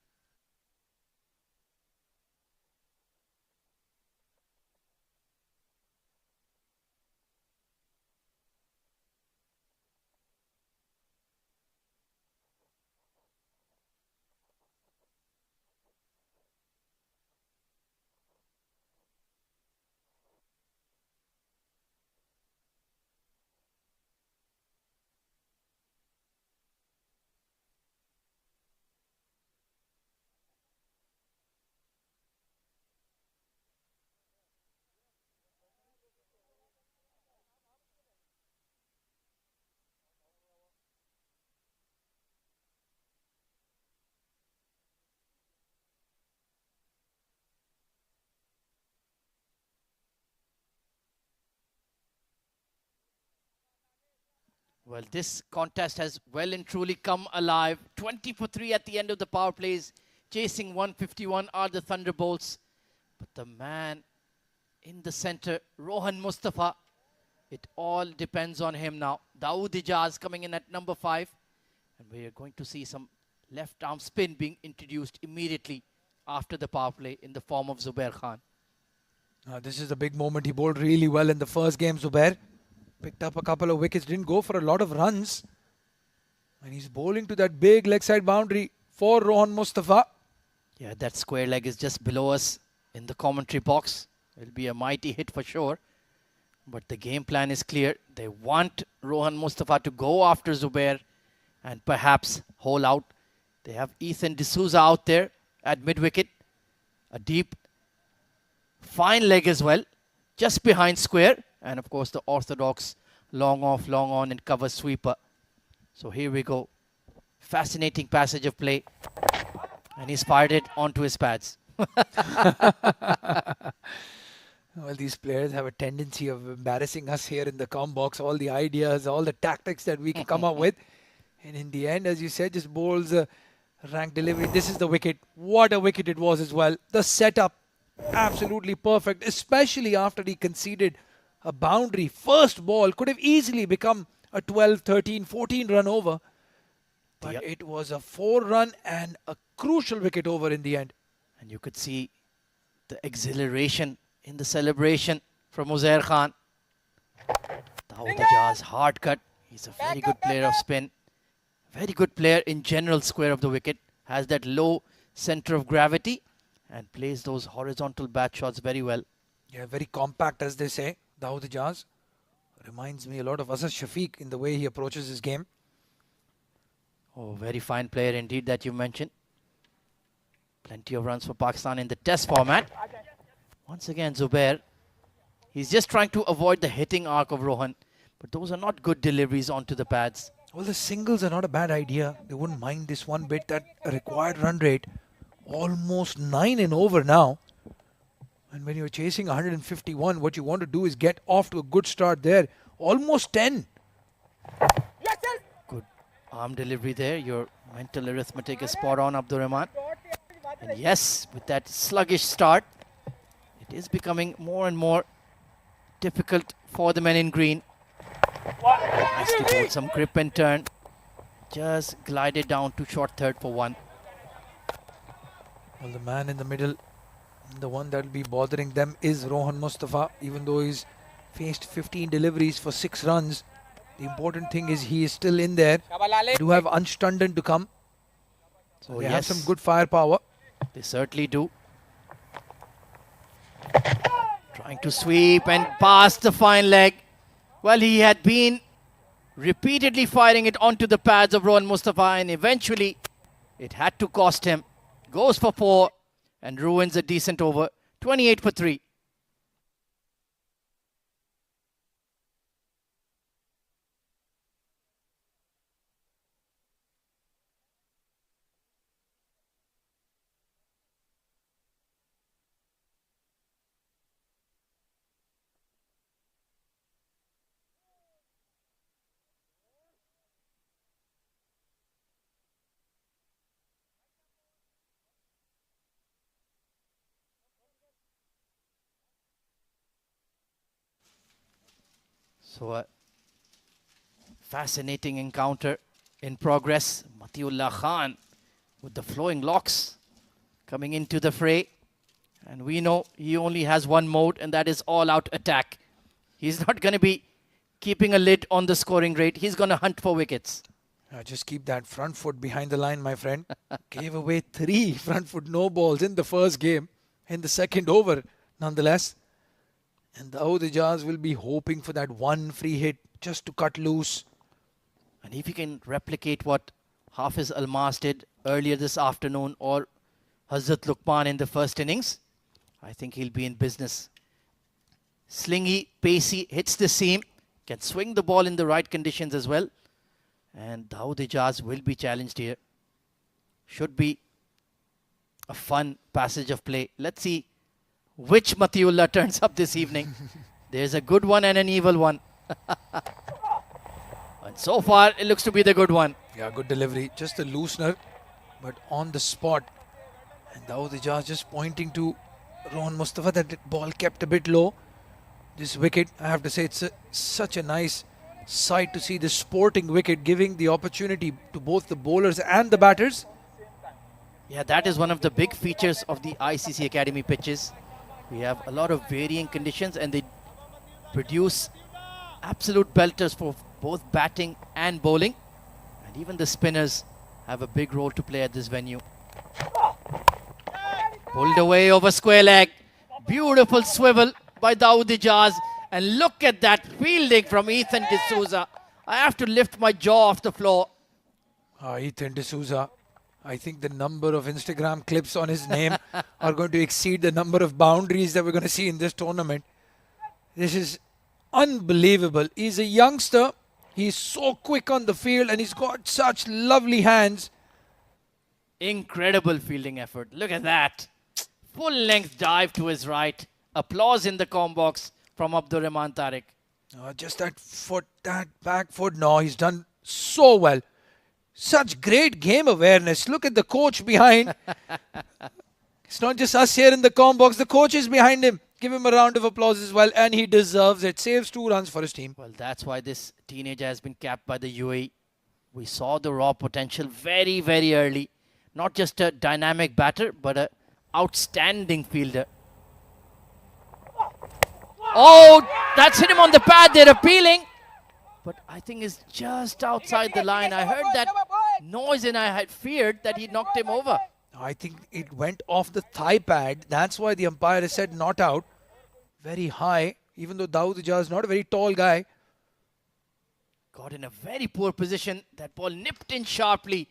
Well, this contest has well and truly come alive. 20 for 3 at the end of the power plays. Chasing 151 are the Thunderbolts. But the man in the center, Rohan Mustafa, it all depends on him now. Dawood Ijaz coming in at number 5. And we are going to see some left arm spin being introduced immediately after the power play in the form of Zubair Khan. This is a big moment. He bowled really well in the first game, Zubair. Picked up a couple of wickets, didn't go for a lot of runs. And he's bowling to that big leg side boundary for Rohan Mustafa. Yeah, that square leg is just below us in the commentary box. It'll be a mighty hit for sure. But the game plan is clear. They want Rohan Mustafa to go after Zubair and perhaps hole out. They have Ethan D'Souza out there at mid-wicket. A deep, fine leg as well, just behind square. And of course the orthodox long off, long on and cover sweeper. So here we go. Fascinating passage of play. And he's fired it onto his pads. Well, these players have a tendency of embarrassing us here in the com box. All the ideas, all the tactics that we can come up with. And in the end, as you said, just bowls a rank delivery. This is the wicket. What a wicket it was as well. The setup, absolutely perfect, especially after he conceded a boundary. First ball could have easily become a 12, 13, 14 run over. But it was a 4-run and a crucial wicket over in the end. And you could see the exhilaration in the celebration from Uzair Khan. Dawood Ijaz, hard cut. He's a very good player of spin. Very good player in general square of the wicket. Has that low center of gravity and plays those horizontal bat shots very well. Yeah, very compact as they say. Dawood Ijaz reminds me a lot of Asad Shafiq in the way he approaches his game. Oh, very fine player indeed that you mentioned. Plenty of runs for Pakistan in the test format. Once again, Zubair. He's just trying to avoid the hitting arc of Rohan. But those are not good deliveries onto the pads. Well, the singles are not a bad idea. They wouldn't mind this one bit. That required run rate, almost 9 and over now. And when you're chasing 151, what you want to do is get off to a good start there. Almost 10. Good arm delivery there. Your mental arithmetic is spot on, Abdur Rahman. And yes, with that sluggish start, it is becoming more and more difficult for the men in green. Nicely bowled, some grip and turn. Just glided down to short third for 1. Well, the man in the middle, the one that will be bothering them is Rohan Mustafa. Even though he's faced 15 deliveries for 6 runs, the important thing is he is still in there. They do have Ansh Tandon to come. So they have some good firepower. They certainly do. Trying to sweep and pass the fine leg. Well, he had been repeatedly firing it onto the pads of Rohan Mustafa and eventually it had to cost him. Goes for 4 and ruins a decent over. 28 for 3. So a fascinating encounter in progress. Matiullah Khan with the flowing locks coming into the fray. And we know he only has one mode and that is all-out attack. He's not going to be keeping a lid on the scoring rate. He's going to hunt for wickets. Just keep that front foot behind the line, my friend. Gave away 3 front foot no balls in the first game. In the second over, nonetheless. And Dawood Ijaz will be hoping for that one free hit just to cut loose. And if he can replicate what Hafiz Almas did earlier this afternoon or Hazrat Luqman in the first innings, I think he'll be in business. Slingy, pacey, hits the seam, can swing the ball in the right conditions as well. And Dawood Ijaz will be challenged here. Should be a fun passage of play. Let's see which Matiullah turns up this evening. There's a good one and an evil one. And so far, it looks to be the good one. Yeah, good delivery. Just a loosener, but on the spot. And Dawood Ijaz just pointing to Rohan Mustafa that the ball kept a bit low. This wicket, I have to say, it's such a nice sight to see this sporting wicket giving the opportunity to both the bowlers and the batters. Yeah, that is one of the big features of the ICC Academy pitches. We have a lot of varying conditions and they produce absolute belters for both batting and bowling. And even the spinners have a big role to play at this venue. Pulled away over square leg. Beautiful swivel by Dawood Ijaz. And look at that fielding from Ethan D'Souza. I have to lift my jaw off the floor. Ethan D'Souza. I think the number of Instagram clips on his name are going to exceed the number of boundaries that we're going to see in this tournament. This is unbelievable. He's a youngster. He's so quick on the field and he's got such lovely hands. Incredible fielding effort. Look at that. Full length dive to his right. Applause in the com box from Abdurrahman Tariq. Just that foot, that back foot. No, he's done so well. Such great game awareness. Look at the coach behind. It's not just us here in the com box. The coach is behind him. Give him a round of applause as well. And he deserves it. Saves 2 runs for his team. Well, that's why this teenager has been capped by the UAE. We saw the raw potential very, very early. Not just a dynamic batter, but an outstanding fielder. Oh, that's hit him on the pad. They're appealing. But I think it's just outside the line. I heard that noise and I had feared that he knocked him over. I think it went off the thigh pad. That's why the umpire has said not out. Very high, even though Dawood Ijaz is not a very tall guy. Got in a very poor position. That ball nipped in sharply.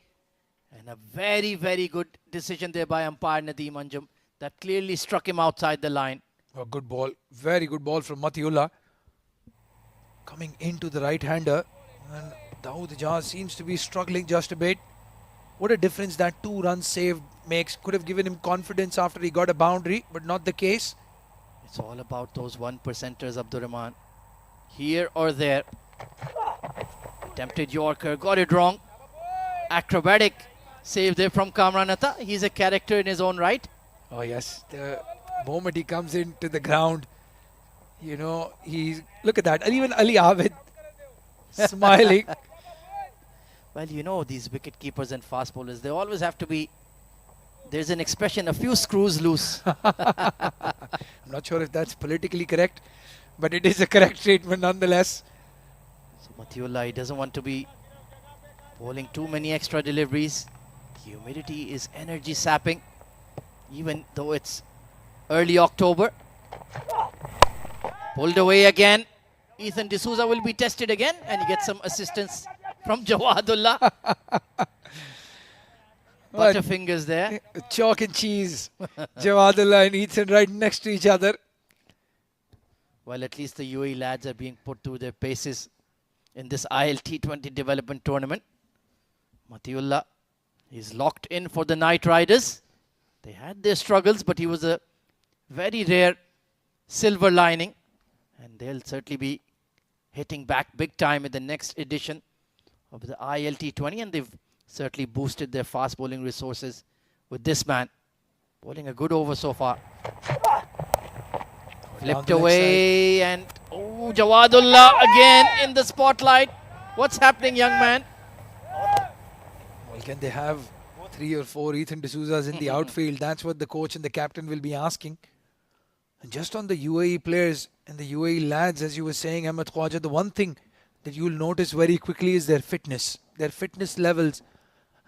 And a very, very good decision there by umpire Nadeem Anjum. That clearly struck him outside the line. A good ball. Very good ball from Matiullah. Coming into the right-hander. And Dawood Ijaz seems to be struggling just a bit. What a difference that 2 runs saved makes. Could have given him confidence after he got a boundary, but not the case. It's all about those 1%ers, Abdurrahman. Here or there. Attempted Yorker, got it wrong. Acrobatic save there from Kamran Atta. He's a character in his own right. Oh yes, the moment he comes into the ground, you know, look at that. And even Ali Abid smiling. Well, you know, these wicket keepers and fast bowlers, they always have to be, there's an expression, a few screws loose. I'm not sure if that's politically correct, but it is a correct statement nonetheless. So Matiullah, he doesn't want to be bowling too many extra deliveries. Humidity is energy sapping, even though it's early October. Pulled away again. Ethan D'Souza will be tested again, and he gets some assistance from Jawadullah. Butterfingers there. Chalk and cheese. Jawadullah and Ethan right next to each other. Well, at least the UAE lads are being put through their paces in this ILT20 development tournament. Matiullah is locked in for the Knight Riders. They had their struggles, but he was a very rare silver lining. And they'll certainly be hitting back big time in the next edition of the ILT20. And they've certainly boosted their fast bowling resources with this man. Bowling a good over so far. Flipped away and oh, Jawadullah again in the spotlight. What's happening, young man? Well, can they have 3 or 4 Ethan D'Souza's in the outfield? That's what the coach and the captain will be asking. And just on the UAE players and the UAE lads, as you were saying, Ahmed Khwaja, the one thing that you will notice very quickly is their fitness. Their fitness levels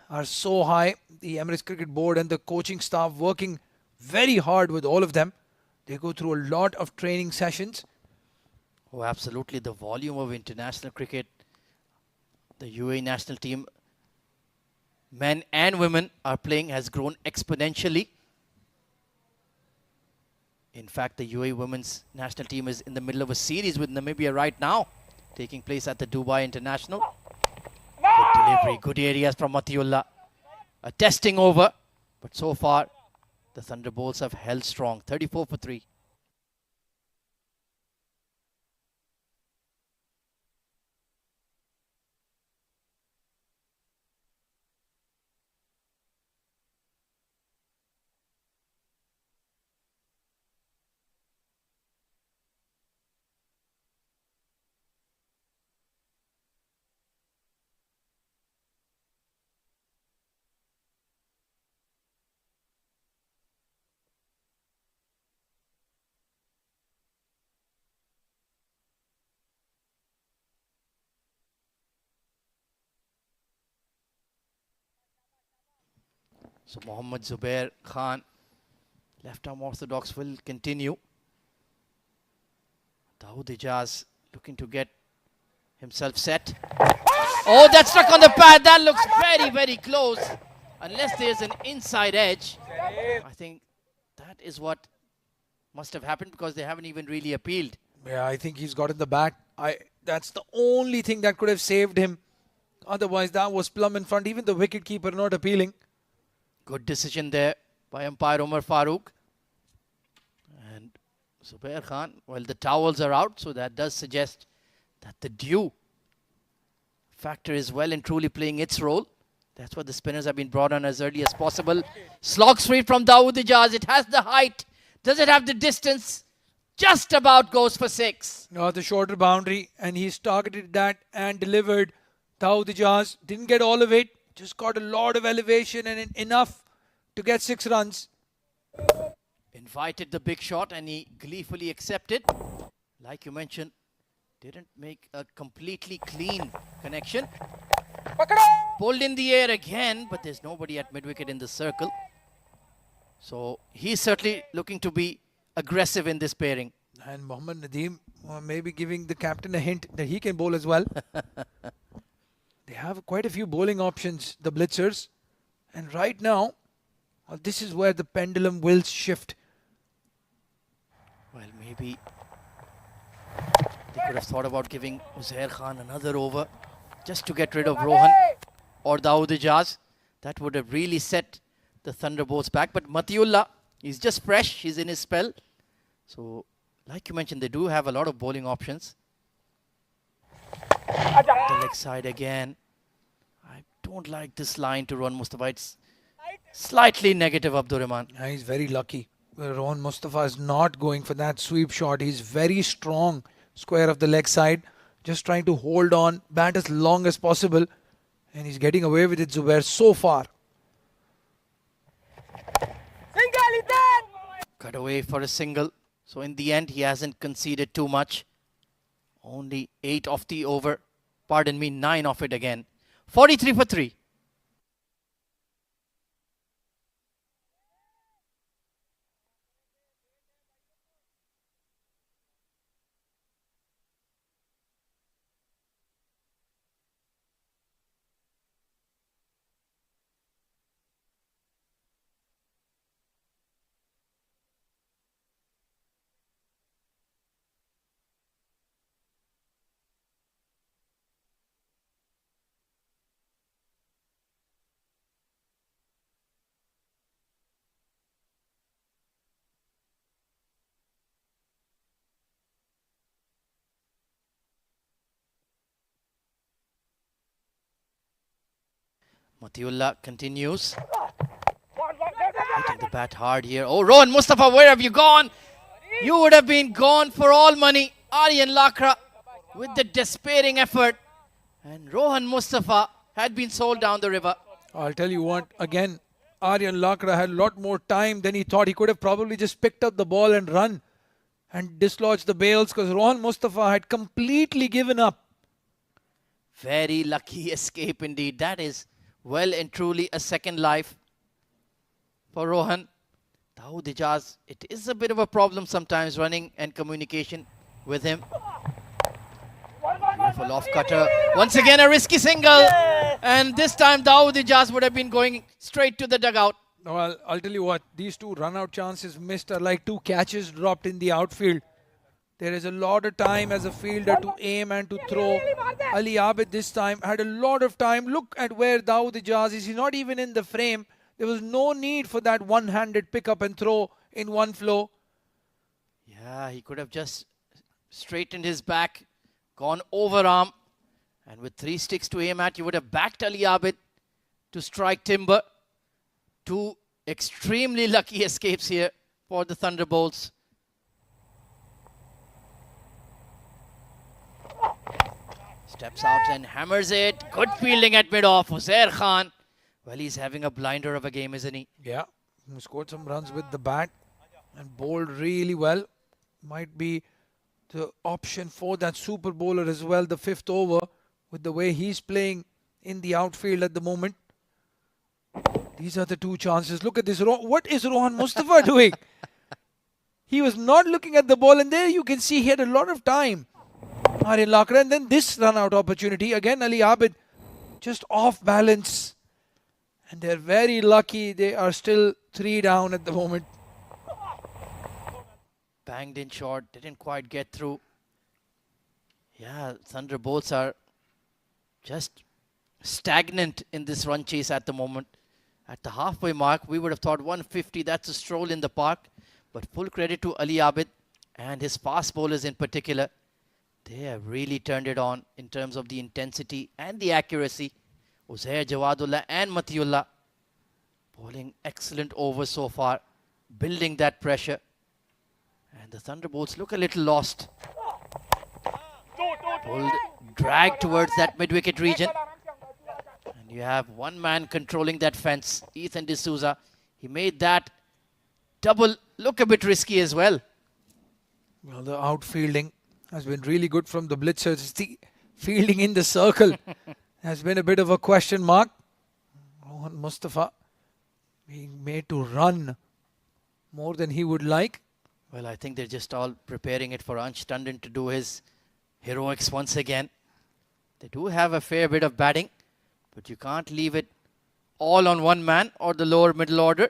are so high. The Emirates Cricket Board and the coaching staff working very hard with all of them. They go through a lot of training sessions. Oh, absolutely. The volume of international cricket, the UAE national team, men and women are playing, has grown exponentially. In fact, the UAE women's national team is in the middle of a series with Namibia right now, taking place at the Dubai International. Good delivery, good areas from Matiullah. A testing over, but so far the Thunderbolts have held strong. 34 for 3. So Mohammad Zubair Khan, left arm orthodox, will continue. Dawood Ijaz looking to get himself set. Oh, that's stuck on the pad. That looks very, very close. Unless there's an inside edge. I think that is what must have happened because they haven't even really appealed. Yeah, I think he's got in the bat. That's the only thing that could have saved him. Otherwise, that was plumb in front. Even the wicketkeeper not appealing. Good decision there by umpire Umar Farooq. And Zubair Khan, well, the towels are out, so that does suggest that the dew factor is well and truly playing its role. That's what the spinners have been brought on as early as possible. Slog sweep from Dawood Ijaz. It has the height. Does it have the distance? Just about goes for 6. No, the shorter boundary, and he's targeted that and delivered. Dawood Ijaz didn't get all of it, just got a lot of elevation and enough to get 6 runs. Invited the big shot and he gleefully accepted. Like you mentioned, didn't make a completely clean connection. Pulled in the air again, but there's nobody at mid-wicket in the circle. So he's certainly looking to be aggressive in this pairing. And Mohammad Nadeem maybe giving the captain a hint that he can bowl as well. They have quite a few bowling options, the Blitzers. And right now, this is where the pendulum will shift. Well, maybe they could have thought about giving Uzair Khan another over just to get rid of Rohan or Dawood Ijaz. That would have really set the Thunderbolts back. But Matiullah, he's just fresh. He's in his spell. So, like you mentioned, they do have a lot of bowling options. The leg side again. I don't like this line to Rohan Mustafa. It's slightly negative, Abdur Rahman. Yeah, he's very lucky. Rohan Mustafa is not going for that sweep shot. He's very strong, square of the leg side. Just trying to hold on, bat as long as possible. And he's getting away with it, Zubair, so far. Cut away for a single. So in the end, he hasn't conceded too much. Only 8 off the over. Pardon me, 9 off it again. 43 for 3. Matiullah continues. Hitting the bat hard here. Oh, Rohan Mustafa, where have you gone? You would have been gone for all money. Aryan Lakra with the despairing effort. And Rohan Mustafa had been sold down the river. I'll tell you what, again, Aryan Lakra had a lot more time than he thought. He could have probably just picked up the ball and run and dislodged the bails because Rohan Mustafa had completely given up. Very lucky escape indeed. That is well and truly a second life for Rohan. Dawood Ijaz, it is a bit of a problem sometimes running and communication with him. Beautiful off cutter. Once again a risky single. And this time Dawood Ijaz would have been going straight to the dugout. Well, I'll tell you what, these 2 run-out chances missed are like 2 catches dropped in the outfield. There is a lot of time as a fielder to aim and to throw. Ali Abid this time had a lot of time. Look at where Dawood Ijaz is. He's not even in the frame. There was no need for that one-handed pick up and throw in one flow. Yeah, he could have just straightened his back, gone over arm. And with 3 sticks to aim at, you would have backed Ali Abid to strike timber. 2 extremely lucky escapes here for the Thunderbolts. Steps out and hammers it. Good fielding at mid-off. Uzair Khan. Well, he's having a blinder of a game, isn't he? Yeah, he scored some runs with the bat and bowled really well. Might be the option for that super bowler as well, the 5th over, with the way he's playing in the outfield at the moment. These are the 2 chances. Look at this. What is Rohan Mustafa doing? He was not looking at the ball, and there you can see he had a lot of time. Aryan Lakra, and then this run out opportunity. Again, Ali Abid just off balance. And they're very lucky they are still 3 down at the moment. Banged in short, didn't quite get through. Yeah, Thunderbolts are just stagnant in this run chase at the moment. At the halfway mark, we would have thought 150, that's a stroll in the park. But full credit to Ali Abid and his fast bowlers in particular. They have really turned it on in terms of the intensity and the accuracy. Uzair Jawadullah and Matiullah bowling excellent overs so far, building that pressure. And the Thunderbolts look a little lost. Pulled, dragged towards that mid-wicket region. And you have one man controlling that fence, Ethan D'Souza. He made that double look a bit risky as well. Well, the outfielding has been really good from the Blitzers. The fielding in the circle has been a bit of a question mark. Rohan Mustafa being made to run more than he would like. Well, I think they're just all preparing it for Ansh Tandon to do his heroics once again. They do have a fair bit of batting, but you can't leave it all on one man or the lower middle order.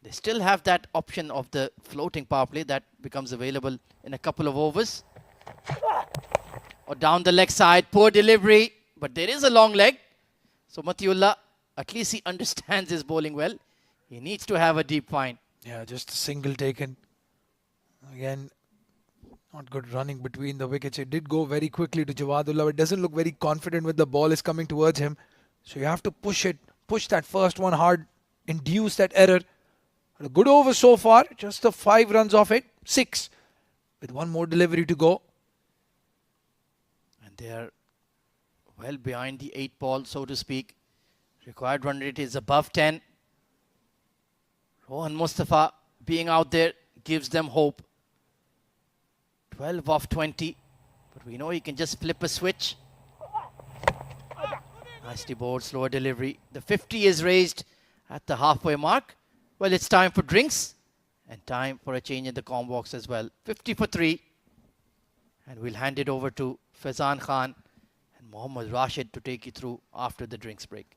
They still have that option of the floating power play that becomes available in a couple of overs. Or down the leg side, poor delivery, but there is a long leg. So Matiullah, at least he understands his bowling well. He needs to have a deep find. Yeah, just a single taken. Again, not good running between the wickets. It did go very quickly to Jawadullah. It doesn't look very confident when the ball is coming towards him. So you have to push it, push that first one hard, induce that error. A good over so far, just the 5 runs off it, 6, with one more delivery to go. And they are well behind the 8 ball, so to speak. Required run rate is above 10. Rohan Mustafa being out there gives them hope. 12 off 20, but we know he can just flip a switch. Nicely bowled, slower delivery. The 50 is raised at the halfway mark. Well, it's time for drinks and time for a change in the com box as well. 50 for 3. And we'll hand it over to Faizan Khan and Mohammad Rashid to take you through after the drinks break.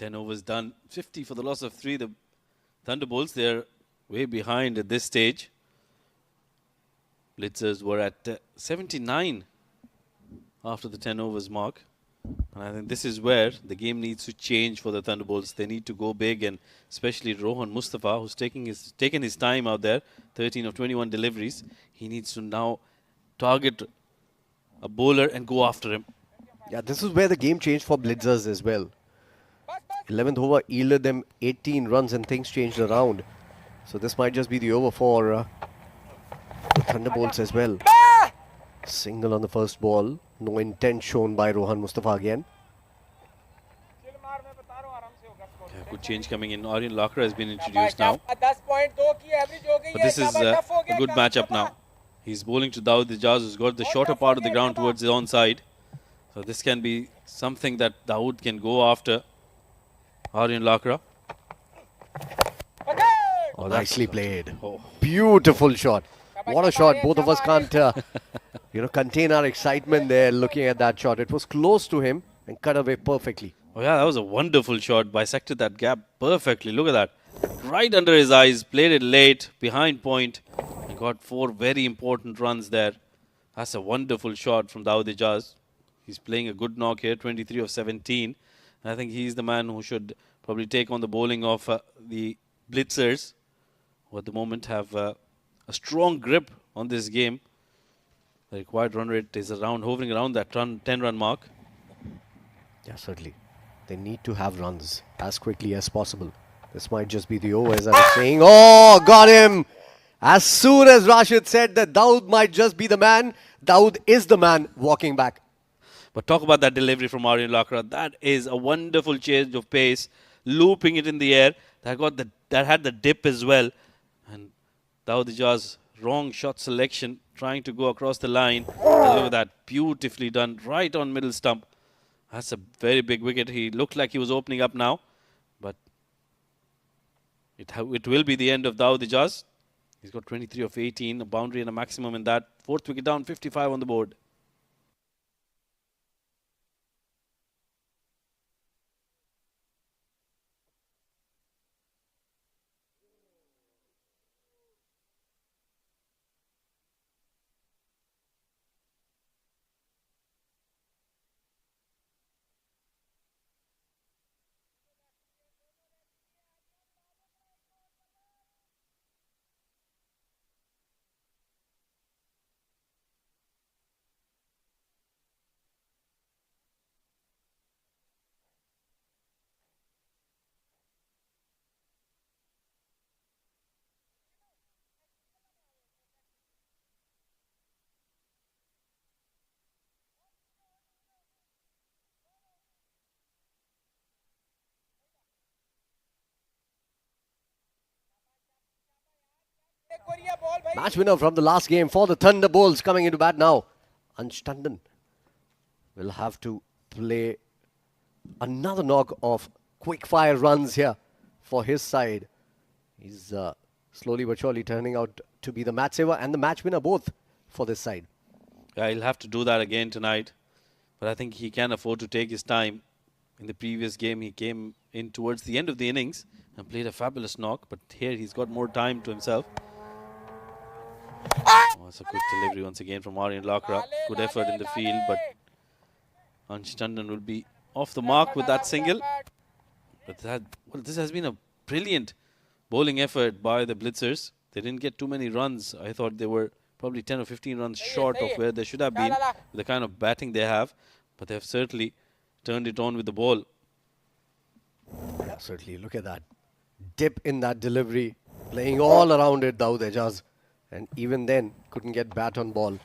10 overs done. 50 for the loss of 3. The Thunderbolts, they're way behind at this stage. Blitzers were at 79 after the 10 overs mark. And I think this is where the game needs to change for the Thunderbolts. They need to go big, and especially Rohan Mustafa, who's taken his time out there, 13 of 21 deliveries. He needs to now target a bowler and go after him. Yeah, this is where the game changed for Blitzers as well. 11th over yielded them 18 runs and things changed around. So this might just be the over for the Thunderbolts as well. Single on the first ball. No intent shown by Rohan Mustafa again. Yeah, good change coming in. Aryan Lakra has been introduced now. But this is a good matchup now. He's bowling to Dawood Ijaz, who's got the shorter part of the ground towards his own side. So this can be something that Dawood can go after. Aryan Lakra. Oh, nicely played. Oh. Beautiful shot. What a shot. Both of us can't, contain our excitement there looking at that shot. It was close to him and cut away perfectly. Oh yeah, that was a wonderful shot. Bisected that gap perfectly. Look at that. Right under his eyes. Played it late. Behind point. He got 4 very important runs there. That's a wonderful shot from Dawood Ijaz. He's playing a good knock here. 23 of 17. I think he's the man who should probably take on the bowling of the Blitzers, who at the moment have a strong grip on this game. The required run rate is hovering around that 10-run mark. Yeah, certainly. They need to have runs as quickly as possible. This might just be the over, as I was saying. Oh, got him! As soon as Rashid said that Dawood might just be the man, Dawood is the man walking back. But talk about that delivery from Aryan Lakra. That is a wonderful change of pace, looping it in the air. That had the dip as well. And Dawood Ijaz, wrong shot selection, trying to go across the line. And look at that, beautifully done, right on middle stump. That's a very big wicket. He looked like he was opening up now. But it will be the end of Dawood Ijaz. He's got 23 of 18, a boundary and a maximum in that. 4th wicket down, 55 on the board. Match winner from the last game for the Thunderbolts coming into bat now. Ansh Tandon will have to play another knock of quick fire runs here for his side. He's slowly but surely turning out to be the match saver and the match winner both for this side. Yeah, he'll have to do that again tonight. But I think he can afford to take his time. In the previous game, he came in towards the end of the innings and played a fabulous knock. But here, he's got more time to himself. Oh, that's a good delivery once again from Aryan Lakra. Good effort in the field, but Ansh Tandon will be off the mark with that single. But this has been a brilliant bowling effort by the Blitzers. They didn't get too many runs. I thought they were probably 10 or 15 runs short of where they should have been with the kind of batting they have. But they have certainly turned it on with the ball. Yeah, certainly. Look at that. Dip in that delivery. Playing all around it, Dawood Ijaz. And even then, couldn't get bat on ball.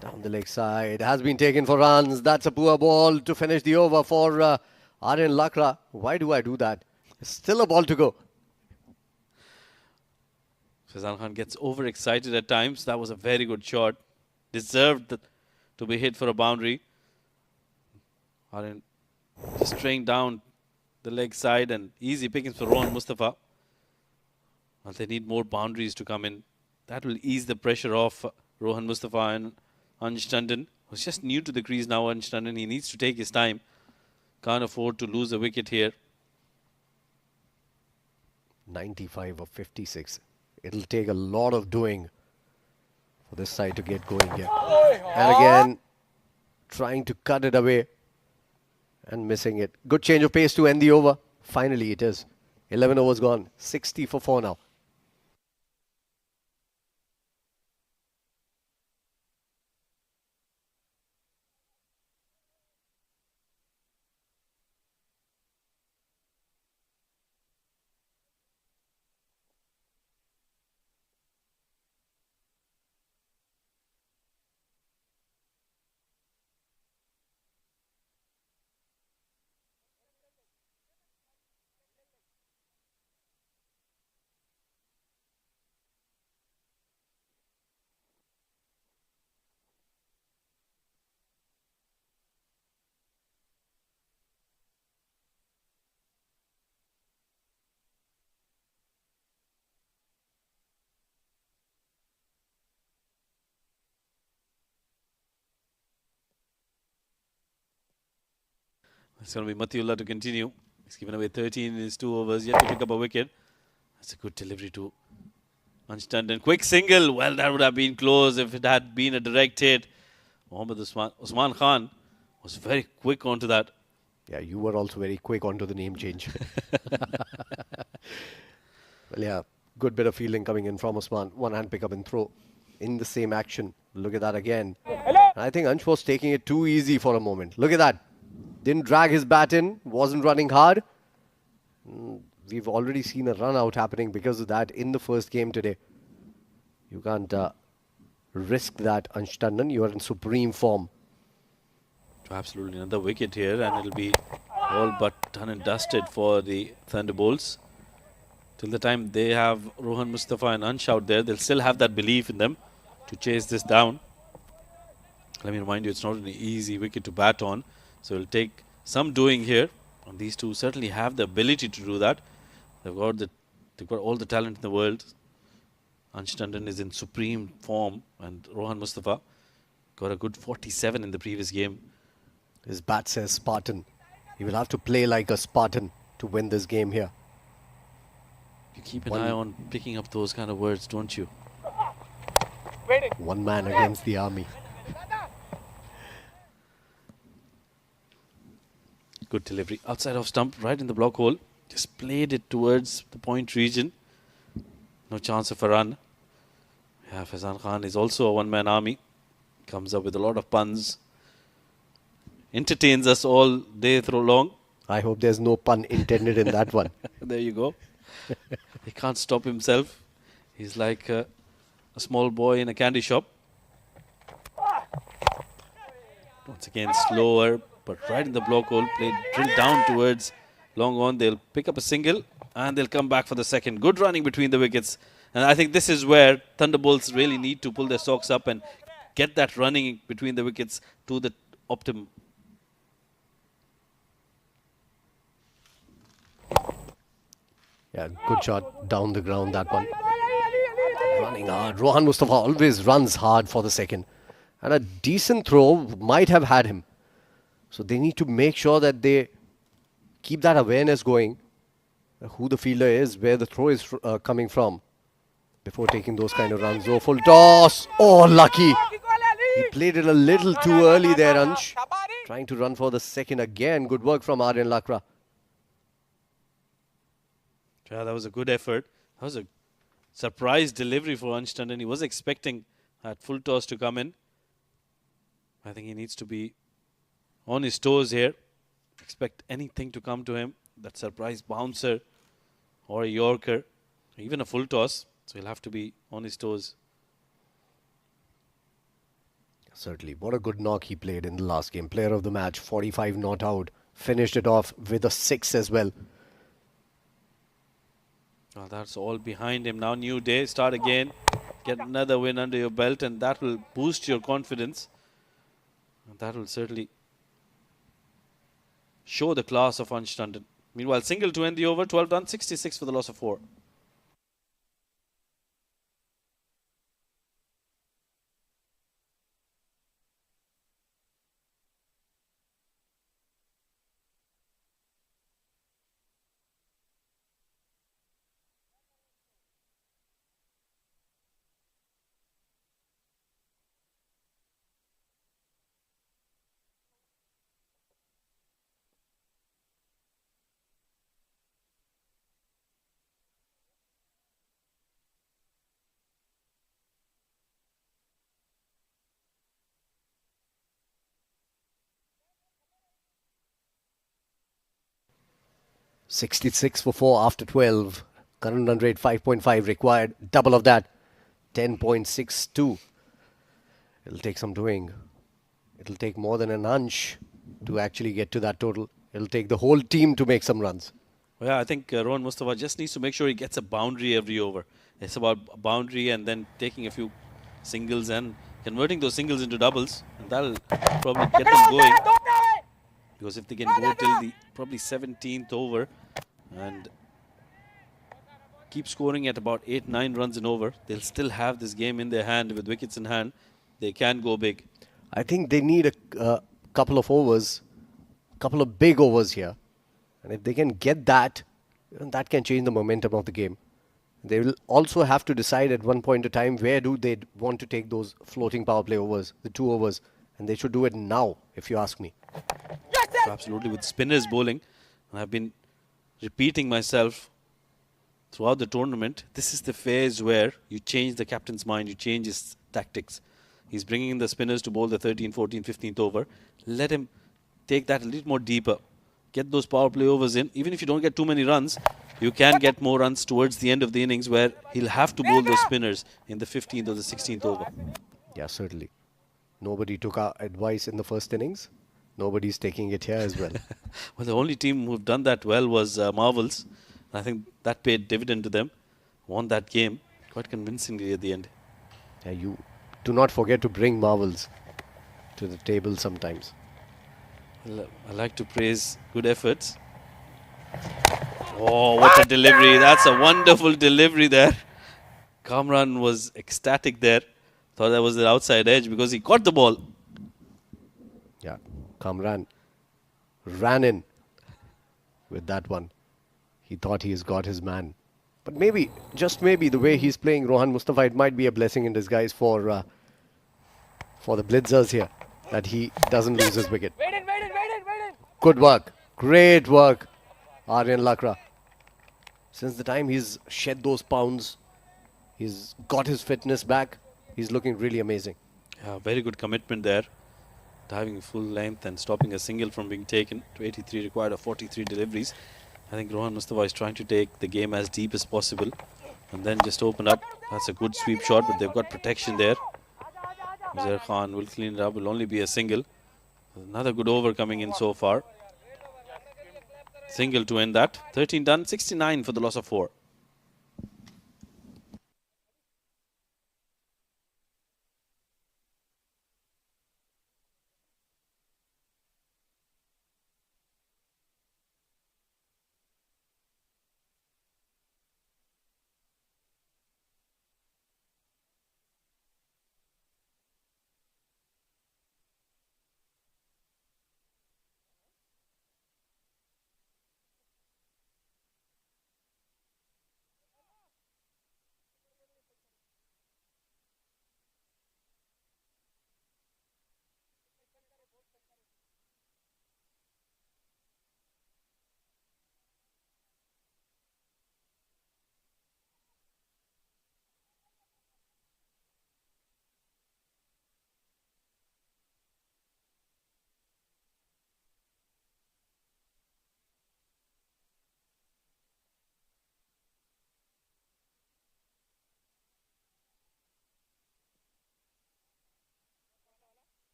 Down the leg side. Has been taken for runs. That's a poor ball to finish the over for Aryan Lakra. Why do I do that? Still a ball to go. Faizan Khan gets overexcited at times. That was a very good shot. Deserved to be hit for a boundary. Aryan just straying down the leg side and easy pickings for Rohan Mustafa. Well, they need more boundaries to come in. That will ease the pressure off Rohan Mustafa and Ansh Tandon, who's just new to the crease now. Ansh Tandon, he needs to take his time. Can't afford to lose a wicket here. 95 of 56. It'll take a lot of doing for this side to get going here. And again, trying to cut it away and missing it. Good change of pace to end the over. Finally it is. 11 overs gone. 60 for 4 now. It's going to be Matiullah to continue. He's given away 13 in his 2 overs, yet to pick up a wicket. That's a good delivery to Ansh. Quick single. Well, that would have been close if it had been a direct hit. Mohammad Usman Khan was very quick onto that. Yeah, you were also very quick onto the name change. Well, yeah, good bit of fielding coming in from Usman. One hand pick up and throw in the same action. Look at that again. I think Ansh was taking it too easy for a moment. Look at that. Didn't drag his bat in, wasn't running hard. We've already seen a run out happening because of that in the first game today. You can't risk that, Ansh Tandon. You are in supreme form. Absolutely another wicket here, and it'll be all but done and dusted for the Thunderbolts. Till the time they have Rohan Mustafa and Ansh out there, they'll still have that belief in them to chase this down. Let me remind you, it's not an easy wicket to bat on. So it'll take some doing here. And these two certainly have the ability to do that. They've got all the talent in the world. Ansh Tandon is in supreme form, and Rohan Mustafa got a good 47 in the previous game. His bat says Spartan. He will have to play like a Spartan to win this game here. You keep an eye on picking up those kind of words, don't you? One man against the army. Good delivery. Outside of stump, right in the block hole. Just played it towards the point region. No chance of a run. Yeah, Faizan Khan is also a one-man army. Comes up with a lot of puns. Entertains us all day through long. I hope there's no pun intended in that one. There you go. He can't stop himself. He's like a small boy in a candy shop. Once again, slower, but right in the block hole. Played drilled down towards long on. They'll pick up a single and they'll come back for the second. Good running between the wickets. And I think this is where Thunderbolts really need to pull their socks up and get that running between the wickets to the optimum. Yeah, good shot down the ground, that one. Running hard. Rohan Mustafa always runs hard for the second. And a decent throw might have had him. So they need to make sure that they keep that awareness going. Who the fielder is, where the throw is coming from. Before taking those kind of runs. Oh, full toss. Oh, lucky. He played it a little too early there, Ansh. Trying to run for the second again. Good work from Aryan Lakra. Yeah, that was a good effort. That was a surprise delivery for Ansh Tandon. He was expecting that full toss to come in. I think he needs to be on his toes here. Expect anything to come to him. That surprise bouncer or a Yorker, even a full toss. So he'll have to be on his toes. Certainly. What a good knock he played in the last game. Player of the match, 45 not out. Finished it off with a 6 as well. Well, that's all behind him now. New day, start again. Get another win under your belt, and that will boost your confidence. And that will certainly show the class of Ansh Tandon. Meanwhile, single to end the over, 12 done, 66 for the loss of 4. 66 for 4 after 12. Current run rate 5.5 required. Double of that. 10.62. It'll take some doing. It'll take more than an inch to actually get to that total. It'll take the whole team to make some runs. Well, yeah, I think Rohan Mustafa just needs to make sure he gets a boundary every over. It's about a boundary and then taking a few singles and converting those singles into doubles. And that'll probably get them going. Because if they can go till the probably 17th over and keep scoring at about 8-9 runs and over, they'll still have this game in their hand with wickets in hand. They can go big. I think they need a couple of overs, couple of big overs here. And if they can get that, that can change the momentum of the game. They will also have to decide at one point in time where do they want to take those floating power play overs, the 2 overs. And they should do it now, if you ask me. So absolutely, with spinners bowling, and I've been repeating myself throughout the tournament, this is the phase where you change the captain's mind, you change his tactics. He's bringing in the spinners to bowl the 13th, 14th, 15th over. Let him take that a little more deeper. Get those power play overs in. Even if you don't get too many runs, you can get more runs towards the end of the innings where he'll have to bowl those spinners in the 15th or the 16th over. Yeah, certainly. Nobody took our advice in the first innings. Nobody's taking it here as well. Well, the only team who've done that well was Marvels. I think that paid dividend to them. Won that game quite convincingly at the end. Yeah, you do not forget to bring Marvels to the table sometimes. Well, I like to praise good efforts. Oh, what a delivery. That's a wonderful delivery there. Kamran was ecstatic there. Thought that was the outside edge because he caught the ball. Yeah, Kamran ran in with that one. He thought he's got his man. But maybe, just maybe, the way he's playing Rohan Mustafa, it might be a blessing in disguise for the Blitzers here, that he doesn't lose his wicket. Good work. Great work, Aryan Lakra. Since the time he's shed those pounds, he's got his fitness back. He's looking really amazing. Yeah, very good commitment there. Diving full length and stopping a single from being taken to 83 required of 43 deliveries. I think Rohan Mustafa is trying to take the game as deep as possible and then just open up. That's a good sweep shot, but they've got protection there. Zair Khan will clean it up, will only be a single. Another good over coming in so far. Single to end that. 13 done, 69 for the loss of 4.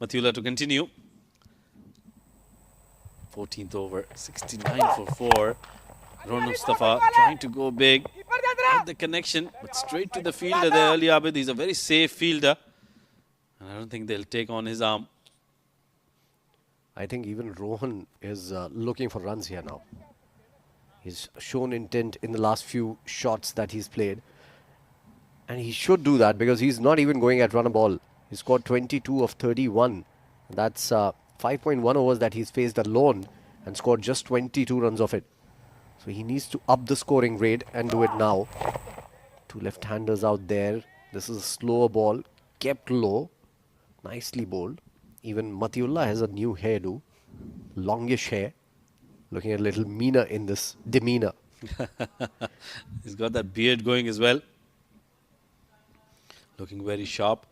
Mathula to continue. 14th over, 69 for 4. Rohan Mustafa trying to go big. Got the connection, but straight to the fielder there, Ali Abid. He's a very safe fielder. And I don't think they'll take on his arm. I think even Rohan is looking for runs here now. He's shown intent in the last few shots that he's played. And he should do that because he's not even going at run a ball. He scored 22 of 31. That's 5.1 overs that he's faced alone and scored just 22 runs of it. So he needs to up the scoring rate and do it now. 2 left-handers out there. This is a slower ball, kept low, nicely bowled. Even Matiullah has a new hairdo, longish hair, looking a little meaner in this demeanor. He's got that beard going as well. Looking very sharp.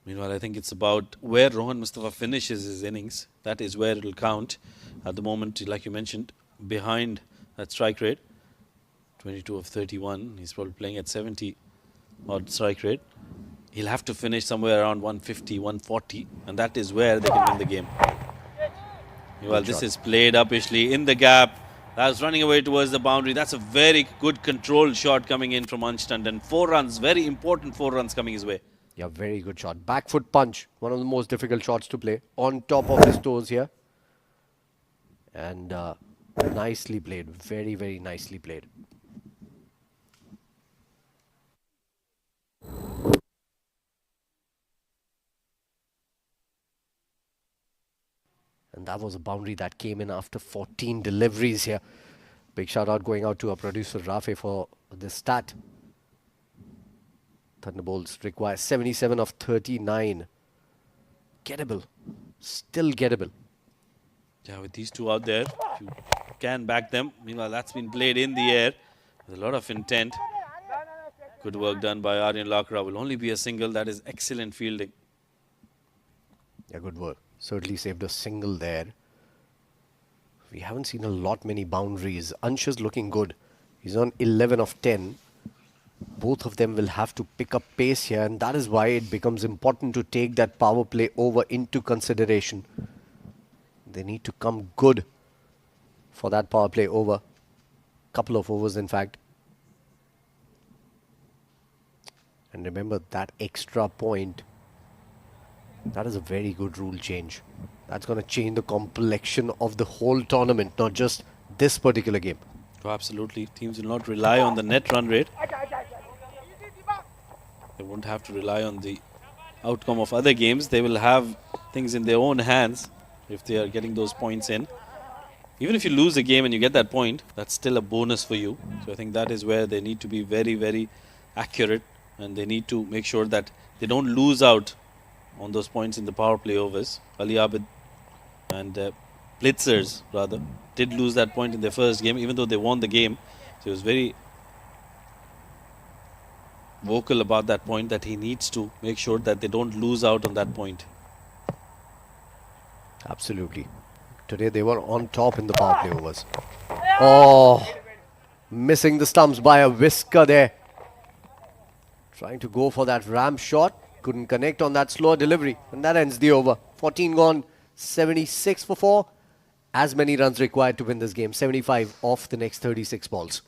Meanwhile, I think it's about where Rohan Mustafa finishes his innings. That is where it'll count. At the moment, like you mentioned, behind that strike rate, 22 of 31. He's probably playing at 70 odd strike rate. He'll have to finish somewhere around 150, 140, and that is where they can win the game. Well, this is played uppishly in the gap. That's running away towards the boundary. That's a very good controlled shot coming in from Ansh Tandon. 4 runs, very important 4 runs coming his way. Yeah, very good shot. Back foot punch. One of the most difficult shots to play. On top of his toes here. And nicely played. Very, very nicely played. And that was a boundary that came in after 14 deliveries here. Big shout out going out to our producer Rafe for this stat. Thunderbolts require 77 of 39. Gettable. Still gettable. Yeah, with these two out there, if you can back them. Meanwhile, that's been played in the air with a lot of intent. Good work done by Aryan Lakra. Will only be a single. That is excellent fielding. Yeah, good work. Certainly saved a single there. We haven't seen a lot many boundaries. Ansh is looking good. He's on 11 of 10. Both of them will have to pick up pace here, and that is why it becomes important to take that power play over into consideration. They need to come good for that power play over. Couple of overs, in fact. And remember that extra point. That is a very good rule change. That's going to change the complexion of the whole tournament, not just this particular game. Oh, absolutely. Teams will not rely on the net run rate. They won't have to rely on the outcome of other games. They will have things in their own hands if they are getting those points in. Even if you lose a game and you get that point, that's still a bonus for you. So I think that is where they need to be very, very accurate, and they need to make sure that they don't lose out on those points in the power play overs. Ali Abid and Blitzers, rather, did lose that point in their first game, even though they won the game. So he was very vocal about that point, that he needs to make sure that they don't lose out on that point. Absolutely. Today they were on top in the power play overs. Oh, missing the stumps by a whisker there. Trying to go for that ramp shot. Couldn't connect on that slower delivery. And that ends the over. 14 gone, 76 for 4. As many runs required to win this game. 75 off the next 36 balls.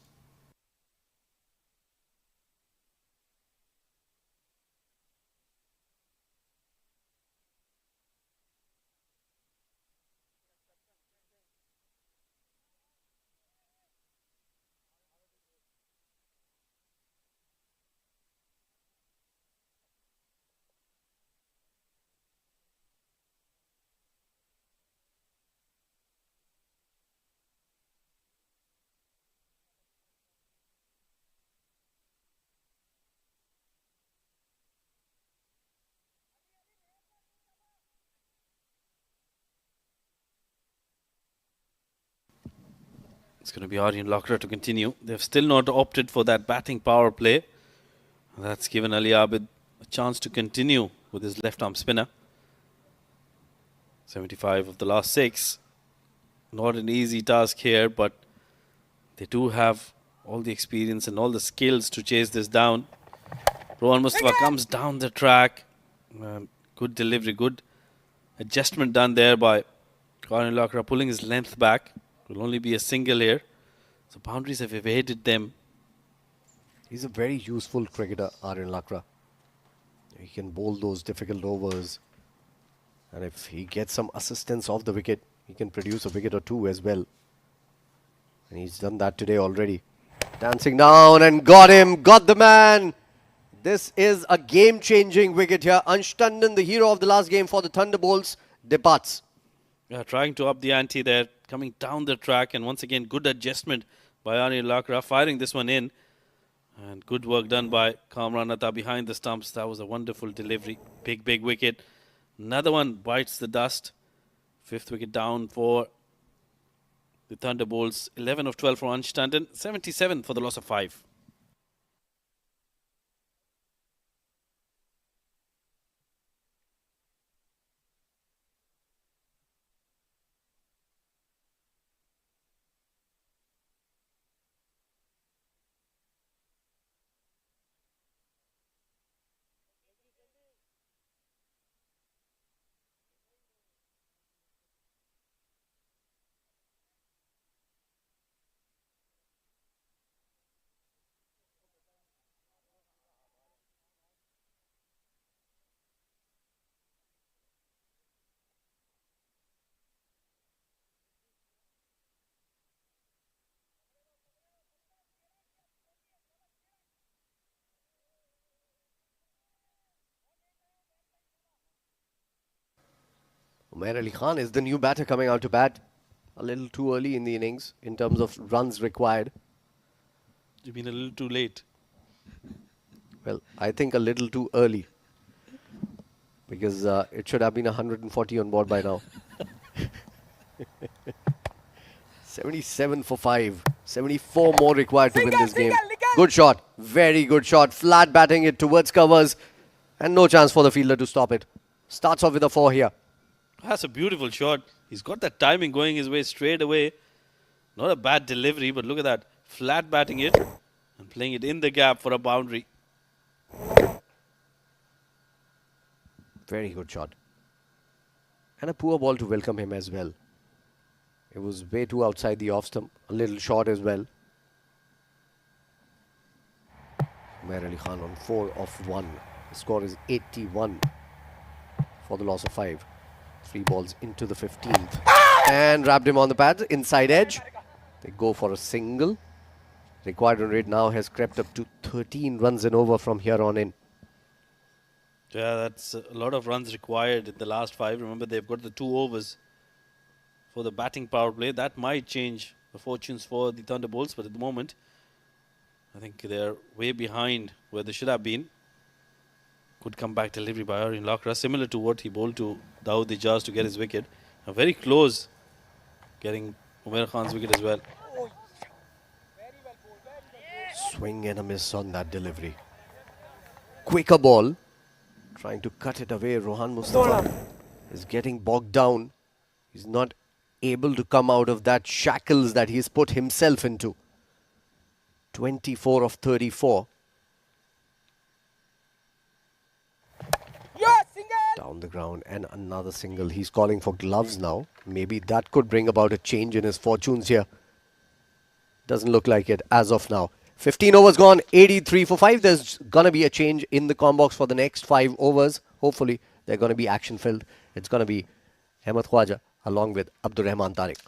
It's going to be Aryan Lakra to continue. They've still not opted for that batting power play. That's given Ali Abid a chance to continue with his left arm spinner. 75 of the last 6. Not an easy task here, but they do have all the experience and all the skills to chase this down. Rohan Mustafa comes down the track. Good delivery, good adjustment done there by Aryan Lakra, pulling his length back. Will only be a single here. So boundaries have evaded them. He's a very useful cricketer, Aryan Lakra. He can bowl those difficult overs. And if he gets some assistance off the wicket, he can produce a wicket or two as well. And he's done that today already. Dancing down and got him, got the man. This is a game-changing wicket here. Ansh Tandon, the hero of the last game for the Thunderbolts, departs. Yeah, trying to up the ante there, coming down the track, and once again, good adjustment by Aryan Lakra, firing this one in. And good work done by Kamran Atta behind the stumps. That was a wonderful delivery. Big, big wicket. Another one bites the dust. 5th wicket down for the Thunderbolts. 11 of 12 for Ansh Tandon. 77 for the loss of 5. Umair Ali Khan is the new batter coming out to bat. A little too early in the innings in terms of runs required. You've been a little too late. Well, I think a little too early. Because it should have been 140 on board by now. 77 for 5. 74 more required to win this game. Good shot. Very good shot. Flat batting it towards covers. And no chance for the fielder to stop it. Starts off with a 4 here. That's a beautiful shot. He's got that timing going his way straight away. Not a bad delivery, but look at that. Flat batting it and playing it in the gap for a boundary. Very good shot. And a poor ball to welcome him as well. It was way too outside the off stump. A little short as well. Umair Ali Khan on 4 of 1. The score is 81 for the loss of 5. 3 balls into the 15th. And wrapped him on the pads. Inside edge. They go for a single. Required run rate now has crept up to 13 runs and over from here on in. Yeah, that's a lot of runs required in the last 5. Remember, they've got the 2 overs for the batting power play. That might change the fortunes for the Thunderbolts, but at the moment, I think they're way behind where they should have been. Good comeback delivery by Aryan Lakra, similar to what he bowled to Dawood Ijaz to get his wicket. Very close getting Umair Khan's wicket as well. Swing and a miss on that delivery. Quicker ball. Trying to cut it away. Rohan Mustafa is getting bogged down. He's not able to come out of that shackles that he's put himself into. 24 of 34. Down the ground and another single. He's calling for gloves now. Maybe that could bring about a change in his fortunes here. Doesn't look like it as of now. 15 overs gone, 83 for 5. There's going to be a change in the com box for the next 5 overs. Hopefully, they're going to be action-filled. It's going to be Ahmed Khwaja along with Abdur Rahman Tariq.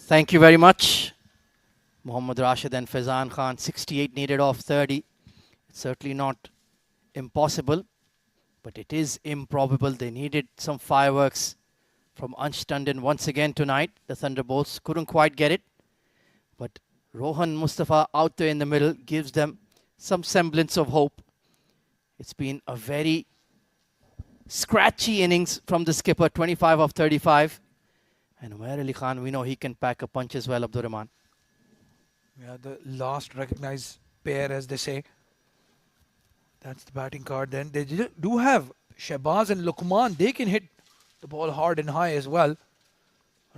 Thank you very much. Mohammad Rashid and Faizan Khan, 68 needed off 30. It's certainly not impossible, but it is improbable. They needed some fireworks from Ansh Tandon once again tonight. The Thunderbolts couldn't quite get it, but Rohan Mustafa out there in the middle gives them some semblance of hope. It's been a very scratchy innings from the skipper, 25 of 35. And Umair Ali Khan, we know he can pack a punch as well, Abdur Rahman. Yeah, the last recognized pair, as they say. That's the batting card then. They do have Shahbaz and Luqman. They can hit the ball hard and high as well.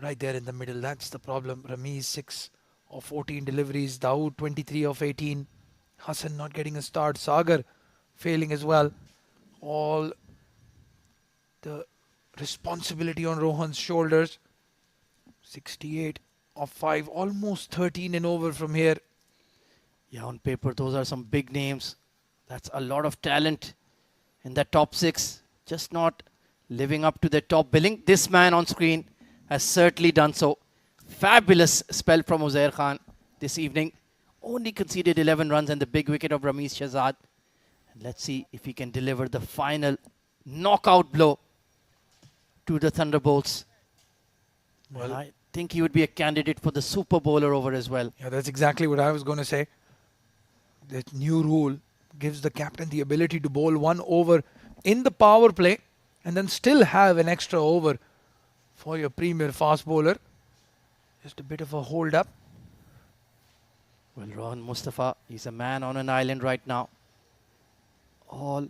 Right there in the middle, that's the problem. Ramiz, 6 of 14 deliveries. Dawood, 23 of 18. Hassan not getting a start. Sagar failing as well. All the responsibility on Rohan's shoulders. 68 of 5, almost 13 and over from here. Yeah, on paper, those are some big names. That's a lot of talent in that top 6. Just not living up to their top billing. This man on screen has certainly done so. Fabulous spell from Uzair Khan this evening. Only conceded 11 runs and the big wicket of Ramiz Shahzad. And let's see if he can deliver the final knockout blow to the Thunderbolts. Well, I think he would be a candidate for the super bowler over as well. Yeah, that's exactly what I was going to say. The new rule gives the captain the ability to bowl 1 over in the power play and then still have an extra over for your premier fast bowler. Just a bit of a hold up. Well, Rohan Mustafa, he's a man on an island right now. All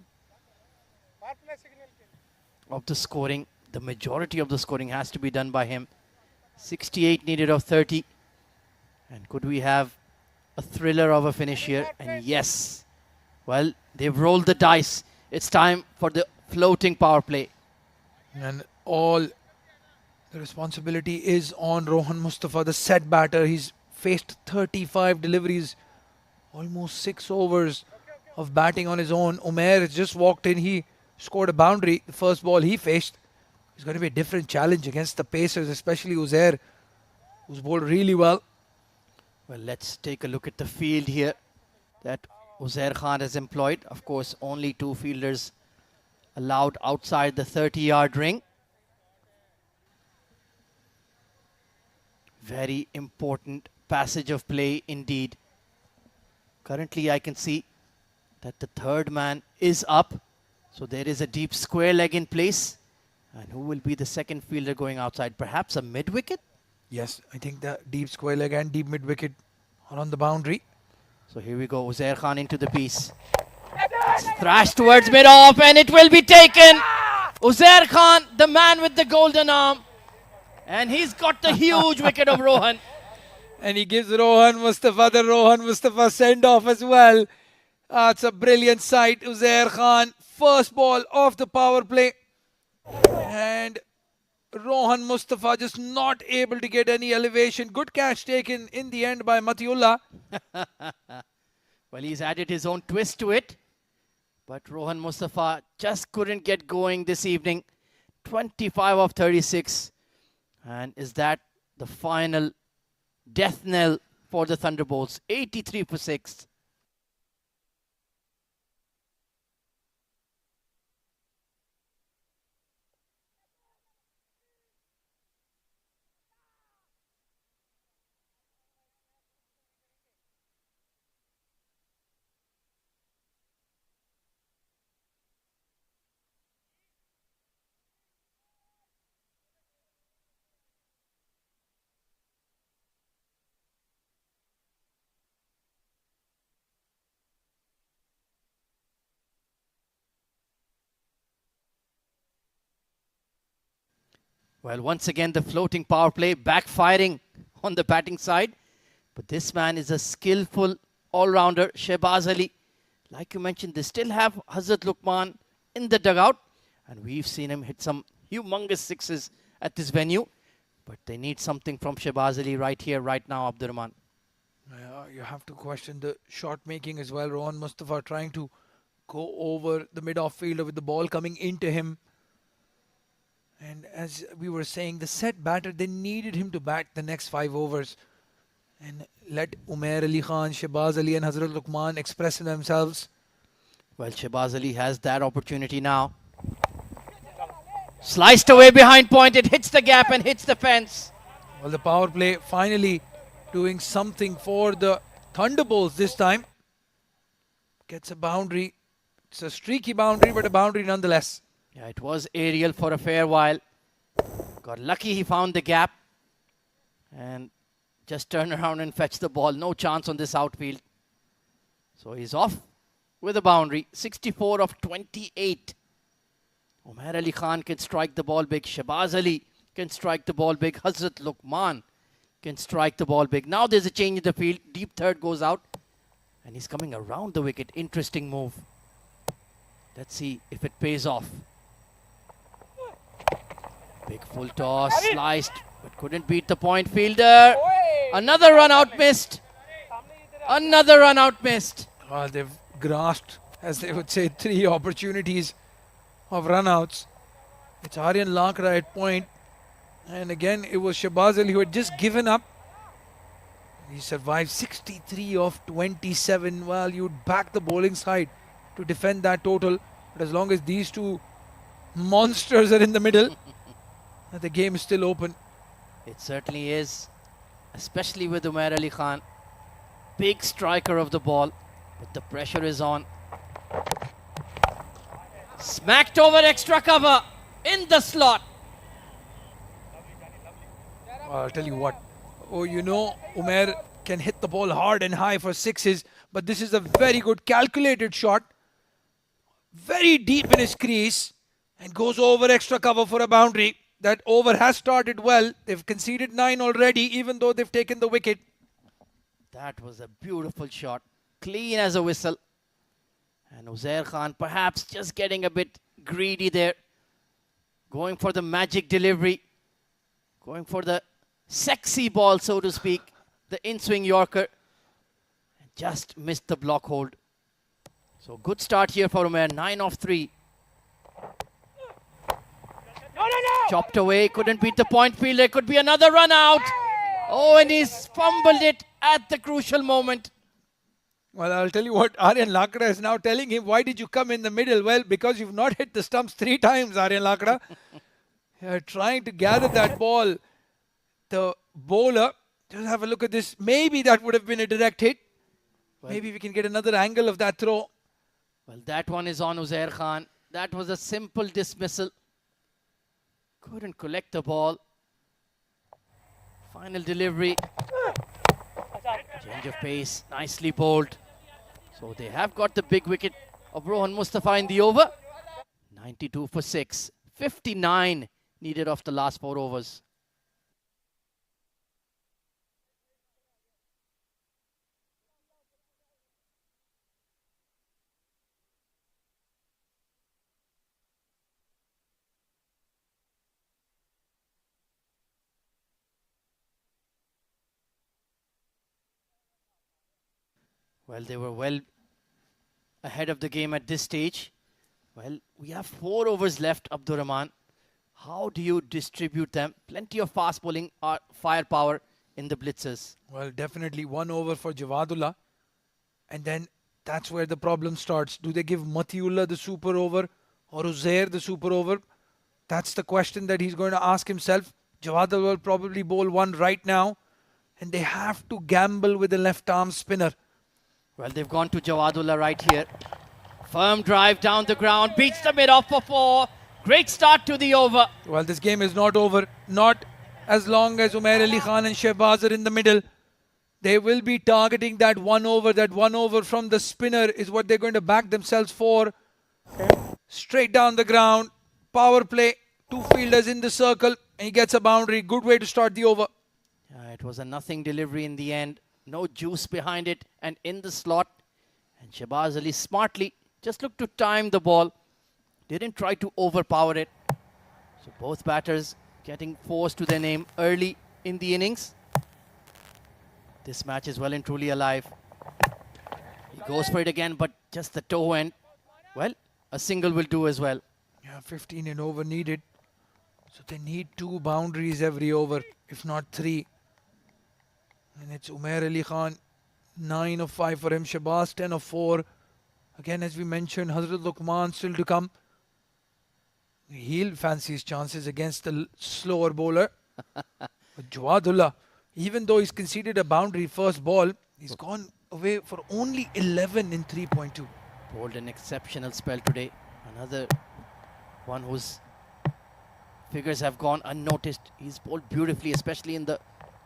of the scoring, the majority of the scoring has to be done by him. 68 needed of 30. And could we have a thriller of a finish here? And yes, well, they've rolled the dice. It's time for the floating power play. And all the responsibility is on Rohan Mustafa, the set batter. He's faced 35 deliveries Almost 6 overs of batting on his own. Umair has just walked in. He scored a boundary. The first ball he faced is going to be a different challenge against the Pacers, especially Uzair, who's bowled really well. Well, let's take a look at the field here that Uzair Khan has employed. Of course, only 2 fielders allowed outside the 30-yard ring. Very important passage of play indeed. Currently, I can see that the third man is up. So there is a deep square leg in place. And who will be the second fielder going outside? Perhaps a mid-wicket? Yes, I think the deep square leg and deep mid-wicket are on the boundary. So here we go, Uzair Khan into the piece. It's thrashed towards mid-off and it will be taken. Uzair Khan, the man with the golden arm. And he's got the huge wicket of Rohan. And he gives Rohan Mustafa the Rohan Mustafa send-off as well. It's a brilliant sight. Uzair Khan, first ball off the power play. And Rohan Mustafa just not able to get any elevation. Good catch taken in the end by Matiullah. Well, he's added his own twist to it. But Rohan Mustafa just couldn't get going this evening. 25 of 36. And is that the final death knell for the Thunderbolts? 83 for 6. Well, once again, the floating power play backfiring on the batting side. But this man is a skillful all-rounder, Shehbaz Ali. Like you mentioned, they still have Hazrat Luqman in the dugout. And we've seen him hit some humongous sixes at this venue. But they need something from Shehbaz Ali right here, right now, Abdurrahman. You have to question the shot making as well. Rohan Mustafa trying to go over the mid-off fielder with the ball coming into him. And as we were saying, the set batter, they needed him to bat the next 5 overs and let Umair Ali Khan, Shehbaz Ali and Hazrat Luqman express themselves. Well, Shehbaz Ali has that opportunity now. Sliced away behind point, it hits the gap and hits the fence. Well, the power play finally doing something for the Thunderbolts this time. Gets a boundary. It's a streaky boundary, but a boundary nonetheless. Yeah, it was aerial for a fair while. Got lucky he found the gap. And just turned around and fetched the ball. No chance on this outfield. So he's off with a boundary. 64 of 28. Umair Ali Khan can strike the ball big. Shehbaz Ali can strike the ball big. Hazrat Luqman can strike the ball big. Now there's a change in the field. Deep third goes out. And he's coming around the wicket. Interesting move. Let's see if it pays off. Big full toss, sliced, but couldn't beat the point fielder. Another run out missed. Another run out missed. Well, they've grasped, as they would say, 3 opportunities of run-outs. It's Aryan Lakra at point. And again, it was Shehbaz Ali who had just given up. He survived 63 of 27. Well, you'd back the bowling side to defend that total. But as long as these 2 monsters are in the middle, the game is still open. It certainly is, especially with Umair Ali Khan. Big striker of the ball, but the pressure is on. Smacked over extra cover in the slot. I'll tell you what. Oh, you know, Umair can hit the ball hard and high for 6s, but this is a very good calculated shot. Very deep in his crease and goes over extra cover for a boundary. That over has started well. They've conceded 9 already, even though they've taken the wicket. That was a beautiful shot. Clean as a whistle. And Uzair Khan perhaps just getting a bit greedy there. Going for the magic delivery. Going for the sexy ball, so to speak. The in-swing Yorker. And just missed the block hold. So good start here for Umair, 9 of 3. Chopped away, couldn't beat the point fielder. Could be another run out. Oh, and he's fumbled it at the crucial moment. Well, I'll tell you what, Aryan Lakra is now telling him, why did you come in the middle? Well, because you've not hit the stumps 3 times, Aryan Lakra. You're trying to gather that ball. The bowler, just have a look at this. Maybe that would have been a direct hit. Maybe we can get another angle of that throw. Well, that one is on Uzair Khan. That was a simple dismissal. Couldn't collect the ball. Final delivery. Change of pace, nicely bowled. So they have got the big wicket of Rohan Mustafa in the over. 92 for 6. 59 needed of the last 4 overs. Well, they were well ahead of the game at this stage. Well, we have 4 overs left, Abdur Rahman. How do you distribute them? Plenty of fast bowling firepower in the blitzers. Well, definitely 1 over for Jawadullah. And then that's where the problem starts. Do they give Matiullah the super over or Uzair the super over? That's the question that he's going to ask himself. Jawadullah will probably bowl 1 right now. And they have to gamble with the left arm spinner. Well, they've gone to Jawadullah right here. Firm drive down the ground. Beats the mid-off for 4. Great start to the over. Well, this game is not over. Not as long as Umair Ali Khan and Shehbaz are in the middle. They will be targeting that 1 over. That 1 over from the spinner is what they're going to back themselves for. Straight down the ground. Power play. 2 fielders in the circle. And he gets a boundary. Good way to start the over. Yeah, it was a nothing delivery in the end. No juice behind it and in the slot. And Shehbaz Ali smartly just looked to time the ball. Didn't try to overpower it. So both batters getting forced to their name early in the innings. This match is well and truly alive. He goes for it again, but just the toe end. Well, a single will do as well. Yeah, 15 and over needed. So they need 2 boundaries every over, if not 3. And it's Umair Ali Khan, 9 of 5 for him. Shehbaz, 10 of 4. Again, as we mentioned, Hazrat Luqman still to come. He'll fancy his chances against the slower bowler. But Jawadullah, even though he's conceded a boundary first ball, he's gone away for only 11 in 3.2. Bowled an exceptional spell today. Another one whose figures have gone unnoticed. He's bowled beautifully, especially in the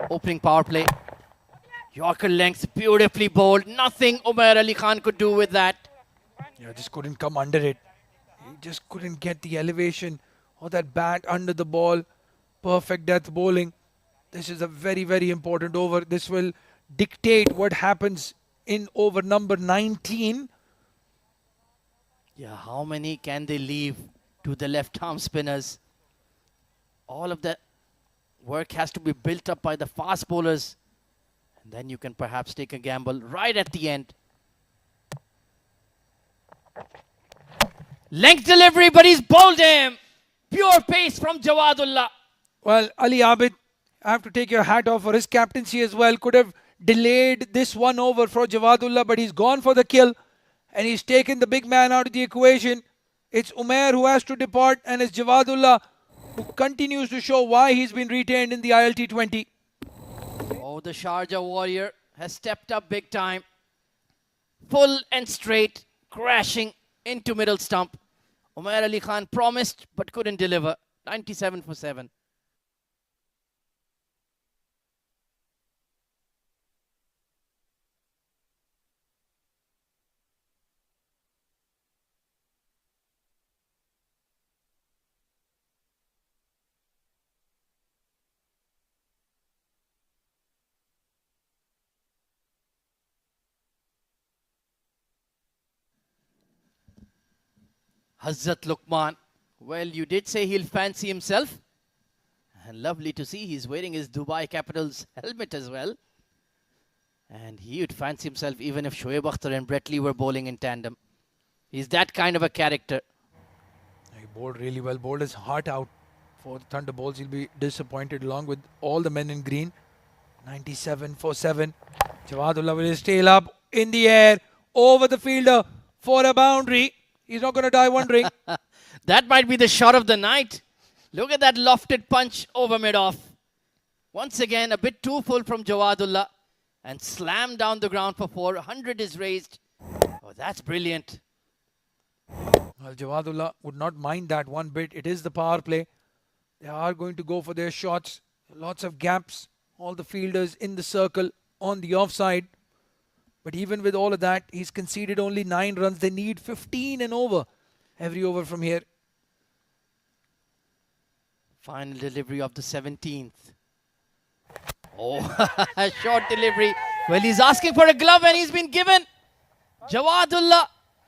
opening power play. Yorker length, beautifully bowled. Nothing Umair Ali Khan could do with that. Yeah, just couldn't come under it. He just couldn't get the elevation or that bat under the ball. Perfect death bowling. This is a very, very important over. This will dictate what happens in over number 19. Yeah, how many can they leave to the left arm spinners? All of the work has to be built up by the fast bowlers. And then you can perhaps take a gamble right at the end. Length delivery, but he's bowled him. Pure pace from Jawadullah. Well, Ali Abid, I have to take your hat off for his captaincy as well. Could have delayed this 1 over for Jawadullah, but he's gone for the kill. And he's taken the big man out of the equation. It's Umair who has to depart, and it's Jawadullah who continues to show why he's been retained in the ILT20. Oh, the Sharjah warrior has stepped up big time. Full and straight, crashing into middle stump. Umair Ali Khan promised but couldn't deliver. 97 for 7. Hazrat Luqman. Well, you did say he'll fancy himself. And lovely to see he's wearing his Dubai Capitals helmet as well. And he would fancy himself even if Shoaib Akhtar and Brett Lee were bowling in tandem. He's that kind of a character. He bowled really well, bowled his heart out for the Thunderbolts. He'll be disappointed along with all the men in green. 97 for 7. Jawadullah with his tail up in the air over the fielder for a boundary. He's not going to die wondering. That might be the shot of the night. Look at that lofted punch over mid-off. Once again, a bit too full from Jawadullah and slammed down the ground for 4. 100 is raised. Oh, that's brilliant. Well, Jawadullah would not mind that one bit. It is the power play. They are going to go for their shots. Lots of gaps. All the fielders in the circle on the offside. But even with all of that, he's conceded only 9 runs. They need 15 and over every over from here. Final delivery of the 17th. Oh, a short delivery. Well, he's asking for a glove and he's been given. Jawadullah.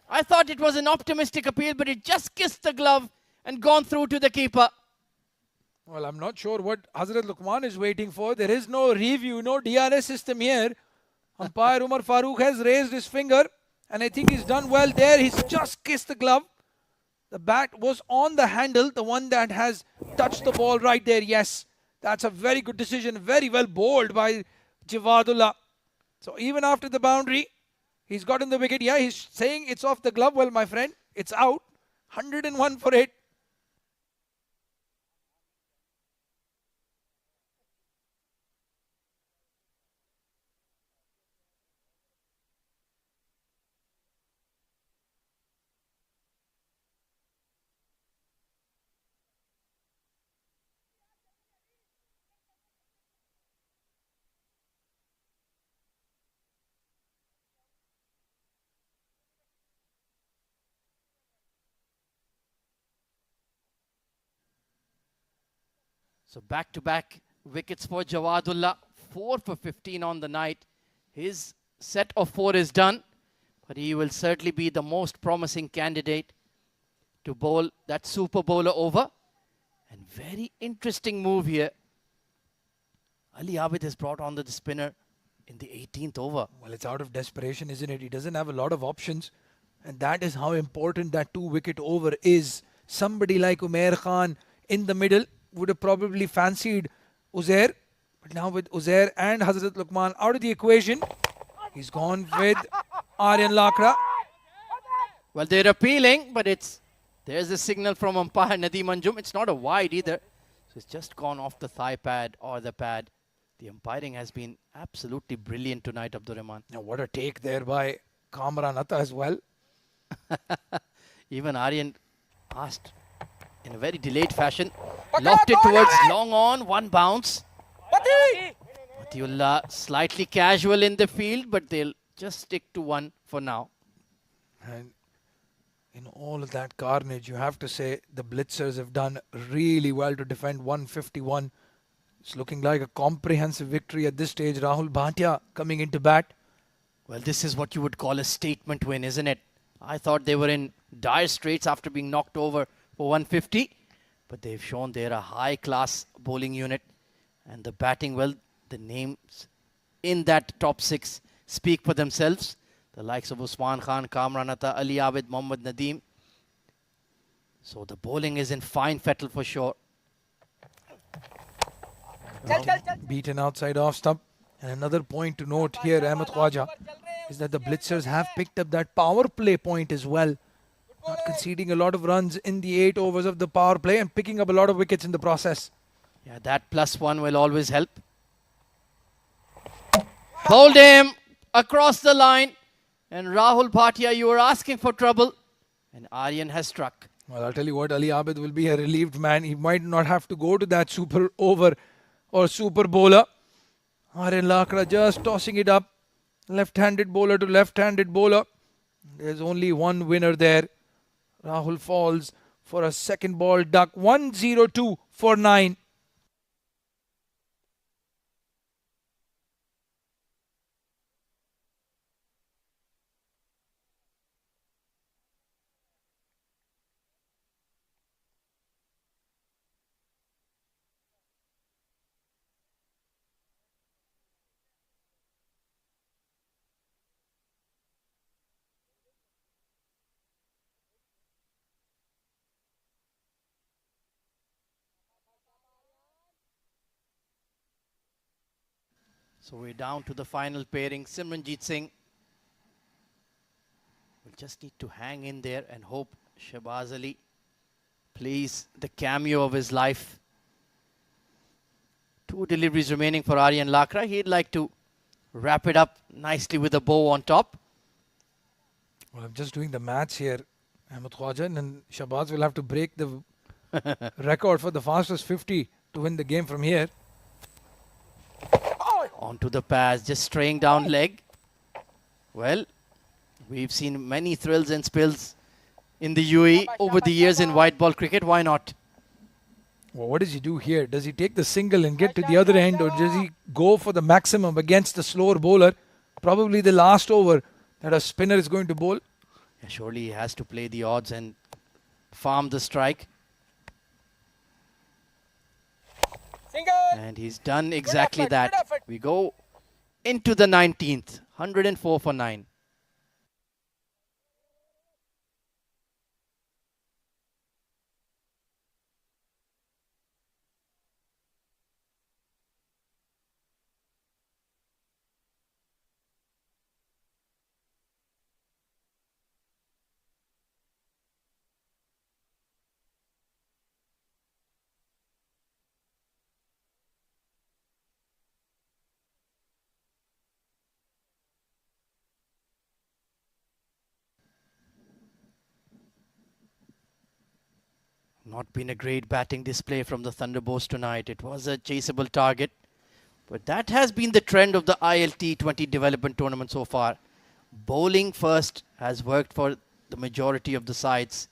I thought it was an optimistic appeal, but it just kissed the glove and gone through to the keeper. Well, I'm not sure what Hazrat Luqman is waiting for. There is no review, no DRS system here. Umpire Umar Farooq has raised his finger and I think he's done well there. He's just kissed the glove. The bat was on the handle, the one that has touched the ball right there. Yes, that's a very good decision. Very well bowled by Jawadullah. So even after the boundary, he's gotten the wicket. Yeah, he's saying it's off the glove. Well, my friend, it's out. 101 for it. So back-to-back wickets for Jawadullah. 4 for 15 on the night. His set of 4 is done. But he will certainly be the most promising candidate to bowl that super bowler over. And very interesting move here. Ali Abid has brought on the spinner in the 18th over. Well, it's out of desperation, isn't it? He doesn't have a lot of options. And that is how important that 2-wicket over is. Somebody like Umair Khan in the middle would have probably fancied Uzair. But now with Uzair and Hazrat Luqman out of the equation, he's gone with Aryan Lakra. Well, they're appealing, but there's a signal from umpire Nadeem Anjum. It's not a wide either. So it's just gone off the thigh pad or the pad. The umpiring has been absolutely brilliant tonight, Abdur Rahman. Now, what a take there by Kamran Atta as well. Even Aryan asked in a very delayed fashion. Lofted towards long on, 1 bounce. Matiullah slightly casual in the field, but they'll just stick to 1 for now. And in all of that carnage, you have to say the Blitzers have done really well to defend 151. It's looking like a comprehensive victory at this stage. Rahul Bhatia coming into bat. Well, this is what you would call a statement win, isn't it? I thought they were in dire straits after being knocked over for 150. But they've shown they're a high-class bowling unit. And the batting, well, the names in that top 6 speak for themselves. The likes of Usman Khan, Kamran Atta, Ali Abid, Mohammad Nadeem. So the bowling is in fine fettle for sure. Beaten outside off stump. And another point to note here, Ahmed Khwaja, is that the Blitzers have picked up that power play point as well. Not conceding a lot of runs in the 8 overs of the power play and picking up a lot of wickets in the process. Yeah, that +1 will always help. Bowled him across the line. And Rahul Bhatia, you were asking for trouble. And Aryan has struck. Well, I'll tell you what, Ali Abid will be a relieved man. He might not have to go to that super over or super bowler. Aryan Lakra just tossing it up. Left-handed bowler to left-handed bowler. There's only one winner there. Rahul falls for a second ball duck. 102 for 9. So we're down to the final pairing. Simranjeet Singh will just need to hang in there and hope Shahbaz Ali plays the cameo of his life. 2 deliveries remaining for Aryan Lakra. He'd like to wrap it up nicely with a bow on top. Well, I'm just doing the maths here, Ahmed Khwaja, and Shahbaz will have to break the record for the fastest 50 to win the game from here. Onto the pass, just straying down leg. Well, we've seen many thrills and spills in the UAE over the years in white ball cricket. Why not? Well, what does he do here? Does he take the single and get to the other end, or does he go for the maximum against the slower bowler? Probably the last over that a spinner is going to bowl. Yeah, surely he has to play the odds and farm the strike. And he's done exactly that. We go into the 19th, 104 for 9. Not been a great batting display from the Thunderbolts tonight. It was a chaseable target. But that has been the trend of the ILT20 development tournament so far. Bowling first has worked for the majority of the sides.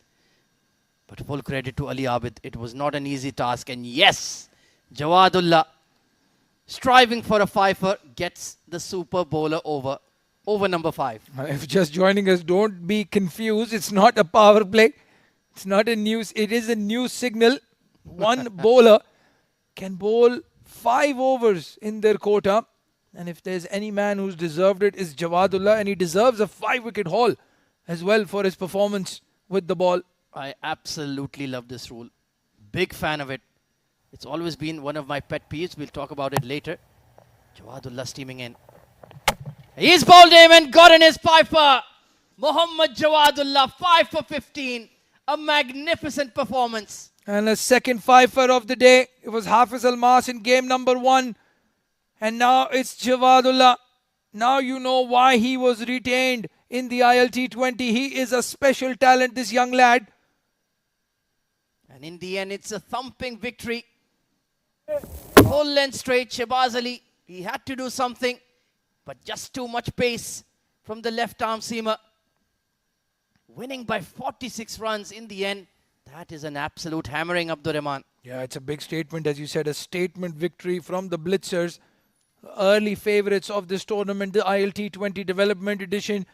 But full credit to Ali Abid. It was not an easy task. And yes, Jawadullah, striving for a fifer, gets the super bowler over number 5. If you're just joining us, don't be confused. It's not a power play. It's not a news. It is a new signal. One bowler can bowl 5 overs in their quota. And if there's any man who's deserved it, it's Jawadullah. And he deserves a 5-wicket haul as well for his performance with the ball. I absolutely love this rule. Big fan of it. It's always been one of my pet peeves. We'll talk about it later. Jawadullah steaming in. He's bowled him and got in his piper. Mohammad Jawadullah, 5 for 15. A magnificent performance. And a second fifer of the day. It was Hafiz Almas in game number 1. And now it's Jawadullah. Now you know why he was retained in the ILT20. He is a special talent, this young lad. And in the end, it's a thumping victory. Full length straight, Shahbaz Ali. He had to do something, but just too much pace from the left arm seamer. Winning by 46 runs in the end. That is an absolute hammering, Abdur Rahman. Yeah, it's a big statement, as you said, a statement victory from the Blitzers. Early favourites of this tournament, the ILT20 Development Edition.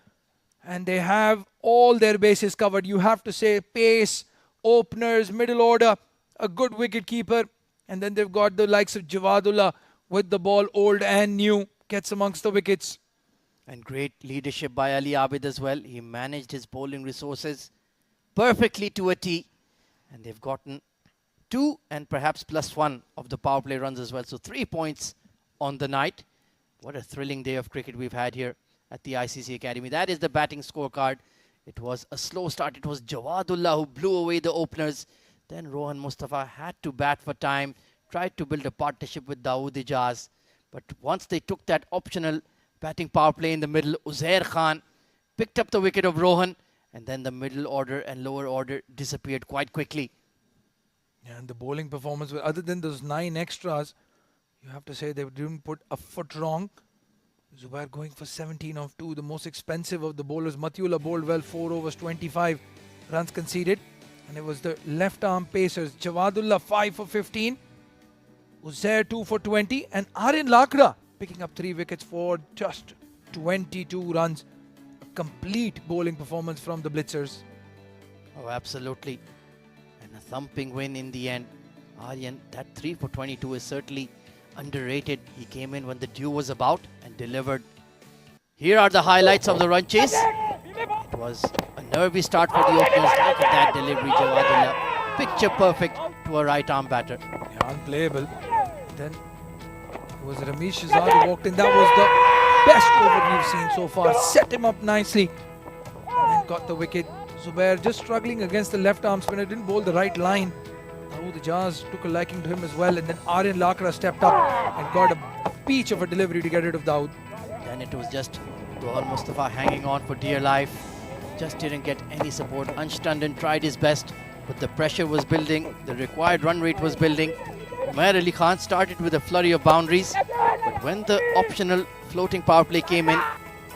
And they have all their bases covered. You have to say pace, openers, middle order, a good wicket keeper. And then they've got the likes of Jawadullah with the ball, old and new, gets amongst the wickets. And great leadership by Ali Abid as well. He managed his bowling resources perfectly to a T. And they've gotten 2 and perhaps +1 of the power play runs as well. So 3 points on the night. What a thrilling day of cricket we've had here at the ICC Academy. That is the batting scorecard. It was a slow start. It was Jawadullah who blew away the openers. Then Rohan Mustafa had to bat for time, tried to build a partnership with Dawood Ijaz. But once they took that optional batting power play in the middle, Uzair Khan picked up the wicket of Rohan, and then the middle order and lower order disappeared quite quickly. Yeah, and the bowling performance, other than those 9 extras, you have to say they didn't put a foot wrong. Zubair going for 17 of 2, the most expensive of the bowlers. Matiullah bowled well, 4 overs, 25 runs conceded. And it was the left arm pacers. Jawadullah 5 for 15. Uzair 2 for 20. And Aryan Lakra picking up 3 wickets for just 22 runs. A complete bowling performance from the Blitzers. Oh, absolutely. And a thumping win in the end. Aryan, that 3 for 22 is certainly underrated. He came in when the dew was about and delivered. Here are the highlights of the run chase. It was a nervy start for the openers. Look at that delivery, Jawadullah. Picture perfect to a right arm batter. Yeah, unplayable. Then was Ramesh Shahzad who walked in. That was the best over we've seen so far. Set him up nicely and got the wicket. Zubair just struggling against the left arm spinner, didn't bowl the right line. The Jazz took a liking to him as well, and then Aryan Lakra stepped up and got a peach of a delivery to get rid of Dawood. Then it was just Rohan Mustafa hanging on for dear life. Just didn't get any support. Ansh Tandon tried his best, but the pressure was building. The required run rate was building. Umair Ali Khan started with a flurry of boundaries, but when the optional floating power play came in,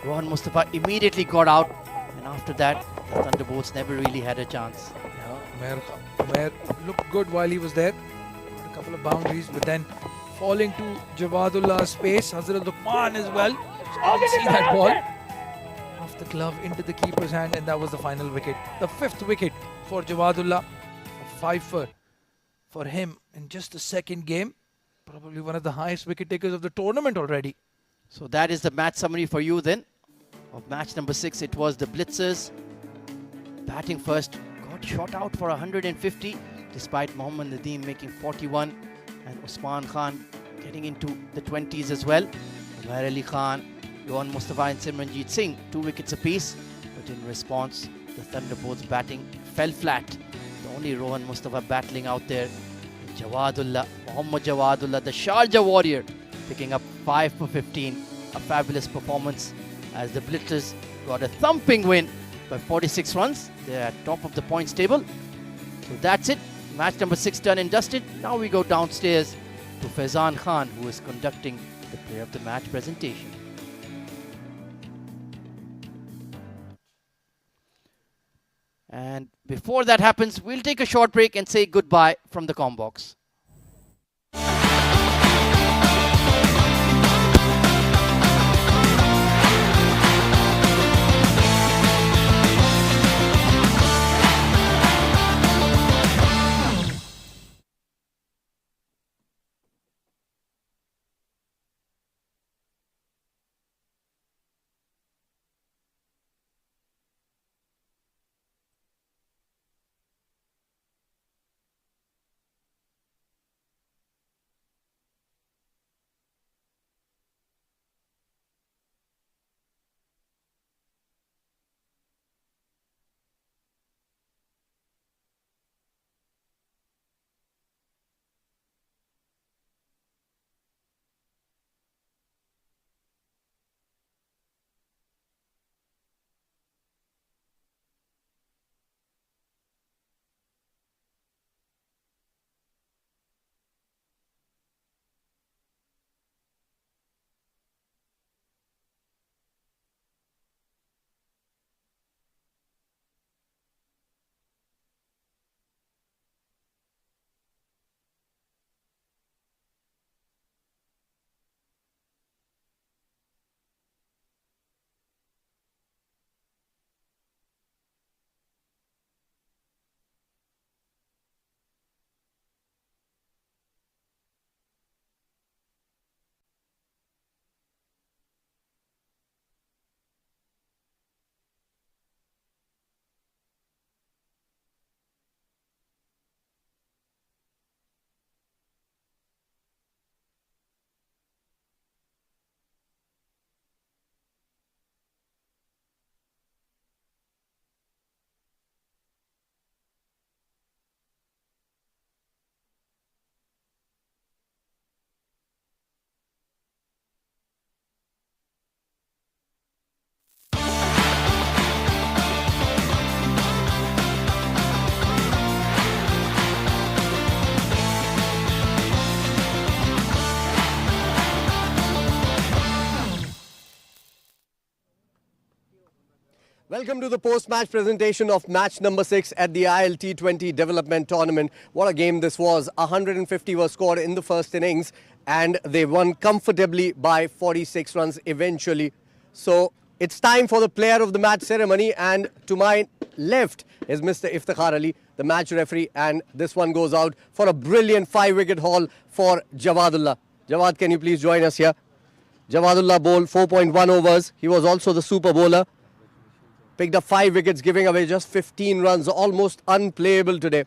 Rohan Mustafa immediately got out, and after that, the Thunderbolts never really had a chance. Umair looked good while he was there. Got a couple of boundaries, but then falling to Javadullah's space. Hazrat Luqman as well. So you can see that ball off the glove into the keeper's hand, and that was the final wicket. The 5th wicket for Javadullah. A 5 for him in just the 2nd game. Probably one of the highest wicket takers of the tournament already. So that is the match summary for you then. Of match number 6, it was the Blitzers batting first. Got shot out for 150 despite Mohammad Nadeem making 41 and Usman Khan getting into the 20s as well. Umair Ali Khan, Rohan Mustafa and Simranjeet Singh, 2 wickets apiece. But in response, the Thunderbolts batting fell flat. The only Rohan Mustafa battling out there. Jawadullah, Mohammad Jawadullah, the Sharjah warrior, picking up 5 for 15. A fabulous performance as the Blitzers got a thumping win by 46 runs. They're at top of the points table. So that's it. Match number 6 done and dusted. Now we go downstairs to Faizan Khan, who is conducting the player of the match presentation. And before that happens, we'll take a short break and say goodbye from the Combox. Welcome to the post-match presentation of match number 6 at the ILT20 Development Tournament. What a game this was. 150 were scored in the first innings and they won comfortably by 46 runs eventually. So it's time for the player of the match ceremony, and to my left is Mr. Iftikhar Ali, the match referee, and this one goes out for a brilliant 5-wicket haul for Jawadullah. Jawad, can you please join us here? Jawadullah bowled 4.1 overs. He was also the super bowler. Picked up 5 wickets, giving away just 15 runs, almost unplayable today.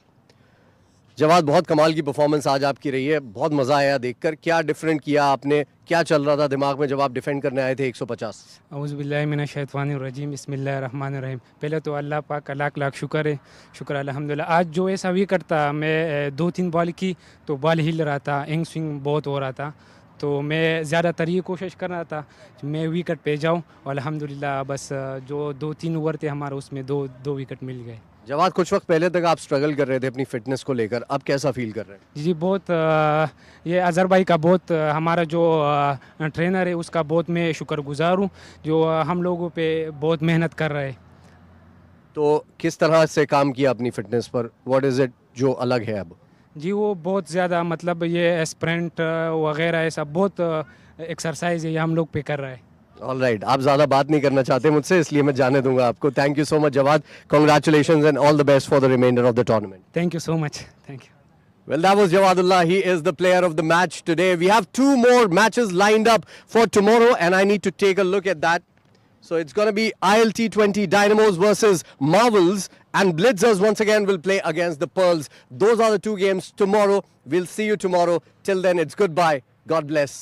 Jawad, बहुत कमाल की performance आज आपकी रही है, बहुत मज़ा आया देखकर। क्या डिफरेंट किया आपने, क्या चल रहा था दिमाग में जब आप डिफेंड करने आए थे 150? औज़ुबिल्लाहिमिनश्शैतानिर्रजीम, बिस्मिल्लाहिर्रहमानिर्रहीम। पहले तो अल्लाह पाक का लाख लाख शुक्र है, शुक्र अल्हम्दुलिल्लाह। आज जो ऐसा विकेट था, मैं 2-3 बॉल की तो बॉल हिल रहा था, एंग स्विंग बहुत हो रहा था, तो मैं ज़्यादातर ये कोशिश कर रहा था मैं विकेट पे जाऊँ, और अल्हम्दुलिल्लाह बस जो 2-3 ओवर थे हमारे उसमें दो विकेट मिल गए। जवाद, कुछ वक्त पहले तक आप स्ट्रगल कर रहे थे अपनी फिटनेस को लेकर, अब कैसा फील कर रहे हैं? जी बहुत ये अज़हर भाई का बहुत हमारा जो ट्रेनर है उसका बहुत मैं शुक्रगुजार हूँ, जो हम लोगों पे बहुत मेहनत कर रहा है। तो किस तरह से काम किया अपनी फिटनेस पर, व्हाट इज़ इट जो अलग है अब? जी वो बहुत ज़्यादा, मतलब ये स्प्रिंट वगैरह ऐसा बहुत एक्सरसाइज है ये हम लोग पे कर रहा है। ऑलराइट, आप ज़्यादा बात नहीं करना चाहते मुझसे, इसलिए मैं जाने दूंगा आपको। Thank you so much Jawad, congratulations and all the best for the reminder of the tournament. Thank you so much, thank you. Well, that was Jawadullah. He is the player of the match today. We have 2 more matches lined up for tomorrow, and I need to take a look at that. So it's going to be ILT20 Dynamos versus Marvels, and Blitzers once again will play against the Pearls. Those are the 2 games tomorrow. We'll see you tomorrow. Till then, it's goodbye. God bless.